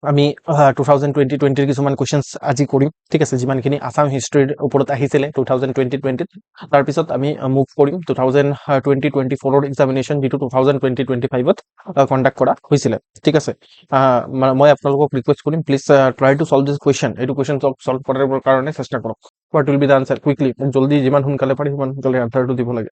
আমি 2020 কিছুমান কুৱেশ্যনছ আজি কৰিম, ঠিক আছে, যিমানখিনি আছাম হিষ্ট্ৰীৰ ওপৰত আহিছিলে 2020 তাৰপিছত আমি মুভ কৰিম 2024 এক্সামিনেশ্যন, যিটো 2025 কণ্ডাক্ট কৰা হৈছিলে, ঠিক আছে। মই আপোনালোকক ৰিকুৱেষ্ট কৰিম, please try two solve this question. এইটো কুৱেশ্যন চল্ভ কৰাৰ কাৰণে চেষ্টা কৰক। What will be the answer quickly, জল্দি, যিমান সোনকালে পাৰি সিমান সোনকালে আনচাৰটো দিব লাগে।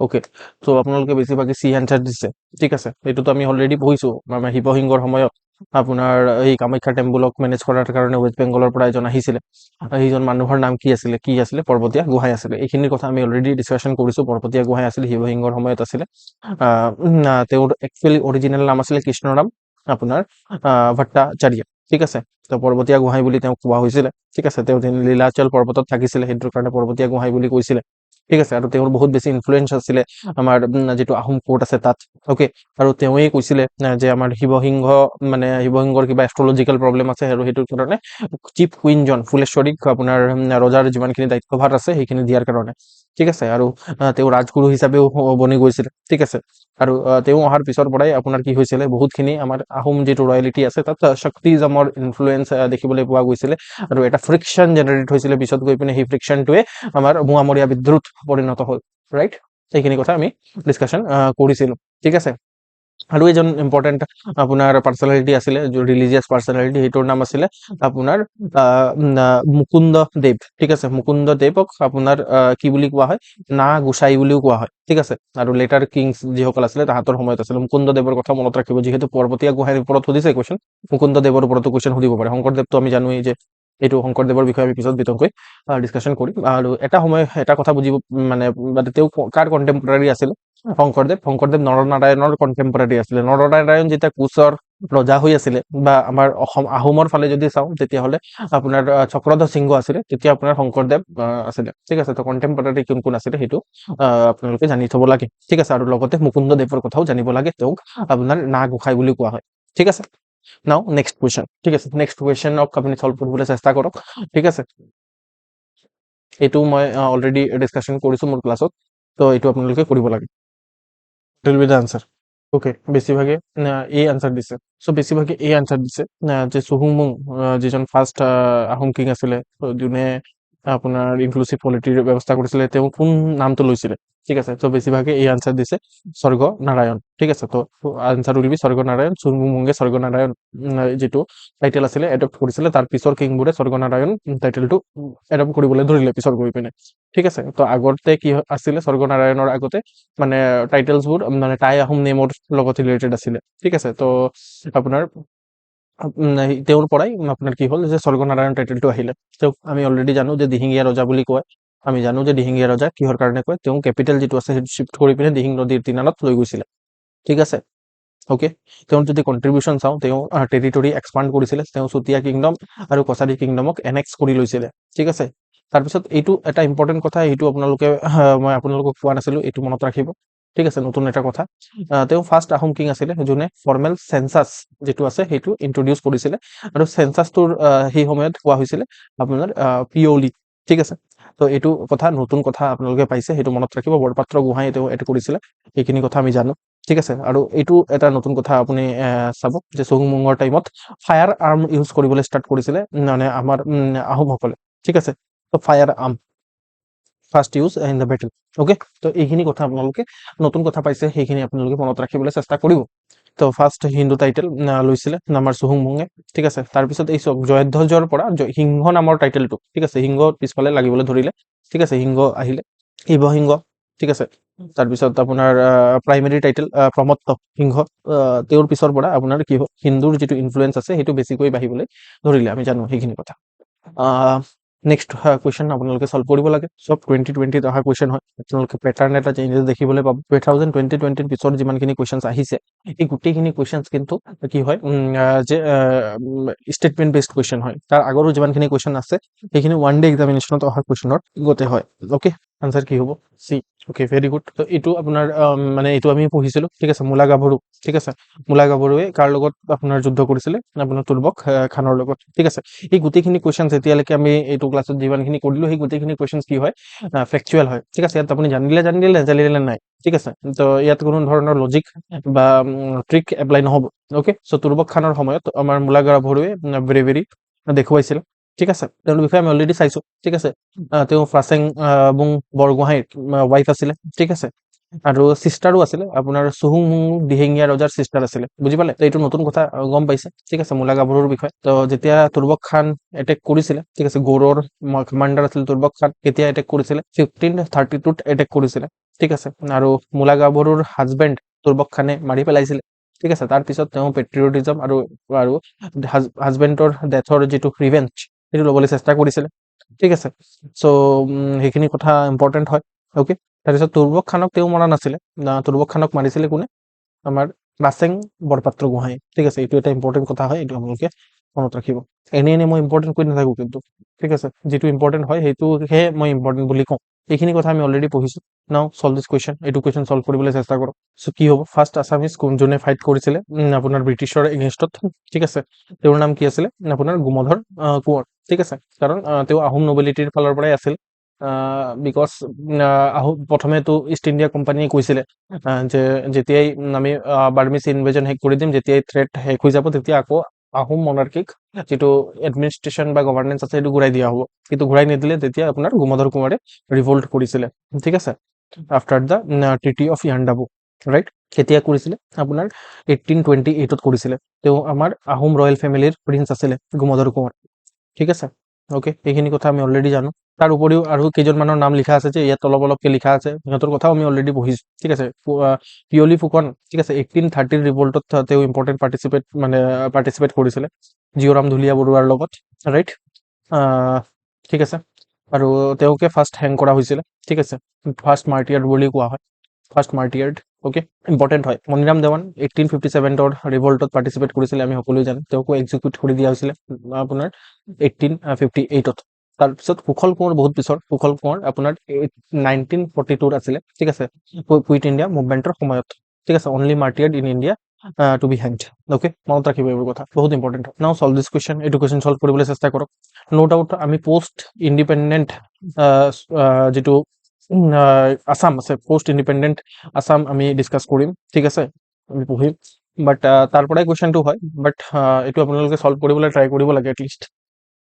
অ'কে, চ' আপোনালোকে বেছিভাগে চি এনচাৰ দিছে, ঠিক আছে। এইটোতো আমি অলৰেডি পঢ়িছোঁ, শিৱসিংহৰ সময়ত আপোনাৰ এই কামাখ্যা টেম্পলক মেনেজ কৰাৰ কাৰণে ৱেষ্ট বেংগলৰ পৰা এজন আহিছিলে। সেইজন মানুহৰ নাম কি আছিলে পৰ্বতীয়া গোহাঁই আছিলে। এইখিনিৰ কথা আমি অলৰেডি ডিছকাশ্যন কৰিছোঁ। পৰ্বতীয়া গোহাঁই আছিলে, শিৱসিংহৰ সময়ত আছিলে। তেওঁৰ একচুৱেলি অৰিজিনেল নাম আছিলে কৃষ্ণৰাম আপোনাৰ ভট্টাচাৰ্য, ঠিক আছে। তো পৰ্বতীয়া গোহাঁই বুলি তেওঁক কোৱা হৈছিলে, ঠিক আছে। তেওঁ নীলাচল পৰ্বতত থাকিছিলে, সেইটোৰ কাৰণে পৰ্বতীয়া গোহাঁই বুলি কৈছিলে, ঠিক আছে। আৰু তেওঁৰ বহুত বেছি ইনফ্লুৱেঞ্চ আছিলে আমাৰ যিটো আহোম কোৰ্ট আছে তাত, অ'কে। আৰু তেওঁৱেই কৈছিলে যে আমাৰ শিৱসিংহৰ কিবা এষ্ট্ৰলজিকেল প্ৰব্লেম আছে, আৰু সেইটোৰ কাৰণে চিফ কুইনজন ফুলেশ্বৰীক আপোনাৰ ৰজাৰ যিমানখিনি দায়িত্বভাৰ আছে সেইখিনি দিয়াৰ কাৰণে, ঠিক আছে। আৰু তেওঁ ৰাজগুৰু হিচাপেও বনি গৈছিলে, ঠিক আছে। আৰু তেওঁ অহাৰ পিছৰ পৰাই আপোনাৰ কি হৈছিলে, বহুতখিনি আমাৰ আহোম যিটো ৰয়েলিটি আছে তাত শক্তিজমৰ ইনফ্লুৱেঞ্চ দেখিবলৈ পোৱা গৈছিলে। আৰু এটা ফ্ৰিকশ্যন জেনেৰেট হৈছিলে, পিছত গৈ পিনে সেই ফ্ৰিকশ্যনটোৱে আমাৰ মোৱামৰীয়া বিদ্ৰোহত পৰিণত হ'ল, ৰাইট। সেইখিনি কথা আমি ডিছকাশ্যন কৰিছিলোঁ, ঠিক আছে। আৰু এজন ইম্পৰ্টেণ্ট আপোনাৰ পাৰ্চনেলিটি আছিলে, ৰিলিজিয়াছ পাৰ্চনেলিটি, সেইটোৰ নাম আছিলে আপোনাৰ মুকুন্দ দেৱ, ঠিক আছে। মুকুন্দ দেৱক আপোনাৰ কি বুলি কোৱা হয়, না গোসাই বুলিও কোৱা হয়, ঠিক আছে। আৰু লেটাৰ কিংছ যিসকল আছিলে তাহাঁতৰ সময়ত আছিলে। মুকুন্দ দেৱৰ কথা মনত ৰাখিব, যিহেতু পৰ্বতীয়া গোহাঁইৰ ওপৰত সুধিছে কুৱেশ্যন, মুকুন্দ দেৱৰ ওপৰতো কুৱেশ্যন সুধিব পাৰে। শংকৰদেৱটো আমি জানোৱেই যে এইটো শংকৰদেৱৰ বিষয়ে আমি পিছত বিতংকৈ ডিছকাশ্যন কৰিম। আৰু এটা কথা বুজিব, মানে তেওঁ কাৰ কণ্টেম্পৰাৰী আছিলে, শংকৰদেৱ নৰনাৰায়ণৰ কণ্টেম্পৰাৰী আছিলে। নৰনাৰায়ণ যেতিয়া কোচৰ ৰজা হৈ আছিলে, বা আমাৰ আহোমৰ ফালে যদি চাওঁ তেতিয়াহ'লে আপোনাৰ চক্ৰধ্বজ সিংহ আছিলে, তেতিয়া আপোনাৰ শংকৰদেৱ আছিলে, ঠিক আছে। তো কণ্টেম্পৰাৰী কোন কোন আছিলে সেইটো আপোনালোকে জানি থ'ব লাগে, ঠিক আছে। আৰু লগতে মুকুন্দ দেৱৰ কথাও জানিব লাগে, তেওঁক আপোনাৰ না গোসাঁই বুলি কোৱা হয়, ঠিক আছে। নাও নেক্সট কুৱেশ্যন, ঠিক আছে। নেক্সট কুৱেশ্যনক আপুনি চল্ভ কৰিবলৈ চেষ্টা কৰক, ঠিক আছে। এইটো মই অলৰেডি ডিছকাশ্যন কৰিছোঁ মোৰ ক্লাছত, তো এইটো আপোনালোকে কৰিব লাগে। Will be the answer. Okay, বেছিভাগে এই আনচাৰ দিছে। চ' বেছিভাগে এই আনচাৰ দিছে যে চুহুংমুং, যিজন ফাৰ্ষ্ট আহোম কিং আছিলে, যোনে আপোনাৰ ইনক্লুচিভ পলিটিৰ ব্যৱস্থা কৰিছিলে, তেওঁ কোন নামটো লৈছিলে, ঠিক আছে। ত' বেছিভাগে এই আনচাৰ দিছে স্বৰ্গ নাৰায়ণ, ঠিক আছে। তো আনচাৰ উইল বি স্বৰ্গ নাৰায়ণ। চুহুংমুঙে স্বৰ্গ নাৰায়ণ যিটো টাইটেল আছিলে এডপ্ট কৰিছিলে, তাৰ পিছৰ কিংবোৰে স্বৰ্গ নাৰায়ণ টাইটেলটো এডপ্ট কৰিবলৈ ধৰিলে পিছৰ গৈ পিনে, ঠিক আছে। তো আগতে কি আছিলে, স্বৰ্গ নাৰায়ণৰ আগতে মানে টাইটেলছবোৰ মানে টাই আহোম নেমৰ লগত ৰিলেটেড আছিলে, ঠিক আছে। তো আপোনাৰ তেওঁৰ পৰাই আপোনাৰ কি হ'ল যে স্বৰ্গনাৰায়ণ টাইটেলটো আহিলে। তেওঁক আমি অলৰেডি জানো যে দিহিঙীয়া ৰজা বুলি কয়। আমি জানো যে দিহিঙীয়া ৰজা কিহৰ কাৰণে কয়, তেওঁ কেপিটেল যিটো আছে সেইটো শ্বিফ্ট কৰি পিনে দিহিং নদীৰ কিনাৰত লৈ গৈছিলে, ঠিক আছে। অ'কে, তেওঁৰ যদি কণ্ট্ৰিবিউশ্যন চাওঁ, তেওঁ টেৰিটৰী এক্সপাণ্ড কৰিছিলে। তেওঁ চুতীয়া কিংডম আৰু কছাৰী কিংডমক এনেক্স কৰি লৈছিলে, ঠিক আছে। তাৰপিছত এইটো এটা ইম্পৰ্টেণ্ট কথা, এইটো মই আপোনালোকক কোৱা নাছিলোঁ, এইটো মনত ৰাখিব, ঠিক আছে। নতুন এটা কথা, তেওঁ ফাৰ্ষ্ট আহোম কিং আছিলে যোনে ফৰ্মেল চেঞ্চাছ যিটো আছে সেইটো ইন্ট্ৰডিউচ কৰিছিলে। আৰু চেঞ্চাছটোৰ সেই সময়ত কোৱা হৈছিলে আপোনাৰ পিয়লি, ঠিক আছে। তো এইটো কথা, নতুন কথা আপোনালোকে পাইছে, সেইটো মনত ৰাখিব। বৰপাত্ৰ গোহাঁই তেওঁ এইটো কৰিছিলে, সেইখিনি কথা আমি জানো, ঠিক আছে। আৰু এইটো এটা নতুন কথা আপুনি চাব যে চুহুংমুঙৰ টাইমত ফায়াৰ আৰ্ম ইউজ কৰিবলৈ ষ্টাৰ্ট কৰিছিলে মানে আমাৰ আহোমসকলে, ঠিক আছে। তো fire arm first use in the battle, okay. তো এইখিনি কথা আপোনালোকে নতুন কথা পাইছে, সেইখিনি আপোনালোকে মনত ৰাখিবলৈ চেষ্টা কৰিব। তো ফাৰ্ষ্ট হিন্দু টাইটেল লৈছিলে আমাৰ চুহুংমুঙে, ঠিক আছে। তাৰপিছত এই জয়ধ্বজৰ পৰা সিংহ নামৰ টাইটেলটো, ঠিক আছে, সিংহ পিছফালে লাগিবলৈ ধৰিলে, ঠিক আছে। সিংহ আহিলে, শিৱসিংহ, ঠিক আছে। তাৰপিছত আপোনাৰ প্ৰাইমেৰী টাইটেল প্ৰমত্ত সিংহ, তেওঁৰ পিছৰ পৰা আপোনাৰ কি হ'ল, হিন্দুৰ যিটো ইনফ্লুৱেঞ্চ আছে সেইটো বেছিকৈ বাঢ়িবলৈ ধৰিলে, আমি জানো সেইখিনি কথা। নেক্সট কুৱেশ্যন আপোনালোকে চল্ভ কৰিব লাগে। চব 2020 অহা কুৱেশ্যন হয়, আপোনালোকে পেটাৰ্ণ এটা চেঞ্জেছ দেখিবলৈ পাব। 2020 পিছত যিমানখিনি কুৱেশ্যনছ আহিছে, এই গোটেইখিনি কুৱেশ্যনছ কিন্তু কি হয় যে ষ্টেটমেণ্ট বেছড কুৱেশ্যন হয়। তাৰ আগৰো যিমানখিনি কুৱেশ্যন আছে সেইখিনি ওৱান ডে এক্সামিনেশ্যনত অহা কুৱেশ্যনৰ গোটেই হয়, অ'কে। আনচাৰ কি হ'ব, চি। Okay, very good. তো এইটো আপোনাৰ মানে এইটো আমি পঢ়িছিলোঁ, ঠিক আছে। মূলা গাভৰু, ঠিক আছে। মূলা গাভৰুৱে কাৰ লগত আপোনাৰ যুদ্ধ কৰিছিলে, আপোনাৰ তুৰ্বক খানৰ লগত, ঠিক আছে। এই গোটেইখিনি কুৱেশ্যনছ এতিয়ালৈকে আমি এইটো ক্লাছত যিমানখিনি কৰিলোঁ, সেই গোটেইখিনি কুৱেশ্যনছ কি হয়, ফেকচুৱেল হয়, ঠিক আছে। ইয়াত আপুনি জানিলে, নাজানিলে নাই, ঠিক আছে। তো ইয়াত কোনো ধৰণৰ লজিক বা ট্ৰিক এপ্লাই নহ'ব অ'কে চ' তুৰ্বক খানৰ সময়ত আমাৰ মূলা গাভৰুৱে ব্ৰেভেৰী দেখুৱাইছিলে ঠিক আছে তেওঁৰ বিষয়ে আমি অলৰেডি চাইছো ঠিক আছে তেওঁ ফাচেং বুং বৰগোহাঁইৰ ৱাইফ আছিলে ঠিক আছে আৰু চিষ্টাৰো আছিলে আপোনাৰ চুহুং মুং দিহিঙীয়া ৰজাৰ চিষ্টাৰ আছিলে বুজি পালে তো এইটো নতুন কথা গম পাইছে ঠিক আছে মূলা গাভৰুৰ বিষয়ে তো যেতিয়া তুৰ্বক খান এটেক কৰিছিলে ঠিক আছে গৌৰৰ কমাণ্ডাৰ আছিল তুৰ্বক খান কেতিয়া এটেক কৰিছিলে 1532ত এটেক কৰিছিলে ঠিক আছে আৰু মূলা গাভৰুৰ হাজবেণ্ড তুৰ্বক খানে মাৰি পেলাইছিলে ঠিক আছে তাৰপিছত তেওঁ পেট্ৰিয়টিজম আৰু আৰু হাজবেণ্ডৰ ডেথৰ যিটো ৰিভেঞ্জ সেইটো ল'বলৈ চেষ্টা কৰিছিলে ঠিক আছে চ' সেইখিনি কথা ইম্পৰ্টেণ্ট হয় অ'কে তাৰপিছত তুৰ্বক খানক তেওঁ মৰা নাছিলে তুৰ্বক খানক মাৰিছিলে কোনে আমাৰ লাচেং বৰপাত্ৰ গোহাঁই ঠিক আছে এইটো এটা ইম্পৰ্টেণ্ট কথা হয় এইটো আপোনালোকে মনত ৰাখিব এনে মই ইম্পৰ্টেণ্ট কৈ নাথাকো কিন্তু ঠিক আছে যিটো ইম্পৰ্টেণ্ট হয় সেইটোহে মই ইম্পৰ্টেণ্ট বুলি কওঁ এইখিনি কথা আমি অলৰেডি পঢ়িছো নাও চল্ভ দিছ কুৱেশ্যন এইটো কুৱেশ্যন চল্ভ কৰিবলৈ চেষ্টা কৰক চ' কি হ'ব ফাৰ্ষ্ট আছামিজ যোনে ফাইট কৰিছিলে আপোনাৰ ব্ৰিটিছৰ এগেইনষ্টত ঠিক আছে তেওঁৰ নাম কি আছিলে আপোনাৰ গোমধৰ কোঁৱৰ ঠিক আছে কাৰণ তেওঁ আহোম নবেলিটিৰ ফালৰ পৰাই আছিল বিকজ আহোম প্ৰথমেতো ইষ্ট ইণ্ডিয়া কোম্পানীয়ে কৈছিলে যে যেতিয়াই আমি বাৰ্মিছ ইনভেজন শেষ কৰি দিম যেতিয়াই থ্ৰেট শেষ হৈ যাব তেতিয়া আকৌ আহোম মনাৰ্কিক যিটো এডমিনিষ্ট্ৰেশ্যন বা গভাৰ্নেন্স আছে সেইটো ঘূৰাই দিয়া হ'ব কিন্তু ঘূৰাই নিদিলে তেতিয়া আপোনাৰ গোমধৰ কুঁৱৰে ৰিভল্ট কৰিছিলে ঠিক আছে after the treaty of Yandabo right কেতিয়া কৰিছিলে আপোনাৰ 1828ত কৰিছিলে তেওঁ আমাৰ আহোম ৰয়েল ফেমিলিৰ প্ৰিন্স আছিলে গোমধৰ কুঁৱৰ ঠিক আছে অ'কে এইখিনি কথা আমি অলৰেডি জানো তাৰ উপৰিও আৰু কেইজনমানৰ নাম লিখা আছে যে ইয়াত অলপ অলপকে লিখা আছে সিহঁতৰ কথাও আমি অলৰেডি পঢ়িছো ঠিক আছে পিয়লি ফুকন ঠিক আছে 1830 ৰিভল্টত তেওঁ ইম্পৰ্টেণ্ট পাৰ্টিচিপেট কৰিছিলে জিঅ'ৰাম ধুলীয়া বৰুৱাৰ লগত ৰাইট ঠিক আছে আৰু তেওঁকে ফাৰ্ষ্ট হেং কৰা হৈছিলে ঠিক আছে ফাৰ্ষ্ট মাৰ্টিয়াৰ্ড বুলি কোৱা হয় ফাৰ্ষ্ট মাৰ্টিয়াৰ্ড অ'কে ইম্পৰ্টেণ্ট হয় মণিৰাম দেৱান 1857ৰ ৰিভল্টত পাৰ্টিচিপেট কৰিছিলে আমি সকলোৱে জানো তেওঁকো এক্সিকিউট কৰি দিয়া হৈছিলে আপোনাৰ 1858ত তাৰপিছত কুশল কোঁৱৰ বহুত পিছৰ কুশল কোঁৱৰ আপোনাৰ 1942ত আছিলে ঠিক আছে কুইট ইণ্ডিয়া মুভমেণ্টৰ সময়ত ঠিক আছে only martyr in India to be hanged okay মনত ৰাখিব এইবোৰ কথা বহুত ইম্পৰ্টেণ্ট হয় নাও চল্ভ দিছ কুৱেশ্যন এইটো কুৱেশ্যন চল্ভ কৰিবলৈ চেষ্টা কৰক ন' ডাউট আমি পোষ্ট ইণ্ডিপেণ্ডেণ্ট যিটো আছাম আছে পোষ্ট ইণ্ডিপেণ্ডেণ্ট আছাম আমি ডিছকাছ কৰিম ঠিক আছে আমি পঢ়িম বাট তাৰ পৰাই কুৱেশ্যনটো হয় বাট এইটো আপোনালোকে চল্ভ কৰিবলৈ ট্ৰাই কৰিব লাগে এটলিষ্ট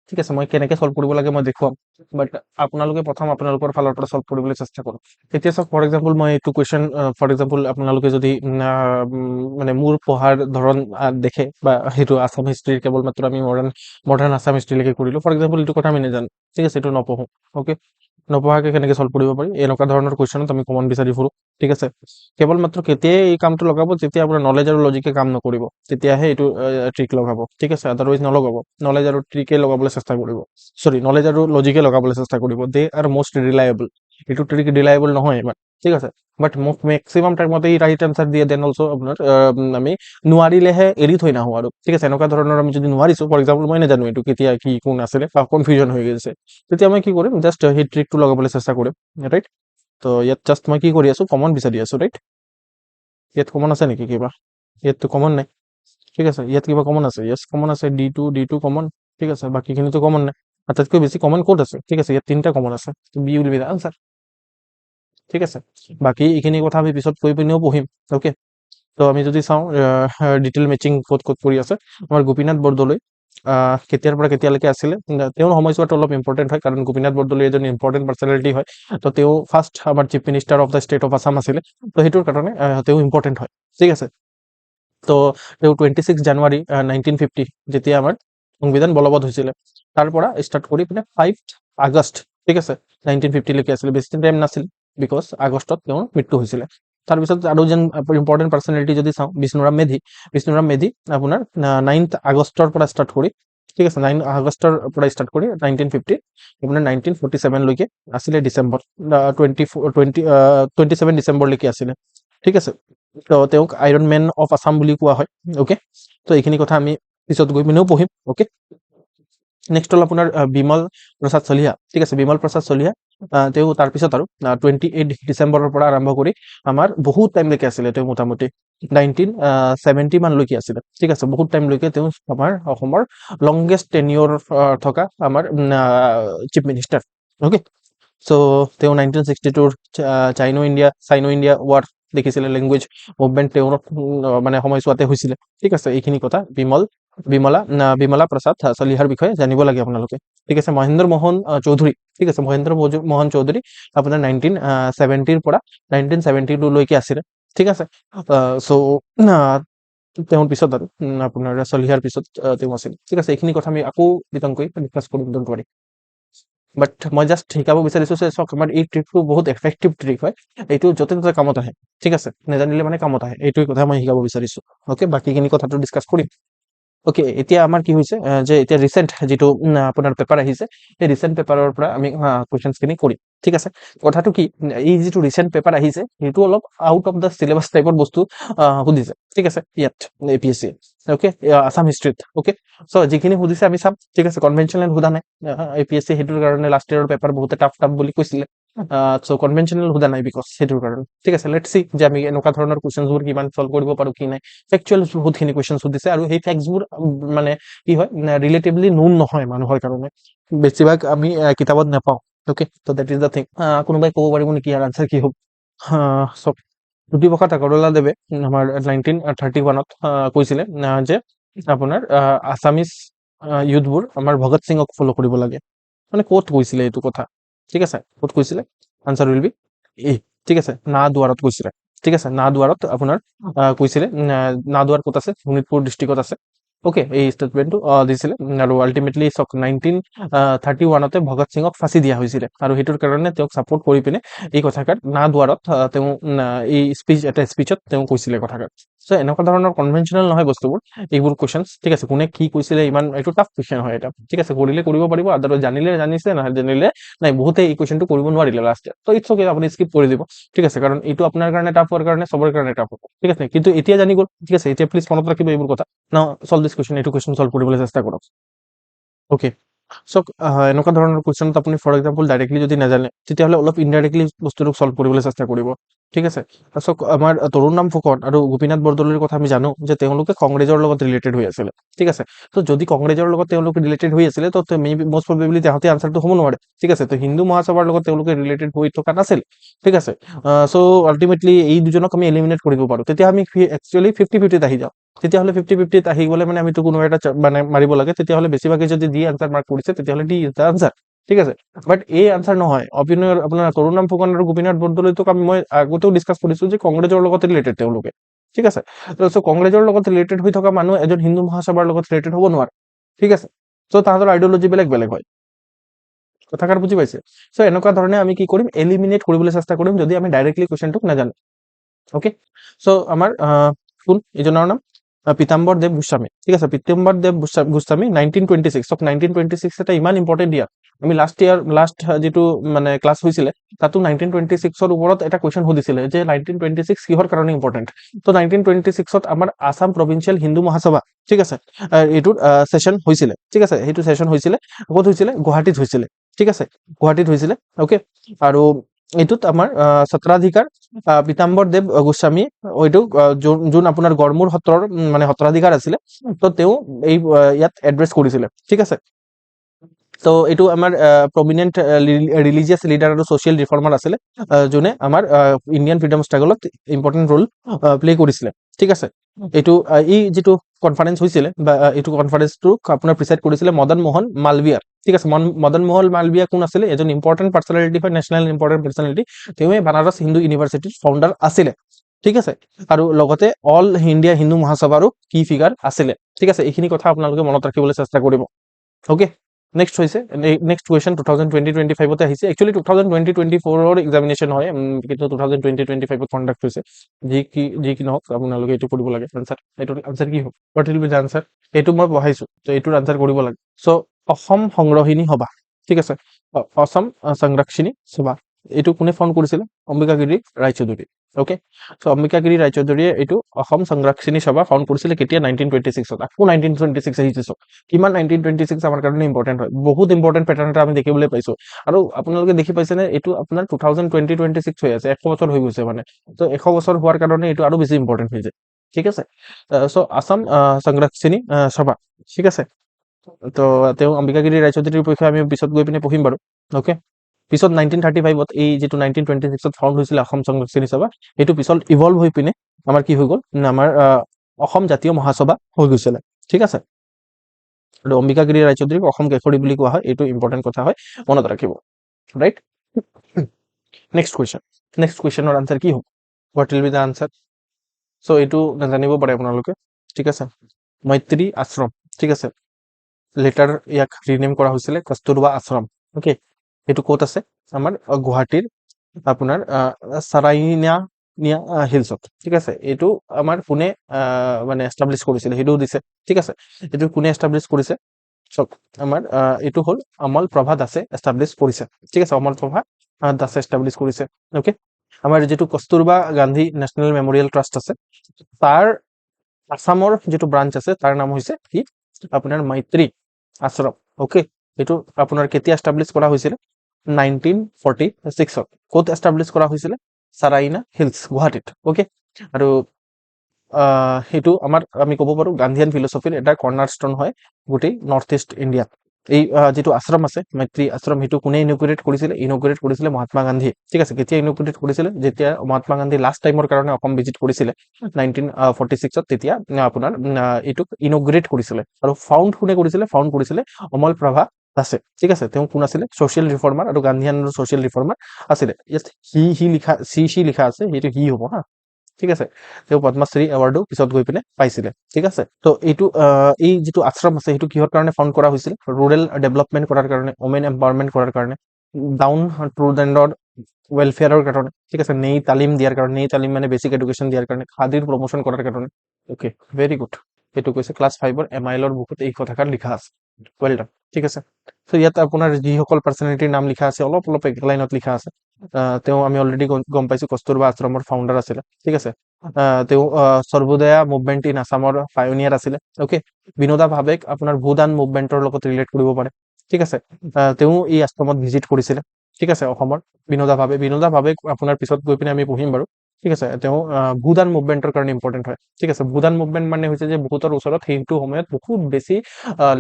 ঠিক আছে মই কেনেকৈ চল্ভ কৰিব লাগে মই দেখুৱাম বাট আপোনালোকে প্ৰথম আপোনালোকৰ ফালৰ পৰা চল্ভ কৰিবলৈ চেষ্টা কৰক এতিয়া চাওক ফৰ এক্সাম্পল মই এইটো কুৱেশ্যন ফৰ এক্সাম্পল আপোনালোকে যদি মানে মোৰ পঢ়াৰ ধৰণ দেখে বা সেইটো আছাম হিষ্ট্ৰীৰ কেৱল মাত্ৰ আমি মডাৰ্ণ আছাম হিষ্ট্ৰীলৈকে কৰিলোঁ ফৰ এক্সাম্পল এইটো কথা আমি নাজানো ঠিক আছে এইটো নপঢ়োঁ অ'কে নপঢ়াকৈ কেনেকৈ চল্ভ কৰিব পাৰি এনেকুৱা ধৰণৰ কুৱেশ্যনত আমি কমন বিচাৰি ফুৰোঁ ঠিক আছে কেৱল মাত্ৰ কেতিয়াই এই কামটো লগাব যেতিয়া আপোনাৰ নলেজ আৰু লজিকে কাম নকৰিব তেতিয়াহে এইটো ট্ৰিক লগাব ঠিক আছে আদাৰৱাইজ নলগাব নলেজ আৰু ট্ৰিকে লগাবলৈ চেষ্টা কৰিব চৰি নলেজ আৰু লজিকে লগাবলৈ চেষ্টা কৰিব দে আৰ মষ্ট ৰিলায়েবল এইটো ট্ৰিক ৰিলায়েবল নহয় ইমান ঠিক আছে বাট মোক মেক্সিমাম টাইমতে ই ৰাইট এনচাৰ দিয়ে দেন অলছ' আপোনাৰ আমি নোৱাৰিলেহে এৰি থৈ নাহোঁ আৰু ঠিক আছে এনেকুৱা ধৰণৰ আমি যদি নোৱাৰিছোঁ ফৰ এক্সাম্পল মই নাজানো এইটো কেতিয়া কি কোন আছিলে বা কনফিউজন হৈ গৈছে তেতিয়া মই কি কৰিম জাষ্ট সেই ট্ৰিকটো লগাবলৈ চেষ্টা কৰিম ৰাইট তো ইয়াত জাষ্ট মই কি কৰি আছোঁ কমন বিচাৰি আছোঁ ৰাইট ইয়াত কমন আছে নেকি কিবা ইয়াততো কমন নাই ঠিক আছে ইয়াত কিবা কমন আছে য়েছ কমন আছে ডি টু কমন ঠিক আছে বাকীখিনিতো কমন নাই আটাইতকৈ বেছি কমন ক'ত আছে ঠিক আছে ইয়াত 3টা কমন আছে B will be the answer ঠিক আছে বাকী এইখিনি কথা আমি পিছত কৈ পিনেও পঢ়িম অ'কে তো আমি যদি চাওঁ ডিটেইল মেচিং ক'ত ক'ত কৰি আছে আমাৰ গোপীনাথ বৰদলৈ কেতিয়াৰ পৰা কেতিয়ালৈকে আছিলে তেওঁৰ সময়ছোৱাটো অলপ ইম্পৰ্টেণ্ট হয় কাৰণ গোপীনাথ বৰদলৈ এজন ইম্পৰ্টেণ্ট পাৰ্চনেলিটি হয় তো তেওঁ ফাৰ্ষ্ট আমাৰ chief minister of the state of Assam আছিলে তো সেইটোৰ কাৰণে তেওঁ ইম্পৰ্টেণ্ট হয় ঠিক আছে তো তেওঁ 26 জানুৱাৰী 1950 যেতিয়া আমাৰ সংবিধান বলবৎ হৈছিলে তাৰ পৰা ষ্টাৰ্ট কৰি পিনে 5 আগষ্ট ঠিক আছে 1950লৈকে আছিলে বেছি টাইম নাছিল বিকজ আগষ্টত তেওঁৰ মৃত্যু হৈছিলে তাৰপিছত আৰু যেন ইম্পৰ্টেণ্ট পাৰ্চনেলিটি যদি চাওঁ বিষ্ণুৰাম মেধি আপোনাৰ 9 আগষ্টৰ পৰা ষ্টাৰ্ট কৰি ঠিক আছে 9 আগষ্টৰ পৰা ষ্টাৰ্ট কৰি 1950 আপোনাৰ 1947লৈকে আছিলে ডিচেম্বৰ 27 ডিচেম্বৰলৈকে আছিলে ঠিক আছে তো তেওঁক আইৰন মেন অফ আছাম বুলি কোৱা হয় অ'কে তো এইখিনি কথা আমি পিছত গৈ পিনেও পঢ়িম অ'কে নেক্সট হ'ল আপোনাৰ বিমল প্ৰসাদ চলিহা ঠিক আছে বিমল প্ৰসাদ চলিহা তেওঁ তাৰপিছত আৰু 28 ডিচেম্বৰৰ পৰা আৰম্ভ কৰি আমাৰ বহুত টাইমলৈকে আছিলে তেওঁ মোটামুটি 1970 মানলৈকে আছিলে ঠিক আছে বহুত টাইমলৈকে তেওঁ আমাৰ অসমৰ লংগেষ্ট টেনিয়ৰ থকা আমাৰ চিফ মিনিষ্টাৰ অ'কে চ' তেওঁ 1962ৰ চাইনো ইণ্ডিয়া ৱাৰ দেখিছিলে লেংগুৱেজ মুভমেণ্ট তেওঁৰ মানে সময়ছোৱাতে হৈছিলে ঠিক আছে এইখিনি কথা বিমলা প্ৰসাদ চলিহাৰ বিষয়ে জানিব লাগে আপোনালোকে ঠিক আছে মহেন্দ্ৰ মোহন চৌধুৰী ঠিক আছে মহেন্দ্ৰ মোহন চৌধুৰী আপোনাৰ 1970 পৰা 1972 লৈকে আছিলে ঠিক আছে চ' তেওঁৰ পিছত আৰু আপোনাৰ চলিহাৰ পিছত তেওঁ আছিল ঠিক আছে এইখিনি কথা আমি আকৌ বিতংকৈ ডিছকাছ কৰিম ডণ্ট ৱাৰি বাট মই জাষ্ট শিকাব বিচাৰিছোঁ যে চাওক আমাৰ এই ট্ৰিকটো বহুত এফেক্টিভ ট্ৰিক হয় এইটো য'তে ত'তে কামত আহে ঠিক আছে নেজানিলে মানে কামত আহে এইটোৱে কথা মই শিকাব বিচাৰিছোঁ অ'কে বাকীখিনি কথাটো ডিছকাছ কৰিম অ'কে এতিয়া আমাৰ কি হৈছে যে এতিয়া ৰিচেণ্ট যিটো আপোনাৰ পেপাৰ আহিছে সেই ৰিচেণ্ট পেপাৰৰ পৰা আমি কুৱেশ্যনছখিনি কৰিম ঠিক আছে কথাটো কি এই যিটো ৰিচেণ্ট পেপাৰ আহিছে সেইটো অলপ আউট অফ দ্য চিলেবাছ টাইপৰ বস্তু সুধিছে ঠিক আছে ইয়াত APSC অ'কে আছাম হিষ্ট্ৰীত অ'কে চ' যিখিনি সুধিছে আমি চাম ঠিক আছে কনভেনশ্যনেল সোধা নাই APSC সেইটোৰ কাৰণে লাষ্ট ইয়েৰৰ পেপাৰ বহুতে টাফ বুলি কৈছিলে চ' কনভেনশ্যনেল সোধা নাই বিকজ সেইটোৰ কাৰণে ঠিক আছে লেটছ চি যে আমি এনেকুৱা ধৰণৰ কুৱেশ্যনছবোৰ কিমান চল্ভ কৰিব পাৰোঁ কি নাই ফেকচুৱেল বহুতখিনি কুৱেশ্যন সুধিছে আৰু সেই ফেক্টছবোৰ মানে কি হয় ৰিলেটিভলি নোন নহয় মানুহৰ কাৰণে বেছিভাগ আমি কিতাপত নাপাওঁ okay to' that is the thing কোনোবাই ক'ব পাৰিব নেকি ইয়াৰ আনচাৰ কি হ'ব চব জ্যোতিপ্ৰসাদ আগৰৱালাদেৱে আমাৰ 1931ত কৈছিলে যে আপোনাৰ আছামিজ ইউথবোৰ আমাৰ ভগত সিঙক ফ'ল' কৰিব লাগে মানে ক'ত কৈছিলে এইটো কথা ঠিক আছে ক'ত কৈছিলে আনচাৰ উইল বি এ ঠিক আছে নাহদুৱাৰত কৈছিলে ঠিক আছে নাহদুৱাৰত আপোনাৰ কৈছিলে নাহদুৱাৰ ক'ত আছে শোণিতপুৰ ডিষ্ট্ৰিক্টত আছে অ'কে এই ষ্টেটমেণ্টটো দিছিলে আৰু আল্টিমেটলি চাওক 1931তে ভগত সিঙক ফাঁচি দিয়া হৈছিলে আৰু সেইটোৰ কাৰণে তেওঁক ছাপৰ্ট কৰি পিনে এই কথাষাৰ নাহদুৱাৰত তেওঁ এই এটা স্পীচত তেওঁ কৈছিলে কথাষাৰ চ' এনেকুৱা ধৰণৰ কনভেনশ্যনেল নহয় বস্তুবোৰ এইবোৰ কুৱেশ্যনছ ঠিক আছে কোনে কি কৈছিলে ইমান এইটো টাফ কুৱেশ্যন হয় এটা ঠিক আছে কৰিলে কৰিব পাৰিব আদাৰৱাইজ জানিলে জানিছে নাজানিলে নাই বহুতে এই কুৱেশ্যনটো কৰিব নোৱাৰিলে লাষ্ট ত' ইটছ অ'কে আপুনি স্কিপ কৰি দিব ঠিক আছে কাৰণ এইটো আপোনাৰ কাৰণে টাফ হোৱাৰ কাৰণে চবৰ কাৰণে টাফ হ'ব ঠিক আছে কিন্তু এতিয়া জানি গ'ল ঠিক আছে এতিয়া প্লিজ মনত ৰাখিব এইবোৰ কথা ন চল্ভ দিছ কুৱেশ্যন এইটো কুৱেশ্যন চল্ভ কৰিবলৈ চেষ্টা কৰক অ'কে চ' এনেকুৱা ধৰণৰ কুৱেশ্যনত আপুনি ফৰ এক্সাম্পল ডাইৰেক্টলি যদি নাজানে তেতিয়াহ'লে অলপ ইনডাইৰেক্টলি বস্তুটোক চল্ভ কৰিবলৈ চেষ্টা কৰিব ঠিক আছে তাৰপিছত আমাৰ তৰুণ ফুকন আৰু গোপীনাথ বৰদলৈৰ কথা আমি জানো যে তেওঁলোকে কংগ্ৰেছৰ লগত ৰিলেটেড হৈ আছিলে ঠিক আছে তো যদি কংগ্ৰেছৰ লগত তেওঁলোকে ৰিলেটেড হৈ আছিলে তো মেবি মষ্ট প্ৰবেবলি তাহাঁতে আনচাৰটো হ'ব নোৱাৰে ঠিক আছে তো হিন্দু মহাসভাৰ লগত তেওঁলোকে ৰিলেটেড হৈ থকা নাছিল ঠিক আছে চ' আল্টিমেটলি এই দুজনক আমি এলিমিনেট কৰিব পাৰোঁ তেতিয়া আমি একচুৱেলি 50-50 আহি যাওঁ তেতিয়াহ'লে 50-50 আহি গ'লে মানে আমিতো কোনো এটা মানে মাৰিব লাগে তেতিয়াহ'লে বেছিভাগে যদি ডি আনচাৰ মাৰ্ক কৰিছে তেতিয়াহ'লে ডি ইজ দ্য আনচাৰ ঠিক আছে বাট এই আনচাৰ নহয় আপোনাৰ তৰুণ ফুকন আৰু গোপীনাথ বৰদলৈটোক মই আগতেও ডিছকাছ কৰিছোঁ যে কংগ্ৰেছৰ লগত ৰিলেটেড তেওঁলোকে ঠিক আছে চ' কংগ্ৰেছৰ লগত ৰিলেটেড হৈ থকা মানুহ এজন হিন্দু মহাসভাৰ লগত ৰিলেটেড হ'ব নোৱাৰে ঠিক আছে চ' তাহাঁতৰ আইডিঅলজি বেলেগ হয় কথাষাৰ বুজি পাইছে চ' এনেকুৱা ধৰণে আমি কি কৰিম এলিমিনেট কৰিবলৈ চেষ্টা কৰিম যদি আমি ডাইৰেক্টলি কুৱেশ্যনটোক নাজানো অ'কে চ' আমাৰ কোন এইজনৰ নাম পীতাম্বৰ দেৱ গোস্বামী ঠিক আছে পীতাম্বৰ দেৱ গোস্বামী 1926 চক 1926 এটা ইমান ইম্পৰ্টেণ্ট ইয়াৰ আমি লাষ্ট যিটো মানে ক্লাছ হৈছিলে তাতো 1926ৰ ওপৰত এটা কুৱেশ্যন সুধিছিলে যে 1926 কিহৰ কাৰণে ইম্পৰ্টেণ্ট তো 1926ত আমাৰ আছাম প্ৰভিন্সিয়েল হিন্দু মহাসভা ঠিক আছে এইটোৰ ছেশ্যন হৈছিলে ঠিক আছে সেইটো ছেশ্যন হৈছিলে ক'ত হৈছিলে গুৱাহাটীত হৈছিলে ঠিক আছে গুৱাহাটীত হৈছিলে অ'কে আৰু এইটোত আমাৰ সত্ৰাধিকাৰ পীতাম্বৰ দেৱ গোস্বামী এইটো যোন আপোনাৰ গড়মূৰ সত্ৰৰ মানে সত্ৰাধিকাৰ আছিলে তো তেওঁ এই ইয়াত এড্ৰেছ কৰিছিলে ঠিক আছে তো এইটো আমাৰ প্ৰমিনেণ্ট ৰিলিজিয়াছ লিডাৰ আৰু ছ'চিয়েল ৰিফৰ্মাৰ আছিলে যোনে আমাৰ ইণ্ডিয়ান ফ্ৰীডম ষ্ট্ৰাগলত ইম্পৰ্টেণ্ট ৰোল প্লে কৰিছিলে ঠিক আছে এইটো এই যিটো কনফাৰেন্স হৈছিলে বা এইটো কনফাৰেন্সটো আপোনাৰ প্ৰিচাইড কৰিছিলে মদন মোহন মালবিয়াৰ ঠিক আছে মদন মোহন মালবিয়া কোন আছিলে এজন ইম্পৰ্টেণ্ট পাৰ্চনেলিটি হয় নেশ্যনেল ইম্পৰ্টেণ্ট পাৰ্চনেলিটি তেওঁৱে বানাৰস হিন্দু ইউনিভাৰ্চিটিৰ ফাউণ্ডাৰ আছিলে ঠিক আছে আৰু লগতে অল ইণ্ডিয়া হিন্দু মহাসভাৰো কি ফিগাৰ আছিলে ঠিক আছে এইখিনি কথা আপোনালোকে মনত ৰাখিবলৈ চেষ্টা কৰিব অ'কে নেক্সট হৈছে নেক্সট কুৱেশ্যন 2020-25তে আহিছে একচুৱেলি 2020-24ৰ এক্সামিনেশ্যন হয় কিন্তু 2020-25ত কণ্ডাক্ট হৈছে যি কি নহওক আপোনালোকে এইটো কৰিব লাগে আনচাৰ এইটোৰ আনচাৰ কি হ'ব what will be the answer এইটো মই পঢ়াইছোঁ তো এইটোৰ আনচাৰ কৰিব লাগে চ' অসম সংগ্ৰহিনী সভা ঠিক আছে অসম সংৰক্ষিণী সভা এইটো কোনে ফাউণ্ড কৰিছিলে অম্বিকাগিৰি ৰায়চৌধুৰী অ'কে চ' অম্বিকাগিৰি ৰায়চৌধুৰীয়ে এইটো অসম সংৰক্ষিণী সভা ফাউণ্ড কৰিছিলে কেতিয়া 1926ত আকৌ 1926 আহিছে চ' কিমান 1926 আমাৰ কাৰণে ইম্পৰ্টেণ্ট হয় বহুত ইম্পৰ্টেণ্ট পেটাৰ্ণ এটা আমি দেখিবলৈ পাইছোঁ আৰু আপোনালোকে দেখি পাইছেনে এইটো আপোনাৰ 2020-26 হৈ আছে 100 বছৰ হৈ গৈছে মানে ত' 100 বছৰ হোৱাৰ কাৰণে এইটো আৰু বেছি ইম্পৰ্টেণ্ট হৈ যায় ঠিক আছে চ' আসাম সংৰক্ষিণী সভা ঠিক আছে তো তেওঁ অম্বিকাগিৰি ৰায়চৌধুৰীৰ বিষয়ে আমি পিছত গৈ পিনে পঢ়িম বাৰু অ'কে পিছত 1935ত এই যিটো 1926ত ফাউণ্ড হৈছিলে অসম সংৰক্ষণ সভা সেইটো পিছত ইভলভ হৈ পিনে আমাৰ কি হৈ গ'ল আমাৰ অসম জাতীয় মহাসভা হৈ গৈছিলে ঠিক আছে আৰু অম্বিকাগিৰি ৰায়চৌধুৰীক অসম কেশৰী বুলি কোৱা হয় এইটো ইম্পৰ্টেণ্ট কথা হয় মনত ৰাখিব ৰাইট নেক্সট কুৱেশ্যনৰ আনসাৰ কি হ'ব what will be the answer so' এইটো নাজানিব পাৰে আপোনালোকে ঠিক আছে মৈত্ৰী আশ্ৰম ঠিক আছে লেটাৰ ইয়াক ৰিনেম কৰা হৈছিলে কস্তুৰবা আশ্ৰম অ'কে এইটো ক'ত আছে আমাৰ গুৱাহাটীৰ আপোনাৰ চাৰাইনিয়া হিলছত ঠিক আছে এইটো আমাৰ কোনে মানে এষ্টাব্লিছ কৰিছিলে সেইটোও দিছে ঠিক আছে এইটো কোনে এষ্টাব্লিছ কৰিছে চক আমাৰ এইটো হ'ল অমল প্ৰভা দাসে এষ্টাব্লিছ কৰিছে ঠিক আছে অমল প্ৰভা দাসে এষ্টাব্লিছ কৰিছে অ'কে আমাৰ যিটো Kasturba Gandhi national memorial trust আছে তাৰ আসামৰ যিটো ব্ৰাঞ্চ আছে তাৰ নাম হৈছে কি আপোনাৰ মৈত্ৰী আশ্ৰম অ'কে এইটো আপোনাৰ কেতিয়া এষ্টাব্লিছ কৰা হৈছিলে 1946ত ক'ত এষ্টাব্লিছ কৰা হৈছিলে চাৰাইনা হিলছ গুৱাহাটীত অ'কে আৰু সেইটো আমাৰ আমি ক'ব পাৰোঁ গান্ধীয়ান ফিলচফিৰ এটা কৰ্নাৰষ্টন হয় গোটেই নৰ্থ ইষ্ট ইণ্ডিয়াত এই যিটো আশ্ৰম আছে মৈত্ৰী আশ্ৰম সেইটো কোনে ইনকুৰেট কৰিছিলে মহাত্মা গান্ধীয়ে ঠিক আছে কেতিয়া ইনকুৰেট কৰিছিলে যেতিয়া মহাত্মা গান্ধী লাষ্ট টাইমৰ কাৰণে অসম ভিজিট কৰিছিলে 1946ত তেতিয়া আপোনাৰ এইটোক ইনগ্ৰেট কৰিছিলে আৰু ফাউণ্ড কোনে কৰিছিলে ফাউণ্ড কৰিছিলে অমল প্ৰভা দাসে ঠিক আছে তেওঁ কোন আছিলে ছ'চিয়েল ৰিফৰ্মাৰ আৰু গান্ধীয়ান আৰু ছ'চিয়েল ৰিফৰ্মাৰ আছিলে ইয়াত সি লিখা আছে সেইটো সি হ'ব হা ঠিক আছে তেওঁ পদ্মশ্ৰী এৱাৰ্ডো পিছত গৈ পিনে পাইছিলে ঠিক আছে তো এইটো এই যিটো আশ্ৰম আছে সেইটো কিহৰ কাৰণে ফাউণ্ড কৰা হৈছিল ৰুৰেল ডেভেলপমেণ্ট কৰাৰ কাৰণে ওমেন এম্পাৱাৰমেণ্ট কৰাৰ কাৰণে ডাউন ট্ৰুডেণ্ডৰ ৱেলফেয়াৰৰ কাৰণে ঠিক আছে নেই তালিম দিয়াৰ কাৰণে নেই তালিম মানে বেছিক এডুকেশ্যন দিয়াৰ কাৰণে খাদীৰ প্ৰমোশ্যন কৰাৰ কাৰণে অ'কে ভেৰি গুড এইটো কৈছে ক্লাছ 5ৰ MIL বুকত এই কথাষাৰ লিখা আছে ৱেল ডান ঠিক আছে চ' ইয়াত আপোনাৰ যিসকল পাৰ্চনেলিটিৰ নাম লিখা আছে অলপ এক লাইনত লিখা আছে তেওঁ আমি অলৰেডি গম পাইছোঁ কস্তুৰবা আশ্ৰমৰ ফাউণ্ডাৰ আছিলে ঠিক আছে তেওঁ সৰ্বোদয়া মুভমেণ্ট ইন আছামৰ পায়নিয়াৰ আছিলে অ'কে বিনোদা ভাৱেক আপোনাৰ ভূদান মুভমেণ্টৰ লগত ৰিলেট কৰিব পাৰে ঠিক আছে তেওঁ এই আশ্ৰমত ভিজিট কৰিছিলে ঠিক আছে অসমৰ বিনোদা ভাৱে আপোনাৰ পিছত গৈ পিনে আমি পঢ়িম বাৰু ঠিক আছে তেওঁ ভূদান মুভমেণ্টৰ কাৰণে ইম্পৰ্টেণ্ট হয় ঠিক আছে ভূদান মুভমেণ্ট মানে হৈছে যে বহুতৰ ওচৰত সেইটো সময়ত বহুত বেছি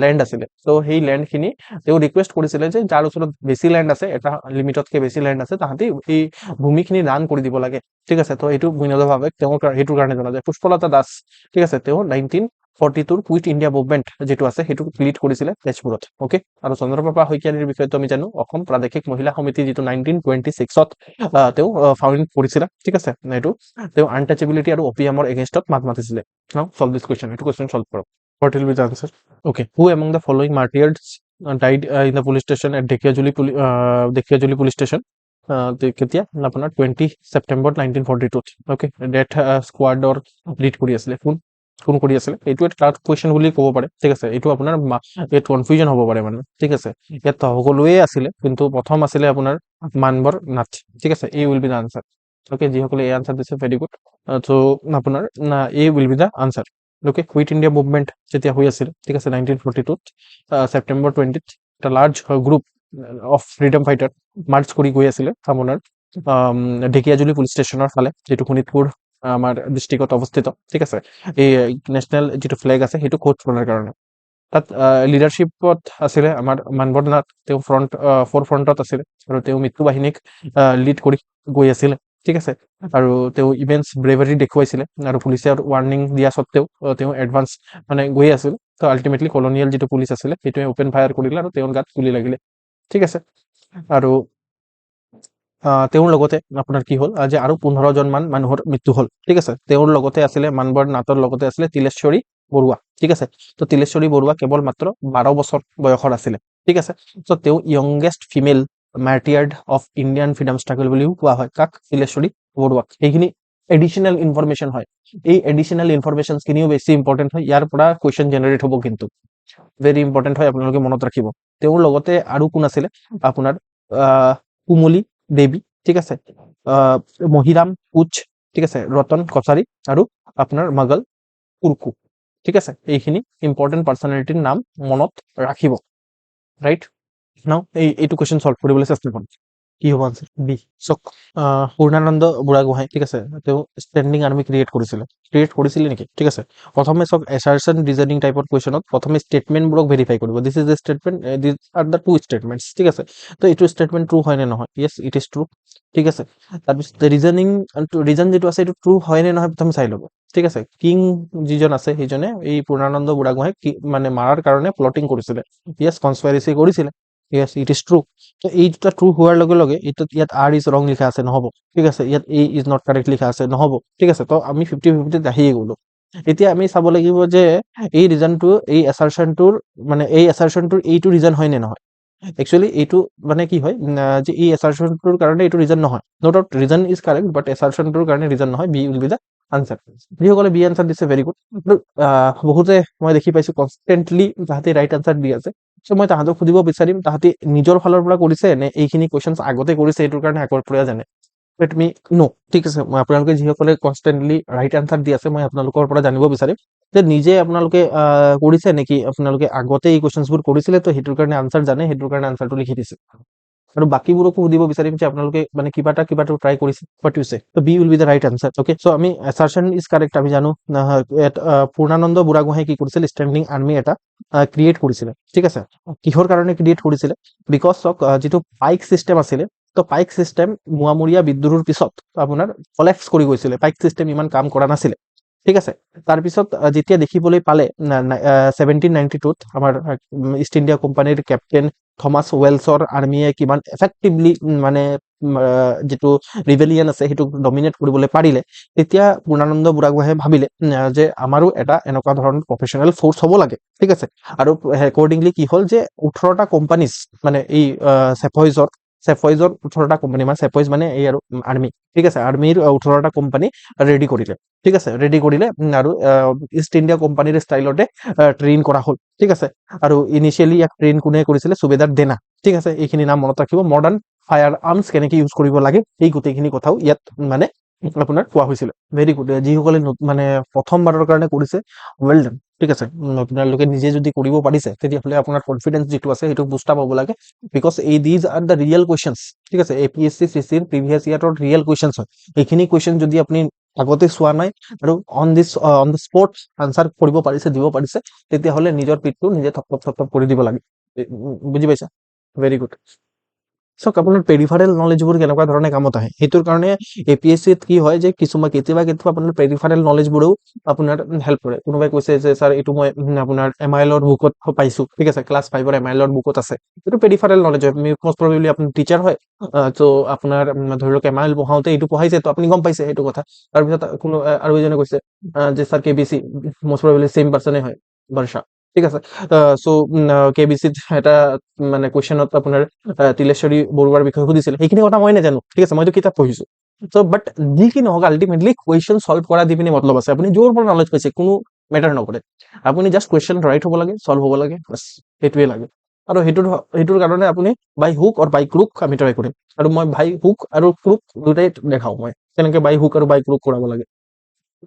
লেণ্ড আছিলে ত' সেই লেণ্ডখিনি তেওঁ ৰিকুৱেষ্ট কৰিছিলে যে যাৰ ওচৰত বেছি লেণ্ড আছে এটা লিমিটতকৈ বেছি লেণ্ড আছে তাহাঁতি এই ভূমিখিনি দান কৰি দিব লাগে ঠিক আছে ত' এইটো বিনোদা ভাৱেক তেওঁৰ সেইটোৰ কাৰণে জনা যায় পুষ্পলতা দাস ঠিক আছে তেওঁ 1942ৰ কুইট ইণ্ডিয়া মুভমেণ্ট যিটো আছে সেইটো লিড কৰিছিলে তেজপুৰত অ'কে আৰু চন্দ্ৰপ্ৰভা শইকীয়াৰীৰ বিষয়েটো আমি জানো অসম প্ৰাদেশিক মহিলা সমিতি যিটো 1926ত তেওঁ ফাউণ্ড কৰিছিলে ঠিক আছে এইটো তেওঁ আনটাচেবিলিটি আৰু অপিয়ামৰ এগেইনষ্টত মাত মাতিছিলে নাও সলভ দিছ কুৱেশ্যন এইটো কুৱেশ্যন সলভ কৰক what will be the answer okay who among the following martyrs died in the police station at Dhekiajuli police station কেতিয়া আপোনাৰ 20 ছেপ্টেম্বৰ 1942 অ'কে ডেথ স্কোৱাডৰ লিড কৰি আছিলে কোন কৰি আছিলে এইটো এটা ক্লাছ কুৱেশ্যন বুলি ক'ব পাৰে ঠিক আছে এইটো আপোনাৰ ইয়াত কনফিউজন হ'ব পাৰে মানে ঠিক আছে ইয়াত সকলোৱে আছিলে কিন্তু প্ৰথম আছিলে আপোনাৰ মানবৰ নাথ ঠিক আছে এই will be the answer okay যিসকলে এই আনসাৰ দিছে ভেৰি গুড চ' আপোনাৰ এই will be the answer okay quit India movement যেতিয়া হৈ আছিল ঠিক আছে 1942ত ছেপ্টেম্বৰ 20ত এটা large group of freedom fighter march কৰি গৈ আছিলে আপোনাৰ ঢেকিয়াজুলি পুলিচ ষ্টেচনৰ ফালে যিটো শোণিতপুৰ আমাৰ ডিষ্ট্ৰিক্টত অৱস্থিত ঠিক আছে এই নেশ্যনেল যিটো ফ্লেগ আছে সেইটো কোট কৰাৰ কাৰণে তাত লিডাৰশ্বিপত আছিলে আমাৰ মানবৰ নাথ তেওঁ ফ'ৰ ফ্ৰণ্টত আছিলে আৰু তেওঁ মৃত্যু বাহিনীক লিড কৰি গৈ আছিলে ঠিক আছে আৰু তেওঁ ইভেন্টছ ব্ৰেভাৰী দেখুৱাইছিলে আৰু পুলিচে ৱাৰ্ণিং দিয়া স্বত্তেও তেওঁ এডভান্স মানে গৈ আছিল তো আল্টিমেটলি কলনিয়েল যিটো পুলিচ আছিলে সেইটোৱে অ'পেন ফায়াৰ কৰিলে আৰু তেওঁৰ গাত গুলি লাগিলে ঠিক আছে আৰু তেওঁৰ লগতে আপোনাৰ কি হ'ল যে আৰু 15জন মান মানুহৰ মৃত্যু হ'ল ঠিক আছে তেওঁৰ লগতে আছিলে মানবৰ নাথৰ লগতে আছিলে তিলেশ্বৰী বৰুৱা ঠিক আছে তো তিলেশ্বৰী বৰুৱা কেৱল মাত্ৰ 12 বছৰ বয়সৰ আছিলে ঠিক আছে চ' তেওঁ youngest female martyr of Indian freedom struggle বুলিও কোৱা হয় কাক তিলেশ্বৰী বৰুৱাক এইখিনি এডিশ্যনেল ইনফৰমেশ্যন হয় এই এডিশ্যনেল ইনফৰমেশ্যনখিনিও বেছি ইম্পৰ্টেণ্ট হয় ইয়াৰ পৰা কুৱেশ্যন জেনেৰেট হ'ব কিন্তু ভেৰি ইম্পৰ্টেণ্ট হয় আপোনালোকে মনত ৰাখিব তেওঁৰ লগতে আৰু কোন আছিলে আপোনাৰ কুমলী দেৱী ঠিক আছে মহিৰাম কোচ ঠিক আছে ৰতন কছাৰী আৰু আপোনাৰ মগল কুৰকু ঠিক আছে এইখিনি ইম্পৰ্টেণ্ট পাৰ্চনেলিটিৰ নাম মনত ৰাখিব ৰাইট নাও এইটো কুৱেশ্যন সলভ কৰিবলৈ চেষ্টা কৰিম কি হ'ব আনসাৰ বি চক পূৰ্ণানন্দ বুঢ়াগোহাঁই ঠিক আছে তেওঁ ষ্টেণ্ডিং আৰ্মি ক্ৰিয়েট কৰিছিলে নেকি ঠিক আছে প্ৰথমে চক এছাৰচন ৰিজনিং টাইপৰ কুৱেশ্যনত প্ৰথমে ষ্টেটমেণ্টবোৰক ভেৰিফাই কৰিব this is the statement this are the two statements ঠিক আছে তো এইটো ষ্টেটমেণ্ট ট্ৰু হয় নে নহয় য়েছ ইট ইজ ট্ৰু ঠিক আছে তাৰপিছত ৰিজন যিটো আছে এইটো ট্ৰু হয় নে নহয় প্ৰথমে চাই ল'ব ঠিক আছে কিং যিজন আছে সেইজনে এই পূৰ্ণানন্দ বুঢ়াগোহাঁইক মানে মাৰাৰ কাৰণে প্লটিং কৰিছিলে য়েছ কনস্পাইৰেচি কৰিছিলে য়েছ ইট ইজ ট্ৰু তো এই দুটা ট্ৰু হোৱাৰ লগে লগে ইয়াত আৰ ইজ ৰং লিখা আছে নহ'ব ঠিক আছে ইয়াত এ ইজ নট কাৰেক্ট লিখা আছে নহ'ব ঠিক আছে তো আমি 50-50 আহিয়ে গ'লো এতিয়া আমি চাব লাগিব যে এই ৰিজনটো এই এছাৰচনটোৰ এইটো ৰিজন হয় নে নহয় একচুৱেলি এইটো মানে কি হয় যে এই এছাৰচনটোৰ কাৰণে এইটো ৰিজন নহয় no doubt reason is correct but এছাৰচনটোৰ কাৰণে ৰিজন নহয় B will be the answer যিসকলে বি আনচাৰ দিছে ভেৰি গুড বহুতে মই দেখি পাইছো কনষ্টেণ্টলি তাহাঁতে ৰাইট আনচাৰ দি আছে চ' মই তাহাঁতক সুধিব বিচাৰিম তাহাঁতে নিজৰ ফালৰ পৰা কৰিছে নে এইখিনি কুৱেশ্যনছ আগতে কৰিছে এইটোৰ কাৰণে আগৰ পৰা জানে লেট মি নো ঠিক আছে মই আপোনালোকে যিসকলে কনষ্টেণ্টলি ৰাইট আনচাৰ দি আছে মই আপোনালোকৰ পৰা জানিব বিচাৰিম যে নিজে আপোনালোকে কৰিছে নেকি আপোনালোকে আগতে এই কুৱেশ্যনছবোৰ কৰিছিলে তো সেইটোৰ কাৰণে আনচাৰ জানে সেইটোৰ কাৰণে আনচাৰটো লিখি দিছে আৰু বাকীবোৰকো সুধিব বিচাৰিম যে আপোনালোকে মানে কিবাটো ট্ৰাই কৰিছে হোৱাট ইউ সে তো B will be the right answer okay so' আমি এছাৰচন ইজ কাৰেক্ট আমি জানো পূৰ্ণানন্দ বুঢ়াগোহাঁই কি কৰিছিল ষ্টেণ্ডিং আৰ্মি এটা ক্ৰিয়েট কৰিছিলে ঠিক আছে কিহৰ কাৰণে ক্ৰিয়েট কৰিছিলে বিকজ অফ যিটো পাইক চিষ্টেম আছিলে তো পাইক চিষ্টেম মোৱামৰীয়া বিদ্ৰোহৰ পিছত আপোনাৰ কলেপছ কৰি গৈছিলে পাইক চিষ্টেম ইমান কাম কৰা নাছিলে ঠিক আছে তাৰপিছত যেতিয়া দেখিবলৈ পালে 1792ত আমাৰ ইষ্ট ইণ্ডিয়া কোম্পানীৰ কেপ্টেইন থমাছ ৱেলছৰ আৰ্মিয়ে কিমান এফেক্টিভলি মানে যিটো ৰিবেলিয়ন আছে সেইটো ডমিনেট কৰিবলৈ পাৰিলে তেতিয়া পূৰ্ণানন্দ বুঢ়াগোহাঁয়ে ভাবিলে যে আমাৰো এটা এনেকুৱা ধৰণৰ প্ৰফেচনেল ফ'ৰ্চ হ'ব লাগে ঠিক আছে আৰু একৰ্ডিংলি কি হ'ল যে 18টা কোম্পানীজ মানে এই চেফইজৰ 18টা কোম্পানী মানে চেফইজ মানে এই আৰু আৰ্মি ঠিক আছে আৰ্মিৰ 18টা কোম্পানী ৰেডি কৰিলে ঠিক আছে ৰেডি কৰিলে আৰু ইষ্ট ইণ্ডিয়া কোম্পানীৰ ষ্টাইলতে ট্ৰেইন কৰা হ'ল ঠিক আছে আৰু ইনিচিয়েলি ইয়াক ট্ৰেইন কোনে কৰিছিলে সুবেদাৰ দেনা ঠিক আছে এইখিনি নাম মনত ৰাখিব মডাৰ্ণ ফায়াৰ আৰ্মছ কেনেকৈ ইউজ কৰিব লাগে এই গোটেইখিনি কথাও ইয়াত মানে আপোনাৰ কোৱা হৈছিলে ভেৰি গুড যিসকলে মানে প্ৰথমবাৰৰ কাৰণে কৰিছে ৱেল ডান ঠিক আছে আপোনালোকে নিজে যদি কৰিব পাৰিছে তেতিয়াহ'লে আপোনাৰ কনফিডেন্স যিটো আছে সেইটো বুষ্ট আপ হ'ব লাগে because these are the real questions ঠিক আছে APSC CCৰ প্ৰিভিয়াছ ইয়াৰৰ ৰিয়েল কুৱেশ্যনছ হয় এইখিনি কুৱেশ্যন যদি আপুনি আগতে চোৱা নাই আৰু অন দ্য স্পট আনচাৰ কৰিব পাৰিছে দিব পাৰিছে তেতিয়াহ'লে নিজৰ পিঠটো নিজে থপ কৰি দিব লাগে বুজি পাইছা ভেৰি গুড চক আপোনাৰ পেৰিফাৰেল নলেজবোৰ কেনেকুৱা ধৰণে কামত আহে সেইটোৰ কাৰণে APSCত কি হয় যে কেতিয়াবা আপোনাৰ পেৰিফাৰেল নলেজবোৰেও আপোনাৰ হেল্প কৰে কোনোবাই কৈছে যে ছাৰ এইটো মই আপোনাৰ MIL বুকত পাইছো ঠিক আছে ক্লাছ 5ৰ MIL বুকত আছে এইটো পেৰিফাৰেল নলেজ হয় মোষ্ট প্ৰবেবলি আপুনি টিচাৰ হয় তো আপোনাৰ ধৰি লওক MIL পঢ়াওঁতে এইটো পঢ়াইছে তো আপুনি গম পাইছে সেইটো কথা তাৰপিছত কোনো আৰু এজনে কৈছে যে ছাৰ KBC মোষ্ট প্ৰবেবলি চেম পাৰ্চনে হয় বৰ্ষা ঠিক আছে চ' KBCত এটা মানে কুৱেশ্যনত আপোনাৰ তিলেশ্বৰী বৰুৱাৰ বিষয়ে সুধিছিল সেইখিনি কথা মই নাজানো ঠিক আছে মইতো কিতাপ পঢ়িছো চ' বাট যি কি নহওক আল্টিমেটলি কুৱেশ্যন চল্ভ কৰা দি পিনে মতলব আছে আপুনি য'ৰ পৰা নলেজ পাইছে কোনো মেটাৰ নকৰে আপুনি জাষ্ট কুৱেশ্যন ৰাইট হ'ব লাগে চল্ভ হ'ব লাগে বাছ সেইটোৱে লাগে আৰু সেইটোৰ কাৰণে আপুনি বাই হুক আৰু বাই ক্ৰুক আমি ট্ৰাই কৰিম আৰু মই বাই হুক আৰু ক্ৰুক দুটাই দেখাওঁ মই কেনেকৈ বাই হুক আৰু বাই ক্ৰুক কৰাব লাগে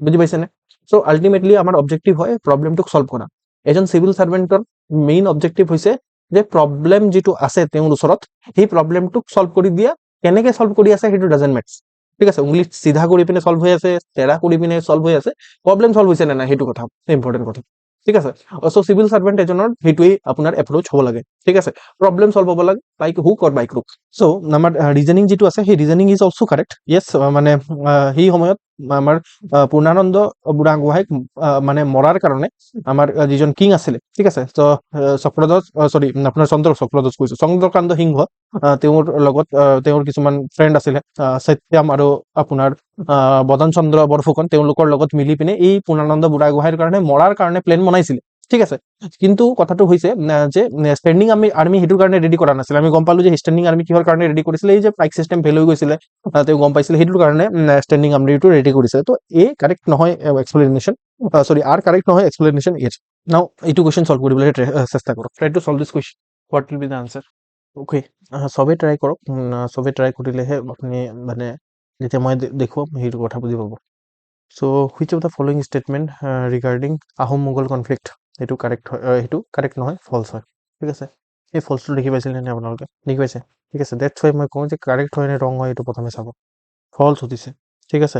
বুজি পাইছেনে চ' আল্টিমেটলি আমাৰ অবজেক্টিভ হয় প্ৰব্লেমটোক চল্ভ কৰা এজন চিভিল চাৰ্ভেণ্টৰ মেইন অবজেক্টিভ হৈছে যে প্ৰব্লেম যিটো আছে তেওঁৰ ওচৰত সেই প্ৰব্লেমটোক চল্ভ কৰি দিয়া কেনেকৈ চল্ভ কৰি আছে সেইটো ডাজেণ্ট মেটাৰ ঠিক আছে উংলি চিধা কৰি পিনে চল্ভ হৈ আছে তেৰা কৰি পিনে চল্ভ হৈ আছে প্ৰব্লেম চল্ভ হৈছে নে নাই সেইটো কথা ইম্পৰ্টেণ্ট কথা ঠিক আছে চ' চিভিল চাৰ্ভেণ্ট এজনৰ সেইটোৱেই আপোনাৰ এপ্ৰ'চ হ'ব লাগে ঠিক আছে প্ৰব্লেম চল্ভ হ'ব লাগে বাইক হুক অৰ বাইক ৰুক চ' আমাৰ ৰিজনিং যিটো আছে সেই ৰিজনিং ইজ অলছ' কাৰেক্ট য়েছ মানে সেই সময়ত আমাৰ পূৰ্ণানন্দ বুঢ়াগোহাঁইক মানে মৰাৰ কাৰণে আমাৰ যিজন কিং আছিলে ঠিক আছে ত চন্দ্ৰকান্ত সিংহ তেওঁৰ লগত তেওঁৰ কিছুমান ফ্ৰেণ্ড আছিলে সত্যম আৰু আপোনাৰ বদন চন্দ্ৰ বৰফুকন তেওঁলোকৰ লগত মিলি পিনে এই পূৰ্ণানন্দ বুঢ়াগোহাঁইৰ কাৰণে মৰাৰ কাৰণে প্লেন বনাইছিলে ঠিক আছে কিন্তু কথাটো হৈছে যে ষ্টেণ্ডিং আৰ্মি সেইটোৰ কাৰণে ৰেডি কৰা নাছিলে আমি গম পালো যে ষ্টেণ্ডিং আৰ্মি কিহৰ কাৰণে ৰেডি কৰিছিলে এই যে পাইক চিষ্টেম ফেল হৈ গৈছিলে তেওঁ গম পাইছিলে সেইটোৰ কাৰণে ষ্টেণ্ডিং আৰ্মিটো ৰেডি কৰিছে তো এ কাৰেক্ট নহয় এক্সপ্লেনেশ্যন আৰ কাৰেক্ট নহয় এক্সপ্লেনেশ্যন নাও এইটো কুৱেশ্যন চল্ভ কৰিবলৈ চেষ্টা কৰক try two solve this question what will be the answer okay চবেই ট্ৰাই কৰক চবেই ট্ৰাই কৰিলেহে আপুনি মানে যেতিয়া মই দেখুৱাম সেইটো কথা বুজি পাব so' which of the following statement regarding Ahom Mughal conflict সেইটো কাৰেক্ট হয় সেইটো কাৰেক্ট নহয় ফলছ হয় ঠিক আছে এই ফলছটো দেখি পাইছিলে নে আপোনালোকে? দেখি পাইছে? ঠিক আছে, ডেটছ ৱাই মই কওঁ যে কাৰেক্ট হয় নে ৰং হয় এইটো প্ৰথমে চাব। ফলছ সুধিছে, ঠিক আছে।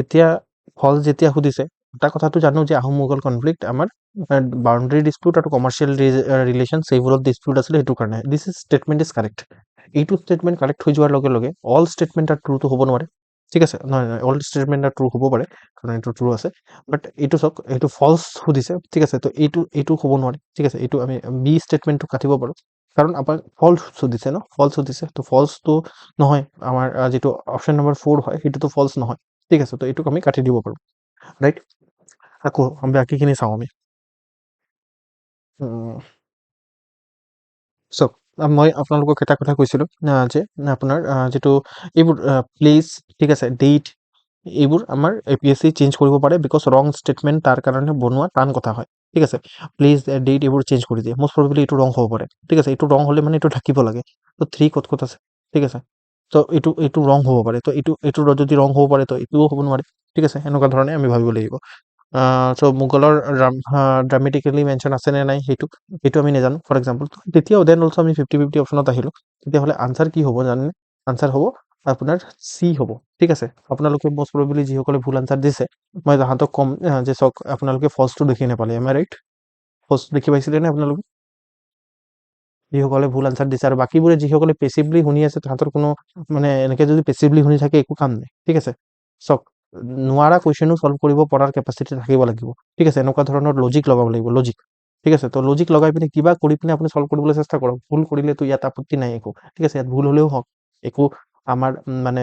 এতিয়া ফলছ যেতিয়া সুধিছে, এটা কথাটো জানো যে আহোম মোগল কনফ্লিক্ট আমাৰ বাউণ্ডাৰী ডিছপিউট আৰু কমাৰ্চিয়েল ৰিলেশ্যনছ এইবোৰত ডিছপিউট আছিলে, সেইটো কাৰণে this is statement is correct. এইটো ষ্টেটমেণ্ট কাৰেক্ট হৈ যোৱাৰ লগে লগে অল ষ্টেটমেণ্ট আৰু ট্ৰুটো হ'ব নোৱাৰে, ঠিক আছে। নহয় নহয়, অল ষ্টেটমেণ্ট আৰু ট্ৰু হ'ব পাৰে, কাৰণ এইটো ট্ৰু আছে, বাট এইটো চাওক, এইটো ফলছ সুধিছে, ঠিক আছে। তো এইটো হ'ব নোৱাৰে, ঠিক আছে। এইটো আমি বি ষ্টেটমেণ্টটো কাটিব পাৰোঁ, কাৰণ আপোনাক ফলছ সুধিছে ন, ফলছ সুধিছে, তো ফলছটো নহয়। আমাৰ যিটো অপশ্যন নম্বৰ 4 হয় সেইটোতো ফলছ নহয়, ঠিক আছে। তো এইটোক আমি কাটি দিব পাৰোঁ, ৰাইট। আকৌ বাকীখিনি চাওঁ আমি। চাওক, মই আপোনালোকক এটা কথা কৈছিলোঁ যে আপোনাৰ যিটো এইবোৰ প্লেচ, ঠিক আছে, ডেইট, এইবোৰ আমাৰ APSC চেঞ্জ কৰিব পাৰে, বিকজ ৰং ষ্টেটমেণ্ট তাৰ কাৰণে বনোৱা টান কথা হয়, ঠিক আছে। প্লেচ ডেইট এইবোৰ চেঞ্জ কৰি দিয়ে, মষ্ট প্ৰবেবলি এইটো ৰং হ'ব পাৰে, ঠিক আছে। এইটো ৰং হ'লে মানে এইটো থাকিব লাগে। তো 3 ক'ত আছে, ঠিক আছে। তো এইটো ৰং হ'ব পাৰে, তো এইটো যদি ৰং হ'ব পাৰে তো এইটোও হ'ব নোৱাৰে, ঠিক আছে। এনেকুৱা ধৰণে আমি ভাবিব লাগিব। চ' মোগলৰ ড্ৰামেটিকেলি মেনশ্যন আছে নে নাই সেইটো আমি নাজানো, ফৰ এক্সাম্পল। তেতিয়াও দেন অলছ আমি 50-50 অপশ্যনত আহিলোঁ। তেতিয়াহ'লে আনচাৰ কি হ'ব জানেনে? আনচাৰ হ'ব আপোনাৰ চি হ'ব, ঠিক আছে। আপোনালোকে মষ্ট প্ৰবেবলি যিসকলে ভুল আনচাৰ দিছে, মই তাহাঁতক ক'ম যে চাওক, আপোনালোকে ফলছটো দেখি নাপালে, এম আই ৰাইট? ফলছটো দেখি পাইছিলে নে আপোনালোকে? যিসকলে ভুল আনচাৰ দিছে, আৰু বাকীবোৰে যিসকলে পেচিভলি শুনি আছে, তাহাঁতৰ কোনো মানে এনেকৈ যদি পেচিভলি শুনি থাকে একো কাম নাই, ঠিক আছে। চাওক, নোৱাৰা কুৱেশ্যনো ছল্ভ কৰিব পৰাৰ কেপাচিটি থাকিব লাগিব, ঠিক আছে। এনেকুৱা ধৰণৰ লজিক লগাব লাগিব, লজিক, ঠিক আছে। তো লজিক লগাই পিনে কিবা কৰি পিনে আপুনি ছল্ভ কৰিবলৈ চেষ্টা কৰক। ভুল কৰিলেতো ইয়াত আপত্তি নাই একো, ঠিক আছে। ইয়াত ভুল হ'লেও হওক, একো আমাৰ মানে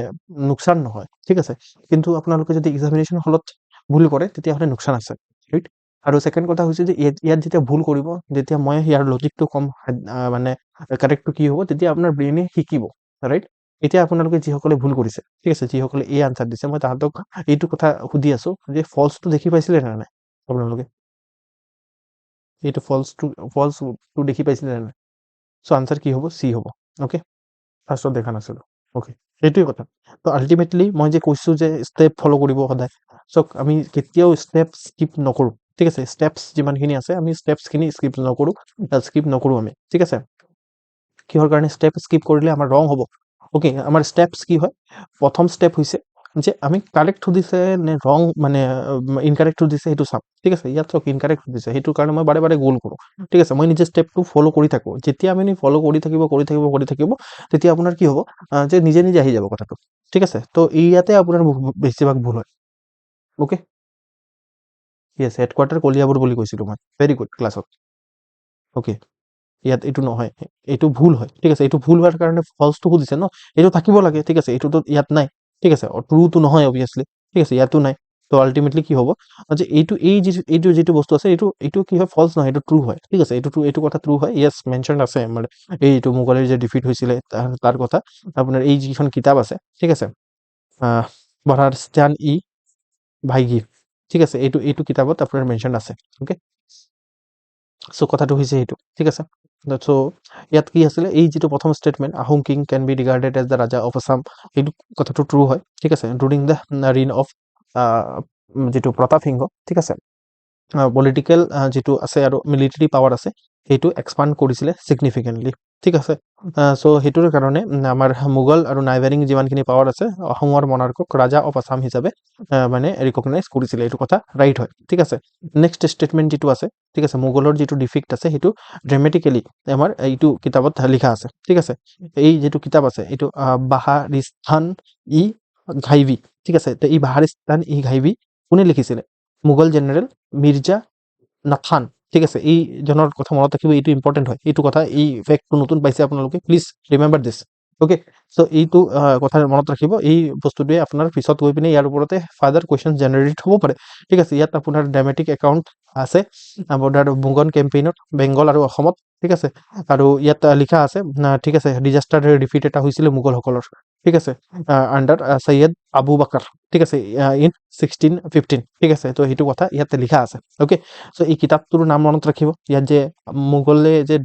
লোকচান নহয়, ঠিক আছে। কিন্তু আপোনালোকে যদি এক্সামিনেশ্যন হলত ভুল কৰে তেতিয়াহ'লে লোকচান আছে, ৰাইট। আৰু ছেকেণ্ড কথা হৈছে যে ইয়াত যেতিয়া ভুল কৰিব, যেতিয়া মই ইয়াৰ লজিকটো কম, মানে কাৰেক্টটো কি হ'ব, তেতিয়া আপোনাৰ ব্ৰেইনে শিকিব, ৰাইট। এতিয়া আপোনালোকে যিসকলে ভুল কৰিছে, ঠিক আছে, যিসকলে এই আনচাৰ দিছে, মই তাহাঁতক এইটো কথা সুধি আছোঁ যে ফলছটো দেখি পাইছিলে নে নাই আপোনালোকে? এইটো ফলছটো দেখি পাইছিলে নে নাই? চ' আনচাৰ কি হ'ব? চি হ'ব, অ'কে। ফাৰ্ষ্টত দেখা নাছিলোঁ, অ'কে। সেইটোৱে কথা। তো আল্টিমেটলি মই যে কৈছোঁ যে ষ্টেপ ফ'ল' কৰিব সদায়, চাওক, আমি কেতিয়াও ষ্টেপ স্কিপ নকৰোঁ, ঠিক আছে। ষ্টেপছ যিমানখিনি আছে আমি ষ্টেপছখিনি স্কিপ নকৰোঁ আমি, ঠিক আছে। কিহৰ কাৰণে ষ্টেপ স্কিপ কৰিলে আমাৰ ৰং হ'ব? অ'কে, আমাৰ ষ্টেপছ কি হয়? প্ৰথম ষ্টেপ হৈছে যে আমি কাৰেক্ট সুধিছে নে ৰং, মানে ইনকাৰেক্ট সুধিছে সেইটো চাম, ঠিক আছে। ইয়াত চাওক, ইনকাৰেক্ট সুধিছে, সেইটো কাৰণে মই বাৰে বাৰে গোল কৰোঁ, ঠিক আছে। মই নিজে ষ্টেপটো ফ'ল' কৰি থাকোঁ। যেতিয়া আপুনি ফ'ল' কৰি থাকিব, তেতিয়া আপোনাৰ কি হ'ব যে নিজে নিজে আহি যাব কথাটো, ঠিক আছে। তো ইয়াতে আপোনাৰ বেছিভাগ ভুল হয়, অ'কে। য়েছ, হেডকোৱাৰ্টাৰ কলিয়াবৰ বুলি কৈছিলোঁ মই, ভেৰি গুড, ক্লাছত, অ'কে। ইয়াত এইটো নহয়, এইটো ভুল হয়, ঠিক আছে। এইটো ভুল হোৱাৰ কাৰণে ফলছটো সুধিছে ন, এইটো থাকিব লাগে, ঠিক আছে। এইটোতো ইয়াত নাই, ঠিক আছে। ট্ৰুটো নহয় অবভিয়াছলি, ঠিক আছে, ইয়াতো নাই। তো আল্টিমেটলি কি হ'ব যে এইটো যিটো বস্তু আছে, এইটো কি হয়? ফলছ নহয়, এইটো ট্ৰু হয়, ঠিক আছে। এইটো কথা ট্ৰু হয়, য়েছ, মেনশ্যন আছে আমাৰ এইটো মোগলৰ যে ডিফিট হৈছিলে তাৰ কথা। আপোনাৰ এই যিখন কিতাপ আছে, ঠিক আছে, বধাৰস্থান ই ভাইগি, ঠিক আছে। এইটো কিতাপত আপোনাৰ মেনশ্যন আছে, অ'কে। চ' কথাটো হৈছে সেইটো, ঠিক আছে। চ' ইয়াত কি আছিলে, এই যিটো প্ৰথম statement, Ahom king can be regarded as the raja of Assam, সেইটো কথাটো ট্ৰু হয়, ঠিক আছে। ডুৰিং দ্য ৰিন অফ যিটো প্ৰতাপ সিংহ, ঠিক আছে, পলিটিকেল যিটো আছে আৰু মিলিটাৰী পাৱাৰ আছে, সেইটো এক্সপাণ্ড কৰিছিলে ছিগনিফিকেণ্টলি, ঠিক আছে। চ' সেইটোৰ কাৰণে আমাৰ মোগল আৰু নাইবাৰিং যিমানখিনি পাৱাৰ আছে, অসমৰ মনাৰ্কক ৰাজা অফ আছাম হিচাপে মানে ৰিকগনাইজ কৰিছিলে, এইটো কথা ৰাইট হয়, ঠিক আছে। নেক্সট ষ্টেটমেণ্ট যিটো আছে, ঠিক আছে, মোগলৰ যিটো ডিফিক্ট আছে সেইটো ড্ৰামেটিকেলি আমাৰ এইটো কিতাপত লিখা আছে, ঠিক আছে। এই যিটো কিতাপ আছে এইটো বাহাৰিস্তান ই ঘাইবি, ঠিক আছে। তো এই বাহাৰিস্তান ই ঘাইবি কোনে লিখিছিলে? মোগল জেনেৰেল মিৰ্জা নাথান, ঠিক আছে। এইজনৰ কথা মনত ৰাখিব, এইটো ইম্পৰ্টেণ্ট হয়, এইটো কথা, এই ফেক্টটো নতুন পাইছে আপোনালোকে, প্লিজ ৰিমেম্বাৰ দিছ, অ'কে। চ' এইটো কথা মনত ৰাখিব, এই বস্তুটোৱে আপোনাৰ পিছত গৈ পিনে ইয়াৰ ওপৰতে ফাৰ্দাৰ কুৱেশ্যন জেনেৰেট হ'ব পাৰে, ঠিক আছে। ইয়াত আপোনাৰ ড্ৰামেটিক একাউণ্ট আছে আপোনাৰ মোগল কেম্পেইনত বেংগল আৰু অসমত, ঠিক আছে। আৰু ইয়াত লিখা আছে, ঠিক আছে, ডিজাষ্টাৰ ডিফিট এটা হৈছিলে মোগলসকলৰ, ঠিক আছে, আণ্ডাৰ সৈয়দ আবু বাকাৰ, ঠিক আছে, ইন 1615, ঠিক আছে। তো সেইটো কথা ইয়াতে লিখা আছে, অ'কে। চ' এই কিতাপটোৰ নাম মনত ৰাখিব, ইয়াত যে মোগলে যে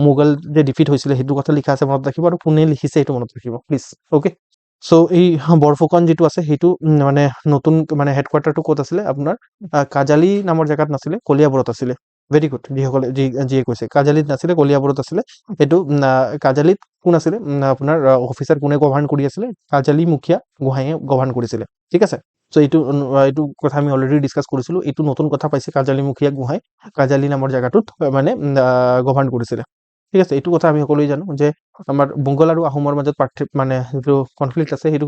মোগল যে ডিফিট হৈছিলে সেইটো কথা লিখা আছে, মনত ৰাখিব। আৰু কোনে লিখিছে সেইটো মনত ৰাখিব, প্লিজ, অ'কে। চ' এই বৰফুকন যিটো আছে সেইটো মানে নতুন মানে হেডকোৱাৰ্টাৰটো ক'ত আছিলে আপোনাৰ? কাজালি নামৰ জেগাত নাছিলে, কলিয়াবৰত আছিলে, ভেৰি গুড, যিসকলে যিয়ে কৈছে কাজালিত নাছিলে, কলিয়াবৰত আছিলে। এইটো কাজালিত কোন আছিলে, আপোনাৰ অফিচাৰ কোনে গভাৰ্ণ কৰি আছিলে, কাজালি মুখীয়া গোহাঁইয়ে গভাৰ্ণ কৰিছিলে, ঠিক আছে। চ' এইটো কথা আমি অলৰেডি ডিছকাছ কৰিছিলোঁ। এইটো নতুন কথা পাইছে, কাজালি মুখীয়া গোহাঁই কাজালি নামৰ জেগাটোত মানে গভাৰ্ণ কৰিছিলে, ঠিক আছে। এইটো কথা আমি সকলোৱে জানো যে আমাৰ মোগল আৰু আহোমৰ মাজত মানে যিটো কনফ্লিক্ট আছে, সেইটো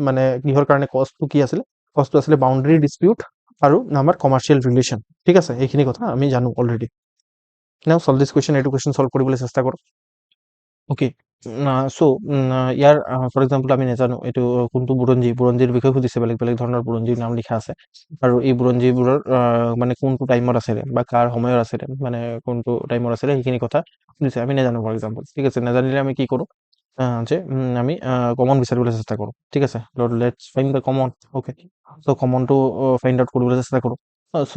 মানে কিহৰ কাৰণে কজটো কি আছিলে, কজটো আছিলে বাউণ্ডাৰী ডিস্পিউট আৰু আমাৰ কমাৰ্চিয়েল ৰিলেশ্যন, ঠিক আছে। এইখিনি কথা আমি জানো already. Now solve this question, এইটো কুৱেশ্যন সলভ কৰিবলৈ চেষ্টা কৰোঁ। অ'কে, চ' ইয়াৰ ফৰ এক্সাম্পল আমি নাজানো এইটো কোনটো বুৰঞ্জীৰ বিষয়ে সুধিছে, বেলেগ বেলেগ ধৰণৰ বুৰঞ্জীৰ নাম লিখা আছে, আৰু এই বুৰঞ্জীবোৰৰ মানে কোনটো টাইমত আছিলে বা কাৰ সময়ত আছিলে, মানে কোনটো টাইমত আছিলে, সেইখিনি কথা সুধিছে, আমি নাজানো ফৰ এক্সাম্পল, ঠিক আছে। নাজানিলে আমি কি কৰোঁ যে আমি কমন বিচাৰিবলৈ চেষ্টা কৰোঁ, ঠিক আছে। Let's find the common. Okay, so' কমনটো ফাইণ্ড আউট কৰিবলৈ চেষ্টা কৰোঁ। চ'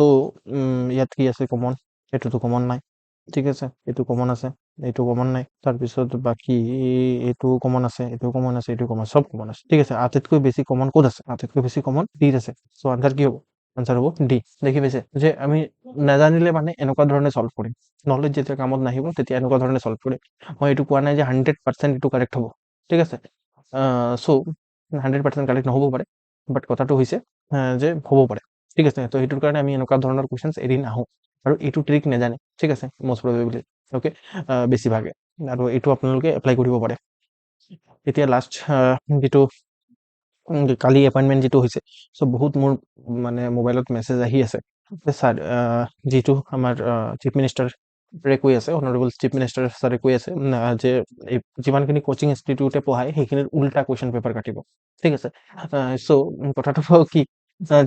ইয়াত কি আছে কমন, এইটোতো কমন নাই, ঠিক আছে। এইটো কমন আছে, এইটো কমন নাই, তাৰপিছত বাকী এইটো কমন আছে, এইটো কমন আছে, এইটো কমন, চব কমন আছে, ঠিক আছে। আটাইতকৈ বেছি কমন ক'ত আছে, আটাইতকৈ বেছি কমন ডিত আছে। চ' আনচাৰ কি হ'ব, আনচাৰ হ'ব ডি। দেখি পাইছে যে আমি নাজানিলে মানে এনেকুৱা ধৰণে চল্ভ কৰিম, নলেজ যেতিয়া কামত নাহিব তেতিয়া এনেকুৱা ধৰণে চল্ভ কৰিম। মই এইটো কোৱা নাই যে 100% এইটো কাৰেক্ট হ'ব, ঠিক আছে। চ' 100% কাৰেক্ট নহ'ব পাৰে, বাট কথাটো হৈছে যে হ'ব পাৰে, ঠিক আছে। তো সেইটোৰ কাৰণে আমি এনেকুৱা ধৰণৰ কুৱেশ্যনছ এৰি নাহোঁ, আৰু এইটো ট্ৰিক নাজানে, ঠিক আছে, মষ্ট প্ৰবেবলি, অ'কে, বেছিভাগে, আৰু এইটো আপোনালোকে এপ্লাই কৰিব পাৰে। এতিয়া লাষ্ট যিটো কালি এপইণ্টমেণ্ট যিটো হৈছে, চ' বহুত মোৰ মানে মোবাইলত মেছেজ আহি আছে যে ছাৰ, যিটো আমাৰ চিফ মিনিষ্টাৰে কৈ আছে, অনাৰেবল চিফ মিনিষ্টাৰ ছাৰে কৈ আছে যে এই যিমানখিনি কোচিং ইনষ্টিটিউটে পঢ়ায় সেইখিনিৰ উল্টা কুৱেশ্যন পেপাৰ কাটিব, ঠিক আছে। চ' কথাটো কি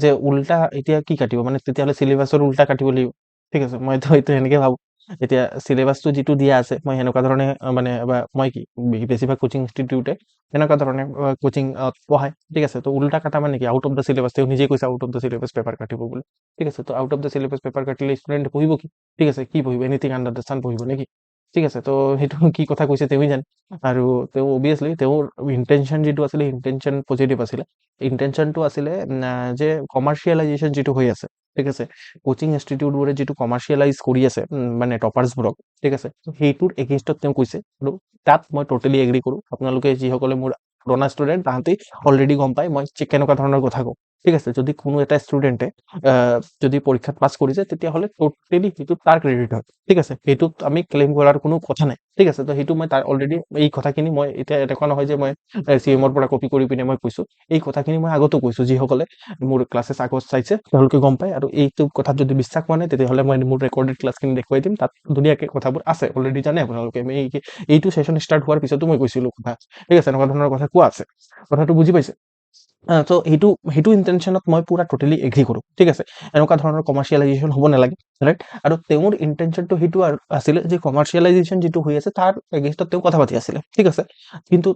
যে উল্টা এতিয়া কি কাটিব, মানে তেতিয়াহ'লে চিলেবাছৰ উল্টা কাটিব লাগিব, ঠিক আছে। মইতো এইটো এনেকৈ ভাবোঁ, এতিয়া চিলেবাছটো যিটো দিয়া আছে মই সেনেকুৱা ধৰণে মানে, বা মই কি বেছিভাগ কোচিং ইনষ্টিটিউটে এনেকুৱা ধৰণে কোচিং পঢ়ায়, ঠিক আছে। তো উল্টা কাটা মানে কি, আউট অফ দ্য চিলেবাছ, তেওঁ নিজে কৈছে out of the syllabus paper কাটিব বুলি, ঠিক আছে। তো out of the syllabus paper কাটিলে ষ্টুডেণ্টে পঢ়িব কি, ঠিক আছে, কি পঢ়িব, এনিথিং আণ্ডাৰ দ্য ছান পঢ়িব নেকি, ঠিক আছে। তো সেইটো কি কথা কৈছে তেওঁৱে জানে, আৰু তেওঁ অভিয়াছলি তেওঁৰ ইণ্টেনশ্যন যিটো আছিলে, ইণ্টেনশ্যন পজিটিভ আছিলে। ইণ্টেনশ্যনটো আছিলে যে কমাৰ্চিয়েলাইজেশ্যন যিটো হৈ আছে, ঠিক আছে, কোচিং ইনষ্টিটিউটবোৰে যিটো কমাৰ্চিয়েলাইজ কৰি আছে মানে টপাৰ্ছবোৰক, ঠিক আছে, সেইটোৰ এগেইনষ্টত তেওঁ কৈছে, আৰু তাত মই টোটেলি এগ্ৰী কৰোঁ। আপোনালোকে যিসকলে মোৰ পুৰণা ষ্টুডেণ্ট তাহাঁতি অলৰেডি গম পায় মই কেনেকুৱা ধৰণৰ কথা কওঁ, ঠিক আছে। যদি কোনো এটা ষ্টুডেণ্টে যদি পৰীক্ষাত পাছ কৰিছে তেতিয়াহ'লে টোটেলি সেইটো তাৰ ক্ৰেডিট হয়, ঠিক আছে। সেইটোত আমি ক্লেইম কৰাৰ কোনো কথা নাই, ঠিক আছে। তো সেইটো মই তাৰ অলৰেডি এই কথাখিনি মই এতিয়া এনেকুৱা নহয় যে মই CM-ৰ পৰা কপি কৰি পিনে মই কৈছোঁ, এই কথাখিনি মই আগতো কৈছোঁ। যিসকলে মোৰ ক্লাছেছ আগত চাইছে তেওঁলোকে গম পায়, আৰু এইটো কথাত যদি বিশ্বাস হোৱা নাই তেতিয়াহ'লে মই মোৰ ৰেকৰ্ডেড ক্লাছখিনি দেখুৱাই দিম, তাত ধুনীয়াকৈ কথাবোৰ আছে, অলৰেডি জানে আপোনালোকে। আমি এইটো ছেশ্যন ষ্টাৰ্ট হোৱাৰ পিছতো মই কৈছিলোঁ কথা, ঠিক আছে, এনেকুৱা ধৰণৰ কথা কোৱা আছে, কথাটো বুজি পাইছে। চ' সেইটো ইণ্টেনশ্যনত মই পুৰা টোটেলি এগ্ৰী কৰোঁ, ঠিক আছে। এনেকুৱা ধৰণৰ কমাৰ্চিয়েলাইজেশ্যন হ'ব নালাগে, ৰাইট। আৰু তেওঁৰ ইণ্টেনশ্যনটো সেইটো আছিলে যে কমাৰ্চিয়েলাইজেশ্যন যিটো হৈ আছে তাৰ এগেইনষ্টত তেওঁ কথা পাতি আছিলে, ঠিক আছে। কিন্তু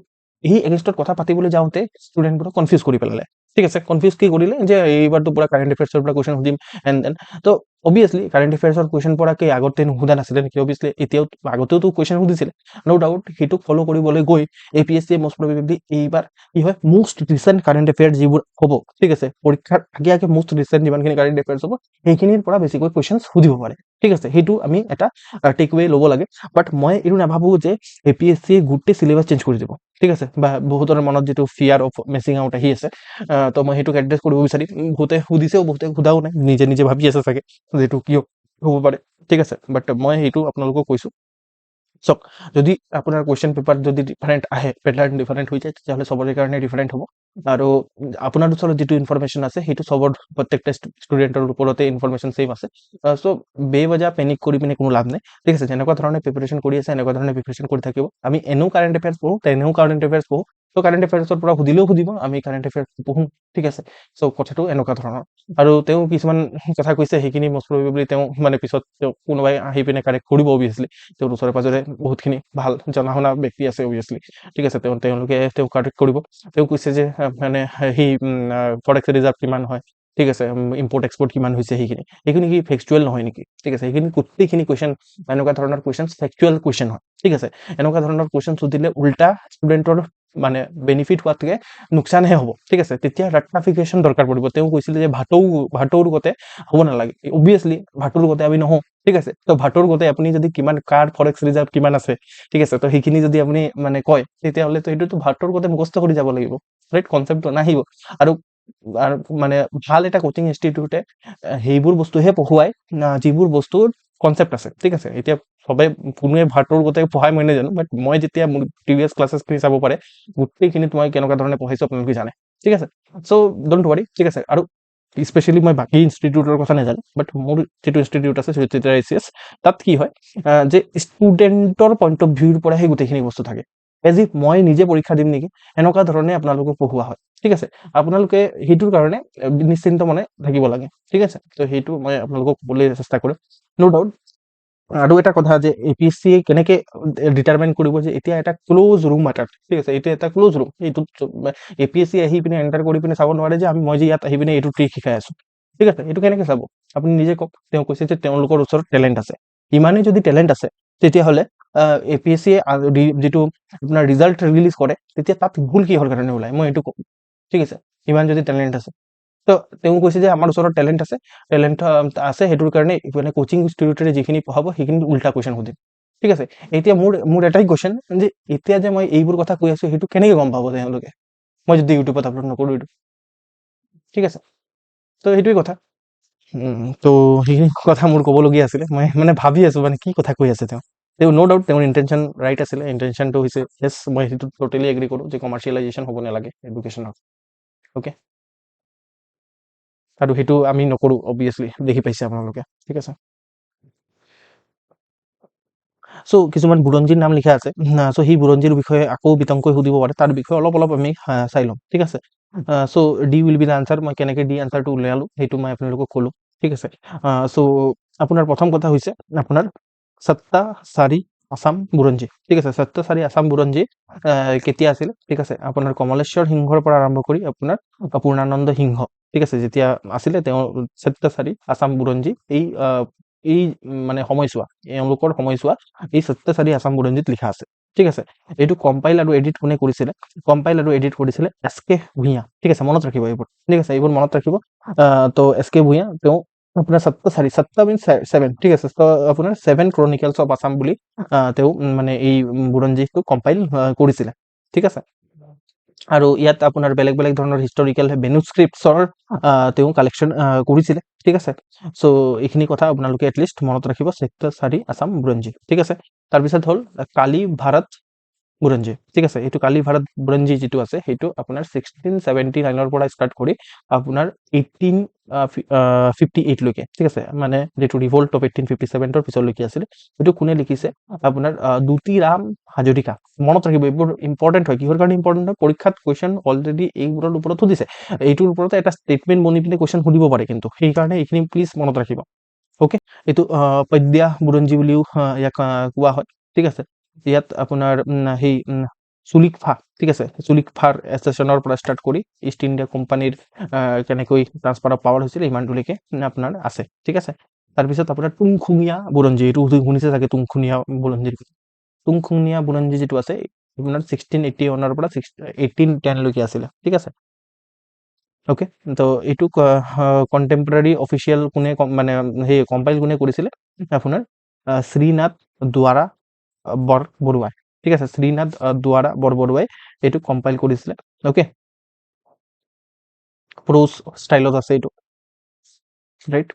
সেই এগেইনষ্টত কথা পাতিবলৈ যাওঁতে ষ্টুডেণ্টবোৰক কনফিউজ কৰি পেলালে, ঠিক আছে। কনফিউজ কি কৰিলে যে এইবাৰতো পুৰা কাৰেণ্ট এফেয়াৰ্ছৰ পৰা কুৱেশ্যন সুধিম এণ্ড দেন। তো অবভিয়াছলি কাৰেণ্ট এফেয়াৰ্ছৰ কুৱেশ্যন পৰাকে আগতে নুসুধা নাছিলে নেকি, অবভিয়াছলি এতিয়াও আগতেওতো কুৱেশ্যন সুধিছিলে, ন' ডাউট। সেইটো ফ'ল' কৰিবলৈ গৈ APSC মষ্ট প্ৰবেবলি এইবাৰ কি হয়, মষ্ট ৰিচেণ্ট কাৰেণ্ট এফেয়াৰ্ছ যিবোৰ হ'ব, ঠিক আছে, পৰীক্ষাৰ আগে আগে মষ্ট ৰিচেণ্ট যিমানখিনি কাৰেণ্ট এফেয়াৰ্ছ হ'ব সেইখিনিৰ পৰা বেছিকৈ কুৱেশ্যন সুধিব পাৰে, ঠিক আছে। সেইটো আমি এটা টেক ৱে ল'ব লাগে। বাট মই এইটো নাভাবোঁ যে APSC গোটেই চিলেবাছ চেঞ্জ কৰি দিব, ঠিক আছে, বা বহুতৰ মনত যিটো ফিয়াৰ অফ মিছিং আউট আহি আছে, তো মই সেইটোক এড্ৰেছ কৰিব বিচাৰিম। বহুতে সুধিছেও, বহুতে সোধাও নাই, নিজে নিজে ভাবি আছে চাগে যিটো কিয় হ'ব পাৰে, ঠিক আছে। বাট মই সেইটো আপোনালোকক কৈছোঁ, চাওক, যদি আপোনাৰ কুৱেশ্যন পেপাৰ যদি ডিফাৰেণ্ট আহে, পেটাৰ্ণ ডিফাৰেণ্ট হৈ যায়, তেতিয়াহ'লে চবৰে কাৰণে ডিফাৰেণ্ট হ'ব। আৰু আপোনাৰ ওচৰত যিটো ইনফৰমেশ্যন আছে সেইটো চবৰ প্ৰত্যেকটা ষ্টুডেণ্টৰ ওপৰতে ইনফৰমেশ্যন ছেম আছে। চ' বেৱজা পেনিক কৰি পিনে কোনো লাভ নাই, ঠিক আছে। যেনেকুৱা ধৰণে প্ৰিপেৰেশ্যন কৰি আছে এনেকুৱা ধৰণে প্ৰিপেৰেশ্যন কৰি থাকিব। আমি এনেও কাৰেণ্ট এফেয়াৰ্ছ পঢ়োঁ, তেনেও কাৰেণ্ট এফেয়াৰ্ছ পঢ়োঁ। ত' কাৰেণ্ট এফেয়াৰ্ছৰ পৰা সুধিলেও সুধিব, আমি কাৰেণ্ট এফেয়াৰ্ছ পঢ়োঁ, ঠিক আছে। চ' কথাটো এনেকুৱা ধৰণৰ। আৰু তেওঁ কিছুমান কথা কৈছে সেইখিনি মষ্ট প্ৰবেবলি তেওঁ মানে পিছত তেওঁ কোনোবাই আহি পিনে কাৰেক্ট কৰিব, অবভিয়াছলি। তেওঁৰ ওচৰে পাজৰে বহুতখিনি ভাল জনা শুনা ব্যক্তি আছে, অবভিয়াছলি, ঠিক আছে। তেওঁলোকে তেওঁক কাৰেক্ট কৰিব। তেওঁ কৈছে যে মানে সেই ফৰেক্স ৰিজাৰ্ভ কিমান হয়, ঠিক আছে, ইম্পৰ্ট এক্সপৰ্ট কিমান হৈছে, সেইখিনি কি ফেক্সুৱেল নহয় নেকি, ঠিক আছে। সেইখিনি গোটেইখিনি কুৱেশ্যন, এনেকুৱা ধৰণৰ কুৱেশ্যন ফেক্সুৱেল কুৱেশ্যন হয়, ঠিক আছে। এনেকুৱা ধৰণৰ কুৱেশ্যন সুধিলে উল্টা ষ্টুডেণ্টৰ মানে বেনিফিট হোৱাতকে লোকচানহে হ'ব, ঠিক আছে। তেতিয়া ৰেক্টাফিকেশ্যন দৰকাৰ পৰিব। তেওঁ কৈছিলে যে ভাটৌৰ গতে হ'ব নালাগে, অবভিয়াছলি ভাটৌৰ গতে আমি নহওঁ, ঠিক আছে। তো ভাটৌৰ গতে আপুনি যদি কিমান কাৰ ফৰেক্স ৰিজাৰ্ভ কিমান আছে, ঠিক আছে, তো সেইখিনি যদি আপুনি মানে কয়, তেতিয়াহ'লেতো সেইটোতো ভাটৌৰ গতে মুখস্থ কৰি যাব লাগিব, ৰাইট? কনচেপ্টটো নাহিব। আৰু আৰু মানে ভাল এটা কোচিং ইনষ্টিটিউটে সেইবোৰ বস্তুহে পঢ়ুৱায় যিবোৰ বস্তুৰ কনচেপ্ট আছে, ঠিক আছে। এতিয়া সবে কোনোৱে ভাটৌৰ গোটেই পঢ়াই মই নাজানো, বাট মই যেতিয়া মোৰ প্ৰিভিয়াছ ক্লাছেছখিনি চাব পাৰে, গোটেইখিনিত মই কেনেকুৱা ধৰণে পঢ়াইছোঁ আপোনালোকে জানে, ঠিক আছে। চ' ডোণ্ট ৱাৰি, ঠিক আছে। আৰু স্পেচিয়েলি মই বাকী ইনষ্টিটিউটৰ কথা নাজানো, বাট মোৰ যিটো ইনষ্টিটিউট আছে সুচিত্ৰা ACS, তাত কি হয় যে ষ্টুডেণ্টৰ পইণ্ট অফ ভিউৰ পৰাহে গোটেইখিনি বস্তু থাকে, এজ ইফ মই নিজে পৰীক্ষা দিম নেকি, এনেকুৱা ধৰণে আপোনালোকক পঢ়োৱা হয়, ঠিক আছে। আপোনালোকে সেইটোৰ কাৰণে নিশ্চিন্ত মনে থাকিব লাগে, ঠিক আছে। তো সেইটো মই আপোনালোকক ক'বলৈ চেষ্টা কৰিম। নো ডাউট আৰু এটা কথা যে APSC কেনেকে ডিটাৰমাইন কৰিব যে এতিয়া এটা ক্লোজ ৰুম এটা, ঠিক আছে, এতিয়া এটা ক্লোজ ৰুম, এইটোত APSC আহি পিনে এণ্টাৰ কৰি পিনে চাব নোৱাৰে যে মই যে ইয়াত আহি পিনে এইটো ট্ৰিক শিকাই আছো, ঠিক আছে। এইটো কেনেকে চাব আপুনি নিজে কওক। তেওঁ কৈছে যে তেওঁলোকৰ ওচৰত টেলেণ্ট আছে, ইমানেই যদি টেলেণ্ট আছে তেতিয়াহ'লে APSC যিটো আপোনাৰ ৰিজাল্ট ৰিলিজ কৰে, তেতিয়া তাত ভুল কিহৰ কাৰণে ওলায়, মই এইটো কম, ঠিক আছে। ইমান যদি টেলেণ্ট আছে, তো তেওঁ কৈছে যে আমাৰ ওচৰত টেলেণ্ট আছে, সেইটোৰ কাৰণে মানে কোচিং ইনষ্টিটিউটৰে যিখিনি পঢ়াব সেইখিনি উল্টা কুৱেশ্যন সুধিম, ঠিক আছে। এতিয়া মোৰ এটাই কুৱেশ্যন যে এতিয়া যে মই এইবোৰ কথা কৈ আছো সেইটো কেনেকে গম পাব তেওঁলোকে, মই যদি ইউটিউবত আপলোড নকৰোঁ এইটো, ঠিক আছে। তো সেইটোৱে কথা। তো সেইখিনি কথা মোৰ ক'বলগীয়া আছিলে। মই মানে ভাবি আছো মানে কি কথা কৈ আছে তেওঁ ন' ডাউট তেওঁৰ ইণ্টেনশ্যন ৰাইট আছিলে। ইণ্টেনশ্যনটো হৈছে য়েছ, মই সেইটো ট'টেলি এগ্ৰী কৰোঁ যে কমাৰ্চিয়েলাইজেশ্যন হ'ব নালাগে এডুকেশ্যনৰ, অ'কে। আৰু সেইটো আমি নকৰোঁ অবভিয়াছলি, দেখি পাইছে আপোনালোকে, ঠিক আছে। চ' কিছুমান বুৰঞ্জীৰ নাম লিখা আছে, চ' সেই বুৰঞ্জীৰ বিষয়ে আকৌ বিতংকৈ সুধিব পাৰে, তাৰ বিষয়ে অলপ আমি চাই ল'ম, ঠিক আছে। So' D will be the answer. মই কেনেকৈ ডি আনচাৰটো উলিয়ালোঁ সেইটো মই আপোনালোকক ক'লোঁ, ঠিক আছে। চ' আপোনাৰ প্ৰথম কথা হৈছে আপোনাৰ সত্তাচাৰী আছাম বুৰঞ্জী, ঠিক আছে। সত্তাচাৰী আছাম বুৰঞ্জী কেতিয়া আছিল, ঠিক আছে। আপোনাৰ কমলেশ্বৰ সিংহৰ পৰা আৰম্ভ কৰি আপোনাৰ পূৰ্ণানন্দ সিংহ, ঠিক আছে, যেতিয়া আছিলে তেওঁ সত্তাচাৰী আছাম বুৰঞ্জী এই মানে সময়ছোৱা, এওঁলোকৰ সময়ছোৱা এই সত্তাচাৰী আছাম বুৰঞ্জীত লিখা আছে, ঠিক আছে। এইটো কম্পাইল আৰু এডিট কোনে কৰিছিলে, কম্পাইল আৰু এডিট কৰিছিলে SK ভূঞা, ঠিক আছে। মনত ৰাখিব এইবোৰ, ঠিক আছে, এইবোৰ মনত ৰাখিব। তো SK ভূঞা তেওঁ আপোনাৰ সত্তা মিনছ 7, ঠিক আছে। তো আপোনাৰ 7 ক্ৰনিকেলছ অফ আছাম বুলি তেওঁ মানে এই বুৰঞ্জীটো কম্পাইল কৰিছিলে, ঠিক আছে। আৰু ইয়াত আপোনাৰ বেলেগ বেলেগ ধৰণৰ হিষ্টৰিকেল মেনুস্ক্ৰিপ্টছৰ তেওঁ কালেকশ্যন কৰিছিলে, ঠিক আছে। চ' এইখিনি কথা আপোনালোকে এটলিষ্ট মনত ৰাখিব, সত্তাচাৰী আছাম বুৰঞ্জী, ঠিক আছে। তাৰপিছত হ'ল কালি ভাৰত বুৰঞ্জী, ঠিক আছে। এইটো কালি ভাৰত বুৰঞ্জী যিটো আছে সেইটো আপোনাৰ 1679 পৰা ষ্টাৰ্ট কৰি আপোনাৰ 1858 লৈকে, ঠিক আছে। মানে যিটো ৰিভল্ট অফ 1857 পিছলৈকে আছিলে, সেইটো কোনে লিখিছে আপোনাৰ দুতিৰাম হাজৰিকা। মনত ৰাখিব, এইবোৰ ইম্পৰ্টেণ্ট হয়। কিহৰ কাৰণে ইম্পৰ্টেণ্ট হয়, পৰীক্ষাত কুৱেশ্যন অলৰেডি এইবোৰৰ ওপৰত সুধিছে, এইটোৰ ওপৰতে এটা ষ্টেটমেণ্ট বনি পিনে কুৱেশ্যন সুধিব পাৰে, কিন্তু সেইকাৰণে এইখিনি প্লিজ মনত ৰাখিব, অ'কে। এইটো পদ্যা বুৰঞ্জী বুলিও ইয়াক কোৱা হয়, ঠিক আছে। ইয়াত আপোনাৰ সেই চুলিকফা, ঠিক আছে, চুলিকফাৰ ষ্টেচনৰ পৰা ষ্টাৰ্ট কৰি ইষ্ট ইণ্ডিয়া কোম্পানীৰ কেনেকৈ ট্ৰান্সফাৰ অফ পাৱাৰ হৈছিলে ইমানটোলৈকে আপোনাৰ আছে, ঠিক আছে। তাৰপিছত আপোনাৰ তুংখুঙীয়া বুৰঞ্জী, এইটো শুনিছে চাগে, তুংখুঙীয়া বুৰঞ্জী যিটো আছে আপোনাৰ 1681 পৰা 1810 লৈকে আছিলে, ঠিক আছে, অ'কে। তো এইটো কণ্টেম্পৰাৰী অফিচিয়েল কোনে মানে সেই কম্পাইল কোনে কৰিছিলে আপোনাৰ শ্ৰীনাথ দুৱাৰা বৰবৰুৱাই, ঠিক আছে। শ্ৰীনাথ দুৱাৰা বৰবৰুৱাই এইটো কম্পাইল কৰিছিলে, অ'কে। প্ৰোজ ষ্টাইলত আছে এইটো, ৰাইট।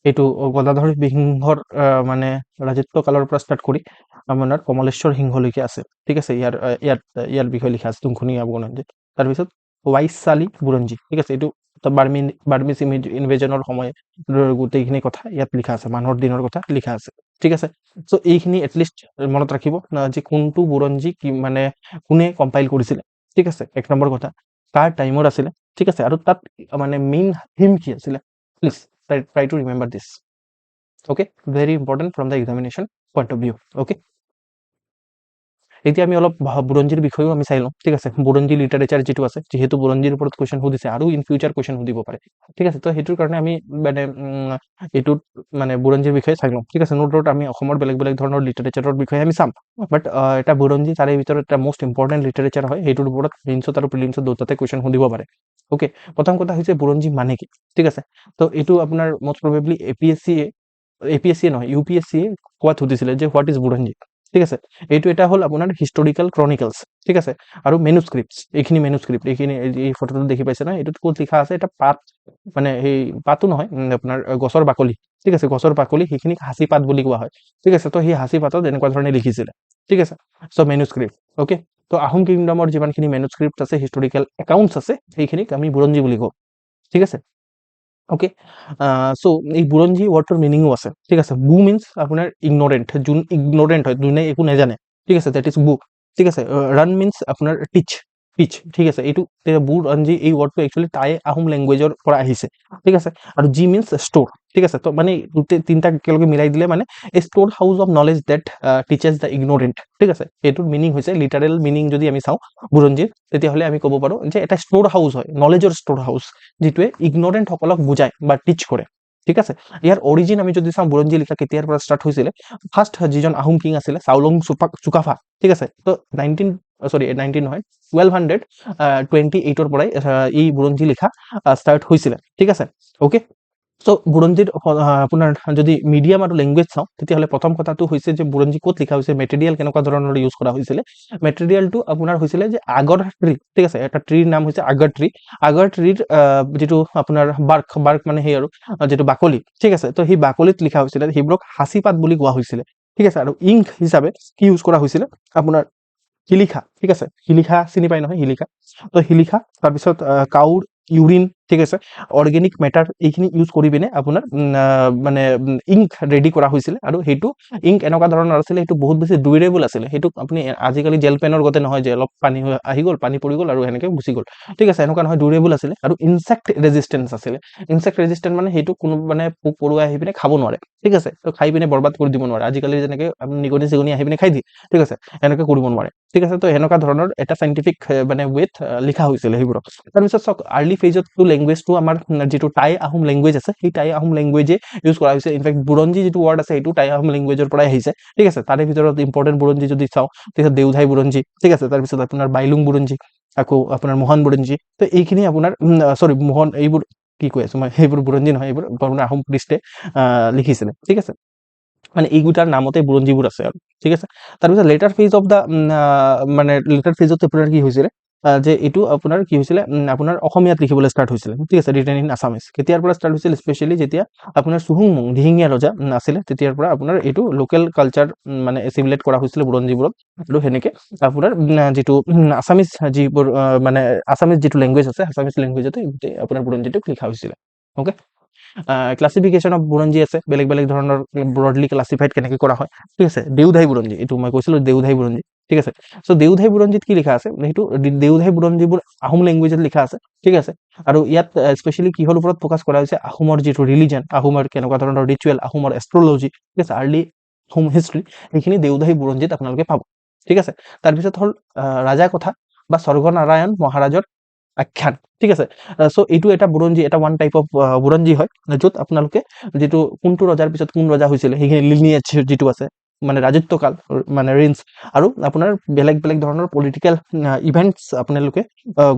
এইটো গদাধৰ সিংহৰ মানে ৰাজত্ব কালৰ পৰা ষ্টাৰ্ট কৰি আপোনাৰ কমলেশ্বৰ সিংহলৈকে আছে, ঠিক আছে। ইয়াৰ বিষয়ে লিখা আছে তুংখুঙীয়া বুৰঞ্জী। তাৰপিছত ৱাইশালী বুৰঞ্জী, ঠিক আছে। এইটো বাৰ্মিজ ইনভেজনৰ সময় গোটেইখিনি কথা ইয়াত লিখা আছে, মানুহৰ দিনৰ কথা লিখা আছে, ঠিক আছে। চ' এইখিনি এটলিষ্ট মনত ৰাখিব যে কোনটো বুৰঞ্জী মানে কোনে কম্পাইল কৰিছিলে, ঠিক আছে। এক নম্বৰ কথা, কাৰ টাইমত আছিলে, ঠিক আছে। আৰু তাত মানে মেইন থিম কি আছিলে, please try to remember this, okay, very important from the examination point of view, okay. এতিয়া আমি অলপ বুৰঞ্জীৰ বিষয়েও আমি চাই লওঁ ঠিক আছে বুৰঞ্জী লিটাৰেচাৰ যিটো আছে যিহেতু বুৰঞ্জীৰ ওপৰত কুৱেশ্যন সুধিছে আৰু ইন ফিউচাৰ কুৱেশ্যন সুধিব পাৰে ঠিক আছে তো সেইটোৰ কাৰণে আমি মানে এইটোত মানে বুৰঞ্জীৰ বিষয়ে চাই লওঁ ঠিক আছে নোটত আমি অসমৰ বেলেগ বেলেগ ধৰণৰ লিটাৰেচাৰৰ বিষয়ে আমি চাম বাট এটা বুৰঞ্জী তাৰে ভিতৰত এটা মোষ্ট ইম্পৰ্টেণ্ট লিটাৰেচাৰ হয় সেইটোৰ ওপৰত মেইনছত আৰু প্ৰিলিমছত দুটাতে কুৱেশ্যন সুধিব পাৰে ওকে প্ৰথম কথা হৈছে বুৰঞ্জী মানে কি ঠিক আছে তো এইটো আপোনাৰ মোষ্ট প্ৰবেবলি এপিএছচি নহয় ইউপিএছচি কোৱাত সুধিছিলে যে হোৱাট ইজ বুৰঞ্জী ঠিক আছে এইটো এটা হ'ল আপোনাৰ হিষ্টৰিকেল ক্ৰনিকলছ ঠিক আছে আৰু মেনুস্ক্ৰিপ্টছ এইখিনি মেনুস্ক্ৰিপ্ট এইখিনি এই ফটোটো দেখি পাইছে না এইটোত ক'ত লিখা আছে এটা পাত মানে সেই পাতো নহয় আপোনাৰ গছৰ বাকলি ঠিক আছে গছৰ বাকলি সেইখিনিক হাঁচি পাত বুলি কোৱা হয় ঠিক আছে তো সেই হাঁচি পাতত এনেকুৱা ধৰণে লিখিছিলে ঠিক আছে চ' মেনুস্ক্ৰিপ্ট ওকে তো আহোম কিংডমৰ যিমানখিনি মেনুস্ক্ৰিপ্ট আছে হিষ্টৰিকেল একাউণ্টছ আছে সেইখিনিক আমি বুৰঞ্জী বুলি কওঁ ঠিক আছে ওকে চ' এই বুৰঞ্জী ৱৰ্ডটোৰ মিনিঙো আছে ঠিক আছে বু মিনছ আপোনাৰ ইগনৰেণ্ট যোন ইগনৰেণ্ট হয় যোনে একো নাজানে ঠিক আছে দেট ইজ বু ঠিক আছে ৰান মিনছ আপোনাৰ টিচ ঠিক আছে এইটো বুৰঞ্জী এই ৱৰ্ডটো একচুৱেলি টাই আহোম লেংগুৱেজৰ পৰা আহিছে ঠিক আছে আৰু জি মিনছ ষ্ট'ৰ ঠিক আছে তো মানে গোটেই তিনিটা একেলগে মিলাই দিলে মানে a store house of knowledge that teaches the ignorant ঠিক আছে এইটোৰ মিনিং হৈছে লিটাৰেল মিনিং যদি আমি চাওঁ বুৰঞ্জীৰ তেতিয়াহ'লে আমি ক'ব পাৰোঁ যে এটা ষ্ট'ৰ হাউচ হয় নলেজৰ ষ্ট'ৰ হাউচ যিটোৱে ইগনৰেণ্টসকলক বুজায় বা টিচ কৰে ঠিক আছে ইয়াৰ অৰিজিন আমি যদি চাওঁ বুৰঞ্জী লিখা কেতিয়াৰ পৰা ষ্টাৰ্ট হৈছিলে ফাৰ্ষ্ট যিজন আহোম কিং আছিলে চাউলুং চুকাফা ঠিক আছে তো 19 নহয় 1228 পৰাই এই বুৰঞ্জী লিখা ষ্টাৰ্ট হৈছিলে ঠিক আছে ওকে চ' বুৰঞ্জীত আপোনাৰ যদি মিডিয়াম আৰু লেংগুৱেজ চাওঁ তেতিয়াহ'লে প্ৰথম কথাটো হৈছে যে বুৰঞ্জী ক'ত লিখা হৈছে মেটেৰিয়েল কেনেকুৱা ধৰণৰ ইউজ কৰা হৈছিলে মেটেৰিয়েলটো আপোনাৰ হৈছিলে যে আগৰ ট্ৰী ঠিক আছে এটা ট্ৰীৰ নাম হৈছে আগৰ ট্ৰীৰ যিটো আপোনাৰ বাৰ্ক মানে সেই আৰু যিটো বাকলি ঠিক আছে তো সেই বাকলিত লিখা হৈছিলে সেইবোৰক হাঁচি পাত বুলি কোৱা হৈছিলে ঠিক আছে আৰু ইংক হিচাপে কি ইউজ কৰা হৈছিলে আপোনাৰ শিলিখা ঠিক আছে শিলিখা চিনি পাই নহয় শিলিখা তো শিলিখা তাৰপিছত কাউৰ ইউৰিন ঠিক আছে অৰ্গেনিক মেটাৰ এইখিনি ইউজ কৰি পিনে আপোনাৰ মানে ইংক ৰেডি কৰা হৈছিলে আৰু সেইটো ইংক এনেকুৱা ধৰণৰ আছিলে সেইটো বহুত বেছি ডিউৰেবল আছিলে সেইটো আপুনি আজিকালি জেল পেনৰ গতে নহয় যে অলপ পানী আহি গ'ল পানী পৰি গ'ল আৰু এনেকৈ গুচি গ'ল ঠিক আছে এনেকুৱা নহয় ডিউৰেবল আছিলে আৰু ইনচেক্ট ৰেজিষ্টেঞ্চ আছিলে ইনচেক্ট ৰেজিষ্টেণ্ট মানে সেইটো কোনো মানে পোক পৰুৱা আহি পিনে খাব নোৱাৰে ঠিক আছে তো খাই পিনে বৰবাদ কৰি দিব নোৱাৰে আজিকালি যেনেকৈ নিগনি চিগনি আহি পিনে খাই দিয়ে ঠিক আছে এনেকৈ কৰিব নোৱাৰে ঠিক আছে তো এনেকুৱা ধৰণৰ এটা চাইণ্টিফিক মানে ৱেত লিখা হৈছিলে সেইবোৰক তাৰপিছত চাওক আৰ্লি ফেজতটো লেংগুৱেজটো আমাৰ যিটো টাই আহোম লেংগুৱেজ আছে সেই টাই আহোম লেংগুৱেজে ইউজ কৰা হৈছে ইনফেক্ট বুৰঞ্জী যিটো ৱৰ্ড আছে সেইটো টাই আহোম লেংগুৱেজৰ পৰাই আহিছে ঠিক আছে তাৰে ভিতৰত ইম্পৰ্টেণ্ট বুৰঞ্জী যদি চাওঁ তাৰপিছত দেওধাই বুৰঞ্জী ঠিক আছে তাৰপিছত আপোনাৰ বাইলুং বুৰঞ্জী আকৌ আপোনাৰ মহান বুৰঞ্জী তো এইখিনি আপোনাৰ চৰি মোহন এইবোৰ কি কৈ আছো মই সেইবোৰ বুৰঞ্জী নহয় এইবোৰ আপোনাৰ আহোম পৃষ্ঠে লিখিছিলে ঠিক আছে মানে এইকেইটাৰ নামতে বুৰঞ্জীবোৰ আছে আৰু ঠিক আছে তাৰপিছত লেটাৰ ফেজ অফ দ্য মানে লেটাৰ ফেজত আপোনাৰ কি হৈছিলে যে এইটো আপোনাৰ কি হৈছিলে আপোনাৰ অসমীয়াত লিখিবলৈ ষ্টাৰ্ট হৈছিলে ঠিক আছে ৰিটেন ইন আছামিজ কেতিয়াৰ পৰা ষ্টাৰ্ট হৈছিল স্পেচিয়েলি যেতিয়া আপোনাৰ চুহুংমুং দিহিঙীয়া ৰজা আছিলে তেতিয়াৰ পৰা আপোনাৰ এইটো লোকেল কালচাৰ মানে এচিমিলেট কৰা হৈছিলে বুৰঞ্জীবোৰত আৰু সেনেকে আপোনাৰ যিটো আছামিজ যিবোৰ মানে আছামিজ যিটো লেংগুৱেজ আছে আছামিজ লেংগুৱেজতে আপোনাৰ বুৰঞ্জীটোক লিখা হৈছিলে ওকে ক্লাছিফিকেশ্যন অফ বুৰঞ্জী আছে বেলেগ বেলেগ ধৰণৰ ব্ৰডলি ক্লাছিফাইড কেনেকৈ কৰা হয় ঠিক আছে দেওধাই বুৰঞ্জী এইটো মই কৈছিলোঁ দেওধাই বুৰঞ্জী ঠিক আছে চ' দেওধাই বুৰঞ্জীত কি লিখা আছে সেইটো দেওধাই বুৰঞ্জীবোৰ আহোম লেংগুৱেজত লিখা আছে ঠিক আছে আৰু ইয়াত স্পেচিয়েলি কিহৰ ওপৰত ফ'কাছ কৰা হৈছে আহোমৰ যিটো ৰিলিজন আহোমৰ কেনেকুৱা ধৰণৰ ৰিচুৱেল আহোমৰ এষ্ট্ৰলজি ঠিক আছে আৰ্লি হোম হিষ্ট্ৰী এইখিনি দেওধাই বুৰঞ্জীত আপোনালোকে পাব ঠিক আছে তাৰপিছত হ'ল ৰাজা কথা বা স্বৰ্গনাৰায়ণ মহাৰাজৰ আখ্যান ঠিক আছে চ' এইটো এটা বুৰঞ্জী এটা ওৱান টাইপ অফ বুৰঞ্জী হয় য'ত আপোনালোকে যিটো কোনটো ৰজাৰ পিছত কোন ৰজা হৈছিলে সেইখিনি লিনিয়েজ যিটো আছে মানে ৰাজত্বকাল মানে ৰেঞ্জ আৰু আপোনাৰ বেলেগ বেলেগ ধৰণৰ পলিটিকেল ইভেণ্টছ আপোনালোকে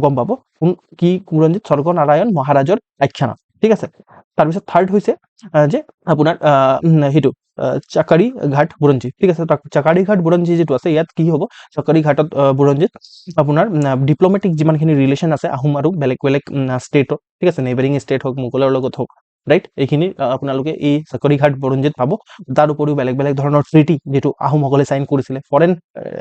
গম পাব কি বুৰঞ্জীত স্বৰ্গনাৰায়ণ মহাৰাজৰ আখ্যান ঠিক আছে তাৰপিছত থাৰ্ড হৈছে যে আপোনাৰ সেইটো চাকাৰী ঘাট বুৰঞ্জী ঠিক আছে চাকাৰী ঘাট বুৰঞ্জী যিটো আছে ইয়াত কি হ'ব চাকাৰী ঘাটত বুৰঞ্জীত আপোনাৰ ডিপ্ল'মেটিক যিমানখিনি ৰিলেশ্যন আছে আহোম আৰু বেলেগ বেলেগ ষ্টেটৰ ঠিক আছে নেইবাৰিং ষ্টেট হওক মোগলৰ লগত হওক ৰাইট এইখিনি আপোনালোকে এই চাকৰি ঘাট বুৰঞ্জীত পাব তাৰ উপৰিও বেলেগ বেলেগ ধৰণৰ ট্ৰিটি যিটো আহোমসকলে চাইন কৰিছিলে ফৰেন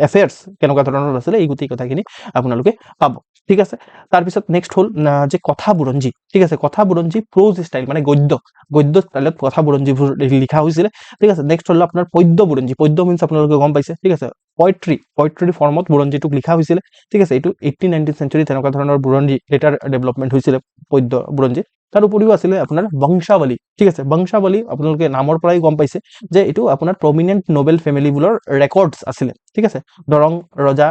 এফেয়াৰ্ছ কেনেকুৱা ধৰণৰ আছিলে এই গোটেই কথাখিনি আপোনালোকে পাব ঠিক আছে তাৰপিছত নেক্সট হ'ল যে কথা বুৰঞ্জী ঠিক আছে কথা বুৰঞ্জী প্ৰ'জ ষ্টাইল মানে গদ্য ষ্টাইলত কথা বুৰঞ্জীবোৰ লিখা হৈছিলে ঠিক আছে নেক্সট হ'ল আপোনাৰ পদ্য বুৰঞ্জী পদ্য মিনছ আপোনালোকে গম পাইছে ঠিক আছে পয়ট্ৰি ফৰ্মত বুৰঞ্জীটোক লিখা হৈছিলে ঠিক আছে এইটো 18-19 চেঞ্চুৰী তেনেকুৱা ধৰণৰ বুৰঞ্জী লেটাৰ ডেভেলপমেণ্ট হৈছিলে পদ্য বুৰঞ্জী তাৰ উপৰিও আছিলে আপোনাৰ বংশাৱলী, ঠিক আছে। বংশাৱলী আপোনালোকে নামৰ পৰাই গম পাইছে যে এইটো আপোনাৰ প্ৰমিনেণ্ট নোবেল ফেমিলিবোৰৰ ৰেকৰ্ডছ আছিলে, ঠিক আছে। দৰং ৰজা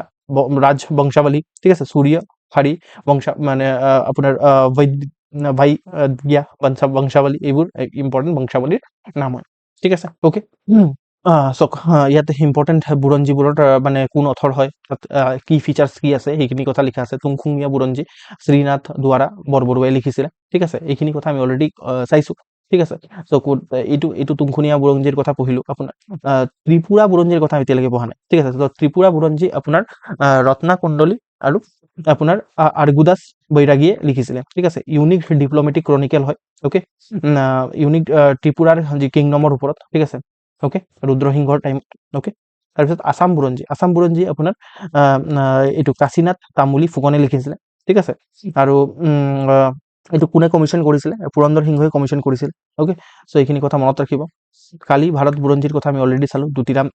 ৰাজ বংশাৱলী, ঠিক আছে। সূৰ্য ফাৰী বংশা মানে আপোনাৰ ভাই দিয়া বংশাৱলী, এইবোৰ ইম্পৰ্টেণ্ট বংশাৱলীৰ নাম হয়, ঠিক আছে। অ'কে, চাওক ইয়াতে ইম্পৰ্টেণ্ট বুৰঞ্জীবোৰত মানে কোন অথৰ হয়, তাত কি ফিচাৰ্ছ কি আছে সেইখিনি কথা লিখা আছে। তুংখুঙীয়া বুৰঞ্জী শ্ৰীনাথ দুৱাৰা বৰবৰুৱাই লিখিছিলে, ঠিক আছে। এইখিনি কথা আমি অলৰেডি চাইছোঁ, ঠিক আছে। চ' এইটো তুংখুঙীয়া বুৰঞ্জীৰ কথা পঢ়িলোঁ। আপোনাৰ ত্ৰিপুৰা বুৰঞ্জীৰ কথা এতিয়ালৈকে পঢ়া নাই, ঠিক আছে। ত' ত্ৰিপুৰা বুৰঞ্জী আপোনাৰ ৰত্নাকুণ্ডলী আৰু আপোনাৰ আৰ্গুদাস বৈৰাগীয়ে লিখিছিলে, ঠিক আছে। ইউনিক ডিপ্ল'মেটিক ক্ৰনিকেল হয়, অ'কে। ইউনিক ত্ৰিপুৰাৰ যি কিংডমৰ ওপৰত, ঠিক আছে, অ'কে, ৰুদ্ৰসিংহৰ টাইমত, অ'কে। তাৰপিছত আছাম বুৰঞ্জী আপোনাৰ এইটো কাশীনাথ তামুলী ফুকনে লিখিছিলে, ঠিক আছে। আৰু এইটো কোনে কমিশ্যন কৰিছিলে, পুৰন্দৰ সিংহই কমিশ্যন কৰিছিল, অ'কে। চ' এইখিনি কথা মনত ৰাখিব। কালি ভাৰত বুৰঞ্জীৰ কথা আমি অলৰেডি চালোঁ, দ্যুতিৰাম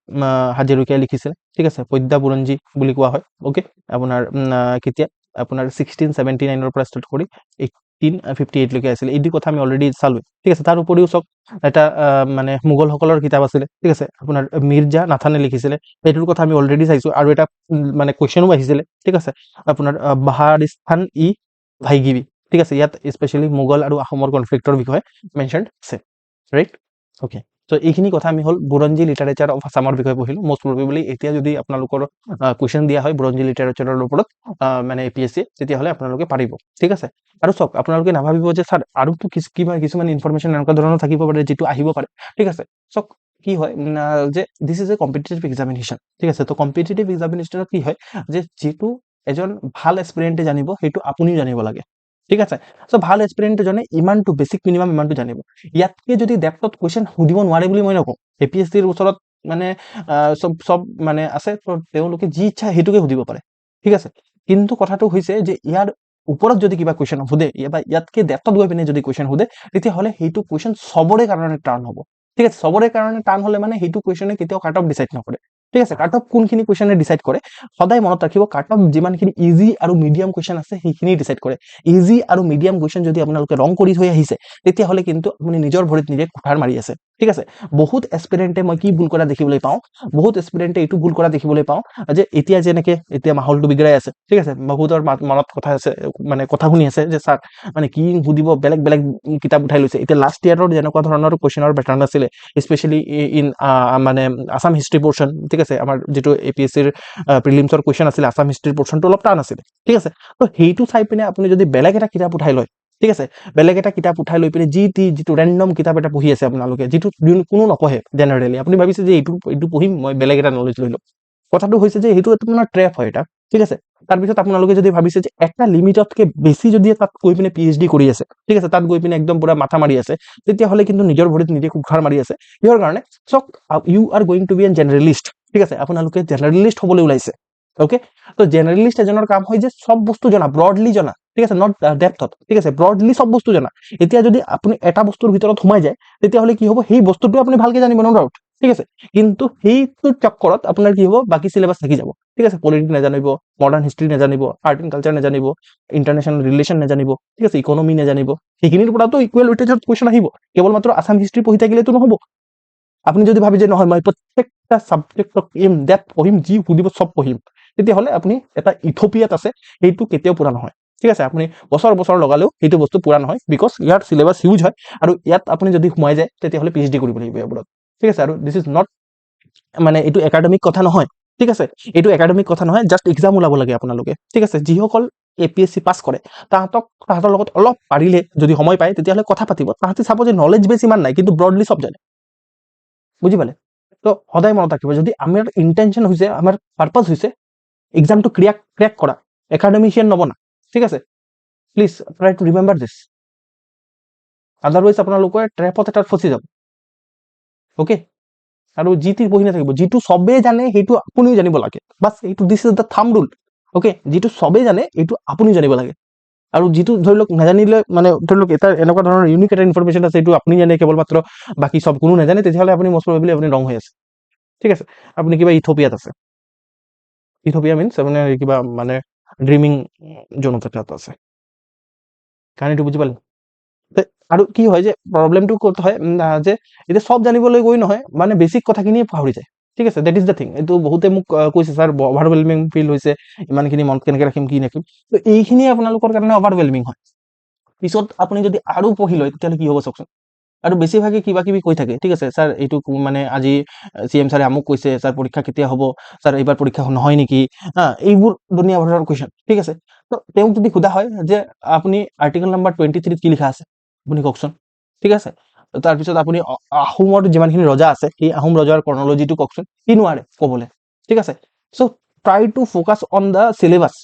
হাজৰিকাই লিখিছিলে, ঠিক আছে। পদ্যা বুৰঞ্জী বুলি কোৱা হয়, অ'কে। আপোনাৰ কেতিয়া আপোনাৰ 1679 পৰা ষ্টাৰ্ট কৰি 1858 লৈকে আছিলে। এইটো কথা আমি অলৰেডি চালোঁ, ঠিক আছে। তাৰ উপৰিও চাওক এটা মানে মোগলসকলৰ কিতাপ আছিলে, ঠিক আছে, আপোনাৰ মিৰ্জা নাথানে লিখিছিলে, সেইটোৰ কথা আমি অলৰেডি চাইছোঁ। আৰু এটা মানে কুৱেশ্যনো আহিছিলে, ঠিক আছে, আপোনাৰ বাহাৰিস্তান ই ভাইগিৰি, ঠিক আছে। ইয়াত স্পেচিয়েলি মোগল আৰু আহোমৰ কনফ্লিক্টৰ বিষয়ে মেনশ্যন আছে, ৰাইট, অ'কে। চ' এইখিনি কথা আমি হ'ল বুৰঞ্জী লিটাৰেচাৰ অফ আছামৰ বিষয়ে পঢ়িলোঁ। মষ্ট প্ৰবেবলি এতিয়া যদি আপোনালোকৰ কুৱেশ্যন দিয়া হয় বুৰঞ্জী লিটাৰেচাৰৰ ওপৰত মানে APSC, তেতিয়াহ'লে আপোনালোকে পাৰিব, ঠিক আছে। আৰু চাওক আপোনালোকে নাভাবিব যে ছাৰ আৰুতো কিছুমান ইনফৰমেশ্যন এনেকুৱা ধৰণৰ থাকিব পাৰে যিটো আহিব পাৰে, ঠিক আছে। চাওক কি হয় যে this is a competitive examination, ঠিক আছে। তো কম্পিটিটিভ এক্সামিনেশ্যনত কি হয় যে যিটো এজন ভাল এস্পিৰেণ্টে জানিব সেইটো আপুনিও জানিব লাগে, ঠিক আছে। চ' ভাল এস্পিৰেণ্টে জানে ইমানটো বেছিক মিনিমাম ইমানটো জানিব। ইয়াতকে যদি ডেপথত কুৱেশ্যন সুধিব নোৱাৰে বুলি মই নকওঁ। APSCৰ ওচৰত মানে চব মানে আছে, তো তেওঁলোকে যি ইচ্ছা সেইটোকে সুধিব পাৰে, ঠিক আছে। কিন্তু কথাটো হৈছে যে ইয়াৰ ওপৰত যদি কিবা কুৱেশ্যন সোধে বা ইয়াতকে ডেপথত গৈ পিনে যদি কুৱেশ্যন সোধে, তেতিয়াহ'লে সেইটো কুৱেশ্যন চবৰে কাৰণে টান হ'ব, ঠিক আছে। চবৰে কাৰণে টান হ'লে মানে সেইটো কুৱেশ্যনে কেতিয়াও কাট অফ ডিচাইড নকৰে, ঠিক আছে। কাট অফ কোনখিনি কুৱেশ্যনে ডিচাইড কৰে, সদায় মনত ৰাখিব, কাট অফ যিমানখিনি ইজি আৰু মিডিয়াম কুৱেশ্যন আছে সেইখিনি ডিচাইড কৰে। ইজি আৰু মিডিয়াম কুৱেশ্যন যদি আপোনালোকে ৰং কৰি থৈ আহিছে, তেতিয়াহ'লে কিন্তু আপুনি নিজৰ ভৰিত নিজে কুঠাৰ মাৰি আছে, ঠিক আছে। বহুত এস্পিৰেণ্টে মই কি ভুল কৰা দেখিবলৈ পাওঁ, বহুত এস্পিৰেণ্টে এইটো ভুল কৰা দেখিবলৈ পাওঁ যে এতিয়া মাহলটো বিগড়াই আছে, ঠিক আছে। বহুতৰ মনত কথা আছে, মানে কথা শুনি আছে যে ছাৰ মানে কি সুধিব, বেলেগ বেলেগ কিতাপ উঠাই লৈছে। এতিয়া লাষ্ট ইয়াৰৰ যেনেকুৱা ধৰণৰ কুৱেশ্যনৰ পেটাৰ্ণ আছিলে, স্পেচিয়েলি ইন মানে আছাম হিষ্ট্ৰী পৰ্চন, ঠিক আছে। আমাৰ যিটো APSCৰ প্ৰিলিমছৰ কুৱেশ্যন আছিলে, আছাম হিষ্ট্ৰী পৰ্চনটো অলপ টান আছিলে, ঠিক আছে। তো সেইটো চাই পিনে আপুনি যদি বেলেগ এটা কিতাপ উঠাই লয়, ঠিক আছে, বেলেগ এটা কিতাপ উঠাই লৈ পিনে যিটো ৰেণ্ডম কিতাপ এটা পঢ়ি আছে আপোনালোকে, যিটো কোনো নপঢ়ে জেনেৰেলি, আপুনি ভাবিছে যে এইটো পঢ়িম, মই বেলেগ এটা নলেজ লৈ লওঁ। কথাটো হৈছে যে সেইটো আপোনাৰ ট্ৰেপ হয় এটা, ঠিক আছে। তাৰপিছত আপোনালোকে যদি ভাবিছে যে একটা লিমিটতকে বেছি যদি তাত গৈ পিনে PhD কৰি আছে, ঠিক আছে, তাত গৈ পিনে একদম পুৰা মাথা মাৰি আছে, তেতিয়াহ'লে কিন্তু নিজৰ ভৰিত নিজে কুঠাৰ মাৰি আছে। কিহৰ কাৰণে? চাওক, you are going to be an generalist, ঠিক আছে। আপোনালোকে জেনেৰেলিষ্ট হ'বলৈ ওলাইছে, অ'কে। তো জেনেৰেলিষ্ট এজনৰ কাম হয় যে চব বস্তু জনা, ব্ৰডলি জনা, ঠিক আছে, নট ডেপথত, ঠিক আছে, ব্ৰডলি চব বস্তু জনা। এতিয়া যদি আপুনি এটা বস্তুৰ ভিতৰত সোমাই যায়, তেতিয়াহ'লে কি হ'ব, সেই বস্তুটো আপুনি ভালকে জানিব, ন ডাউট, ঠিক আছে। কিন্তু সেইটোৰ চক্কৰত আপোনাৰ কি হ'ব, বাকী চিলেবাছ থাকি যাব, ঠিক আছে। পলিটিক্স নাজানিব, মডাৰ্ণ হিষ্ট্ৰী নাজানিব, আৰ্ট এণ্ড কালচাৰ নাজানিব, ইণ্টাৰনেশ্যনেল ৰিলেশ্যন নাজানিব, ঠিক আছে, ইকনমি নাজানিব। সেইখিনিৰ পৰাতো ইকুৱেল ৱেটেজত কুৱেশ্যন আহিব। কেৱল মাত্ৰ আছাম হিষ্ট্ৰী পঢ়ি থাকিলেতো নহ'ব। আপুনি যদি ভাবে যে নহয় মই প্ৰত্যেকটা ছাবজেক্টক ইন ডেপথ পঢ়িম, যি সুধিব চব পঢ়িম, তেতিয়াহ'লে আপুনি এটা ইথোপিয়াত আছে, সেইটো কেতিয়াও পূৰা নহয়, ঠিক আছে। আপুনি বছৰ লগালেও সেইটো বস্তু পূৰা নহয়, বিকজ ইয়াৰ চিলেবাছ হিউজ হয়। আৰু ইয়াত আপুনি যদি সোমাই যায়, তেতিয়াহ'লে PhD কৰিব লাগিব ইয়াৰ ওপৰত, ঠিক আছে। আৰু দিছ ইজ নট মানে এইটো একাডেমিক কথা নহয়, ঠিক আছে। এইটো একাডেমিক কথা নহয়, জাষ্ট এক্সাম ওলাব লাগে আপোনালোকে, ঠিক আছে। যিসকল APSC পাছ কৰে, তাহাঁতৰ লগত অলপ পাৰিলে যদি সময় পায়, তেতিয়াহ'লে কথা পাতিব। তাহাঁতে চাব যে নলেজ বেছ ইমান নাই, কিন্তু ব্ৰডলি চব জানে, বুজি পালে। তো সদায় মনত ৰাখিব, যদি আমাৰ ইণ্টেনশ্যন হৈছে, আমাৰ পাৰ্পাছ হৈছে এক্সামটো ক্ৰেক কৰা, একাডেমিচিয়ান নবনা, ঠিক আছে। Please try to remember this, otherwise আপোনালোকে ট্ৰেপত এটাত ফচি যাব, অ'কে। আৰু যিটো পঢ়ি নাথাকিব, যিটো চবেই জানে সেইটো আপুনিও জানিব লাগে, বাছ এইটো দিছ ইজ দ্য থাম ৰুল, অ'কে। যিটো চবেই জানে এইটো আপুনিও জানিব লাগে। আৰু যিটো ধৰি লওক নাজানিলে, মানে ধৰি লওক এটা এনেকুৱা ধৰণৰ ইউনিক এটা ইনফৰমেশ্যন আছে, এইটো আপুনি জানে কেৱল মাত্ৰ, বাকী চব কোনো নাজানে, তেতিয়াহ'লে আপুনি মষ্ট প্ৰবেবলি আপুনি ৰং হৈ আছে, ঠিক আছে। আপুনি কিবা ইথোপিয়াত আছে। ইথোপিয়া মিনছ আপোনাৰ কিবা মানে ড্ৰিমিং জোনত এটা আছে। কাহিনীটো বুজি পালে? আৰু কি হয় যে প্ৰব্লেমটো ক'ত হয় যে এতিয়া চব জানিবলৈ গৈ নহয় মানে বেছিক কথাখিনিয়ে পাহৰি যায় ঠিক আছে দেট ইজ দ্য থিং এইটো বহুতে মোক কৈছে ছাৰ অভাৰৱেলমিং ফিল হৈছে ইমানখিনি মনত কেনেকৈ ৰাখিম কি ৰাখিম তো এইখিনি আপোনালোকৰ কাৰণে অভাৰৱেলমিং হয় পিছত আপুনি যদি আৰু পঢ়ি লয় তেতিয়াহ'লে কি হ'ব চাওকচোন আৰু বেছিভাগে কিবা কিবি কৈ থাকে ঠিক আছে ছাৰ এইটো মানে আজি CM ছাৰে আমুক কৈছে ছাৰ পৰীক্ষা কেতিয়া হ'ব ছাৰ এইবাৰ পৰীক্ষা নহয় নেকি হা এইবোৰ দুনিয়া ভৰৰ কুৱেশ্যন ঠিক আছে তো তেওঁক যদি সোধা হয় যে আপুনি আৰ্টিকেল নাম্বাৰ 23 কি লিখা আছে আপুনি কওকচোন ঠিক আছে তাৰপিছত আপুনি আহোমৰ যিমানখিনি ৰজা আছে সেই আহোম ৰজাৰ ক্ৰনলজিটো কওকচোন কি নোৱাৰে ক'বলৈ ঠিক আছে so' try to focus on the syllabus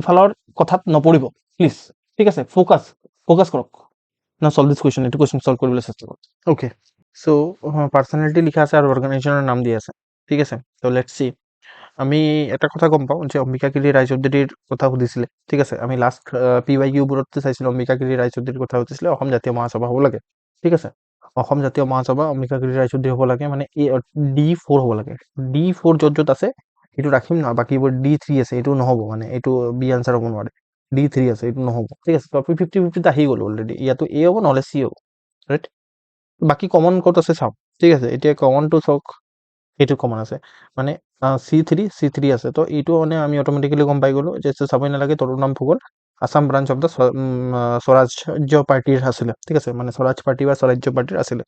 ইফালৰ কথাত নপৰিব প্লিজ ঠিক আছে ফ'কাছ কৰক না সলভ দিস কুৱেশ্যন এইটো কুৱেশ্যন সলভ কৰিবলৈ চেষ্টা কৰক ওকে চ' পাৰ্চনেলিটি লিখা আছে আৰু অৰ্গেনাইজেশ্যনৰ নাম দিয়া আছে ঠিক আছে ত' লেটছ চি আমি এটা কথা গম পাওঁ যে অম্বিকাগিৰি ৰায়চৌধুৰীৰ কথা সুধিছিলে ঠিক আছে আমি লাষ্ট PYQ-বোৰতে চাইছিলোঁ অম্বিকাগিৰি ৰায়চৌধুৰীৰ কথা সুধিছিলে অসম জাতীয় মহাসভা হ'ব লাগে ঠিক আছে অসম জাতীয় মহাসভা অম্বিকাগিৰি ৰায়চৌধুৰী হ'ব লাগে মানে D4 হ'ব লাগে D4 য'ত আছে এইটো ৰাখিম না বাকীবোৰ D3 আছে এইটো নহ'ব মানে এইটো বি আনচাৰ হ'ব নোৱাৰে D3 আছে এইটো নহ'ব ঠিক আছে তো আপুনি 50-50 আহি গ'ল অলৰেডি ইয়াতো A হ'ব নহ'লে C হ'ব ৰাইট বাকী কমন ক'ত আছে চাওক ঠিক আছে এতিয়া কমনটো চাওক এইটো কমন আছে মানে C3 আছে তো এইটো মানে আমি অট'মেটিকেলি গম পাই গ'লো যে চাবই নালাগে Tarunram Phukan Assam branch of the Swarajya পাৰ্টিৰ আছিলে ঠিক আছে মানে স্বৰাজ পাৰ্টি বা স্বৰাজ্য পাৰ্টিৰ আছিলে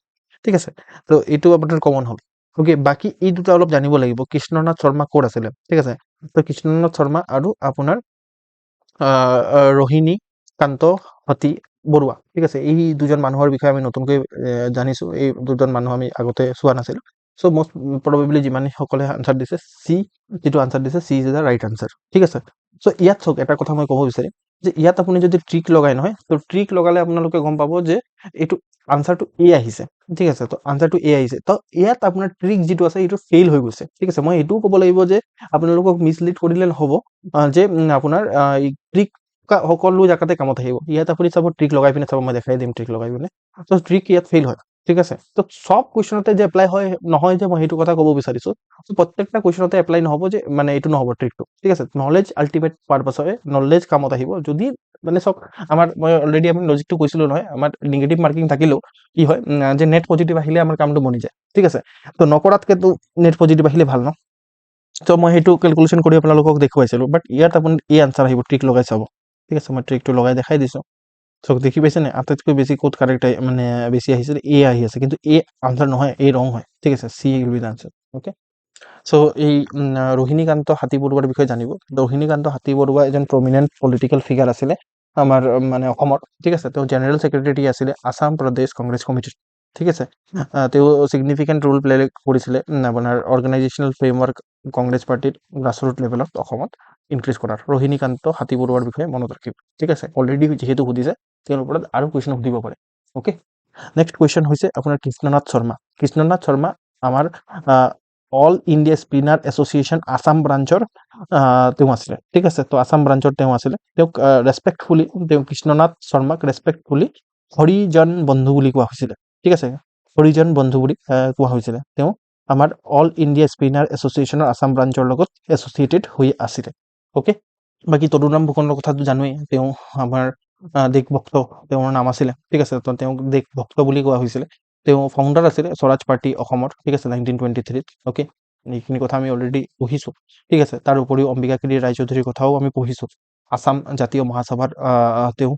ঠিক আছে তো এইটো আপোনাৰ কমন হ'ল অ'কে বাকী এই দুটা অলপ জানিব লাগিব কৃষ্ণনাথ শৰ্মা ক'ত আছিলে ঠিক আছে তো কৃষ্ণনাথ শৰ্মা আৰু আপোনাৰ ৰোহিণী কান্ত সতী বৰুৱা ঠিক আছে এই দুজন মানুহৰ বিষয়ে আমি নতুনকৈ জানিছোঁ এই দুজন মানুহ আমি আগতে চোৱা নাছিলোঁ চ' মষ্ট প্ৰবেবলি যিমান সকলে আনচাৰ দিছে চি যিটো আনচাৰ দিছে C is the right answer ঠিক আছে চ' ইয়াত চাওক এটা কথা মই ক'ব বিচাৰিম যে ইয়াত আপুনি যদি ট্ৰিক লগাই নহয় তো ট্ৰিক লগালে আপোনালোকে গম পাব যে এইটো আনচাৰটো এ আহিছে ঠিক আছে তো আনচাৰটো এ আহিছে তো ইয়াত আপোনাৰ ট্ৰিক যিটো আছে এইটো ফেইল হৈ গৈছে ঠিক আছে মই এইটোও ক'ব লাগিব যে আপোনালোকক মিছলিড কৰিলে নহ'ব যে আপোনাৰ ট্ৰিক সকলো জেগাতে কামত আহিব ইয়াত আপুনি চাব ট্ৰিক লগাই পিনে চাব মই দেখাই দিম ট্ৰিক লগাই পিনে তো ট্ৰিক ইয়াত ফেইল হয় ঠিক আছে তো সব কুৱেশ্যনতে যে এপ্লাই হয় নহয় যে মই সেইটো কথা ক'ব বিচাৰিছোঁ প্ৰত্যেকটা কুৱেশ্যনতে এপ্লাই নহ'ব যে মানে এইটো নহ'ব ট্ৰিকটো ঠিক আছে নলেজ আল্টিমেট পাৰ্পাছ হয় নলেজ কামত আহিব যদি মানে চব আমাৰ মই অলৰেডি আমি লজিকটো কৈছিলোঁ নহয় আমাৰ নিগেটিভ মাৰ্কিং থাকিলেও কি হয় যে নেট পজিটিভ আহিলে আমাৰ কামটো বনি যায় ঠিক আছে তো নকৰাতকেতো নেট পজিটিভ আহিলে ভাল ন তো মই সেইটো কেলকুলেশ্যন কৰি আপোনালোকক দেখুৱাইছিলোঁ বাট ইয়াত আপুনি এই আনচাৰ আহিব ট্ৰিক লগাই চাব ঠিক আছে মই ট্ৰিকটো লগাই দেখাই দিছোঁ চক দেখি পাইছে নে আটাইতকৈ বেছি ক'ত কাৰেক্ট মানে বেছি আহিছিল এ আহি আছে কিন্তু এ আনচাৰ নহয় এ ৰং হয় ঠিক আছে C will be the answer okay so' এই ৰোহিণীকান্ত হাতী বৰুৱাৰ বিষয়ে জানিব ৰোহিণীকান্ত হাতী বৰুৱা এজন প্ৰমিনেণ্ট পলিটিকেল ফিগাৰ আছিলে আমাৰ মানে অসমৰ ঠিক আছে তেওঁ জেনেৰেল ছেক্ৰেটাৰী আছিলে আছাম প্ৰদেশ কংগ্ৰেছ কমিটিৰ ঠিক আছে তেওঁ ছিগনিফিকেণ্ট ৰোল প্লে কৰিছিলে আপোনাৰ অৰ্গেনাইজেশ্যনেল ফ্ৰেমৱৰ্ক কংগ্ৰেছ পাৰ্টিৰ গ্ৰাছৰুট লেভেলত অসমত ইনক্ৰিজ কৰাৰ ৰোহিণীকান্ত হাতী বৰুৱাৰ বিষয়ে মনত ৰাখিব ঠিক আছে অলৰেডি যিহেতু সুধিছে তেওঁৰ ওপৰত আৰু কুৱেশ্যন সুধিব পাৰে অ'কে নেক্সট কুৱেশ্যন হৈছে আপোনাৰ কৃষ্ণনাথ শৰ্মা আমাৰ all India spinner association Assam ব্ৰাঞ্চৰ তেওঁ আছিলে ঠিক আছে তো আছাম ব্ৰাঞ্চৰ তেওঁ আছিলে তেওঁক ৰেচপেক্টফুলি তেওঁ কৃষ্ণনাথ শৰ্মাক ৰেচপেক্টফুলি হৰিজন বন্ধু বুলি কোৱা হৈছিলে ঠিক আছে হৰিজন বন্ধু বুলি কোৱা হৈছিলে তেওঁ আমাৰ অল ইণ্ডিয়া স্পিনাৰ এছ'চিয়েশ্যনৰ আছাম ব্ৰাঞ্চৰ লগত এছ'চিয়েটেড হৈ আছিলে অ'কে বাকী তৰুণৰাম ফুকনৰ কথাটো জানোৱেই তেওঁ আমাৰ দেশভক্ত তেওঁৰ নাম আছিলে ঠিক আছে তো তেওঁক দেশভক্ত বুলি কোৱা হৈছিলে তেওঁ ফাউণ্ডাৰ আছিলে স্বৰাজ পাৰ্টি অসমৰ ঠিক আছে 1923 অ'কে এইখিনি কথা আমি অলৰেডি পঢ়িছোঁ ঠিক আছে তাৰ উপৰিও অম্বিকাগিৰি ৰায়চৌধুৰীৰ কথাও আমি পঢ়িছোঁ আছাম জাতীয় মহাসভাৰ তেওঁ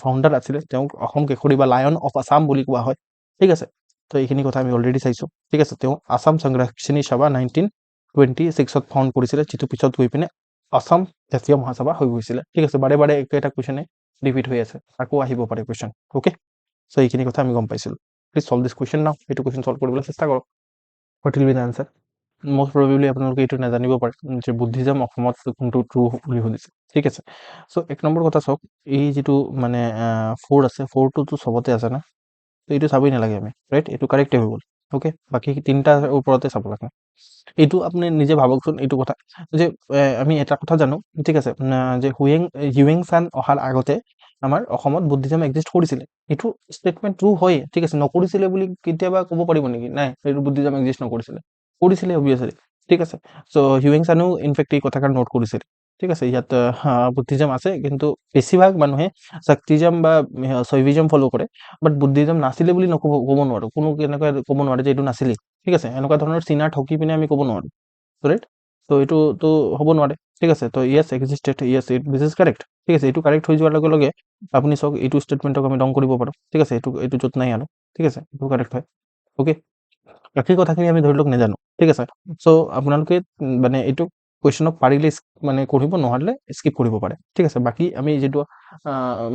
ফাউণ্ডাৰ আছিলে তেওঁক অসম কেশৰী বা লায়ন অফ আছাম বুলি কোৱা হয় ঠিক আছে তো এইখিনি কথা আমি অলৰেডি চাইছোঁ ঠিক আছে তেওঁ আছাম সংৰক্ষণী সভা 1926 ফাউণ্ড কৰিছিলে যিটো পিছত গৈ পিনে আছাম জাতীয় মহাসভা হৈ গৈছিলে ঠিক আছে বাৰে বাৰে একেটা কুৱেশ্যনে ৰিপিট হৈ আছে আকৌ আহিব পাৰে কুৱেশ্যন অ'কে চ' এইখিনি কথা আমি গম পাইছিলোঁ প্লিজ চল্ভ দিছ কুৱেশ্যন নাও এইটো কুৱেশ্যন চল্ভ কৰিবলৈ চেষ্টা কৰক what will be the answer most probably আপোনালোকে এইটো নাজানিব পাৰে যে বুদ্ধিজম অসমত কোনটো ট্ৰু বুলি সুধিছে ঠিক আছে চ' এক নম্বৰ কথা চাওক এই যিটো মানে 4 আছে 4টোতো চবতে আছে না তো এইটো চাবই নালাগে আমি ৰাইট এইটো কাৰেক্টে হৈ গ'ল অ'কে বাকী তিনিটাৰ ওপৰতে চাব লাগে এইটো আপুনি নিজে ভাবকচোন এইটো কথা যে আমি এটা কথা জানো ঠিক আছে যে হিউৱেং চান অহাৰ আগতে আমাৰ অসমত বুদ্ধিজম এক্সিষ্ট কৰিছিলে এইটো ষ্টেটমেণ্ট ট্ৰু হয় ঠিক আছে নকৰিছিলে বুলি কেতিয়াবা ক'ব পাৰিব নেকি নাই এইটো বুদ্ধিজম এক্সিষ্ট নকৰিছিলে কৰিছিলে অবভিয়াছলি ঠিক আছে চ' হিউৱেং চানেও ইনফেক্ট এই কথাষাৰ নোট কৰিছিলে ঠিক আছে, ইয়াত বুদ্ধিজম আছে, কিন্তু বেছিভাগ মানুহে শক্তিজম বা শৈভিজম ফ'ল' কৰে, বাট বুদ্ধিজম নাছিলে বুলি ক'ব নোৱাৰোঁ, কোনো কেনেকৈ ক'ব নোৱাৰে যে এইটো নাছিলেই, ঠিক আছে, এনেকুৱা ধৰণৰ চিনাৰ ঠকি পিনে আমি ক'ব নোৱাৰোঁ, ৰাইট। তো এইটোতো হ'ব নোৱাৰে, ঠিক আছে। তো য়েছ এক্সিষ্টেড, য়েছ দিছ ইজ কাৰেক্ট, ঠিক আছে। এইটো কাৰেক্ট হৈ যোৱাৰ লগে লগে আপুনি চাওক এইটো ষ্টেটমেণ্টক আমি ৰং কৰিব পাৰোঁ, ঠিক আছে, এইটো য'ত নাই আৰু, ঠিক আছে, এইটো কাৰেক্ট হয়, অ'কে। বাকী কথাখিনি আমি ধৰি লওক নাজানো, ঠিক আছে। চ' আপোনালোকে মানে এইটো কুৱেশ্যনক পাৰিলে মানে কৰিব, নহ'লে স্কিপ কৰিব পাৰে, ঠিক আছে। বাকী আমি যিটো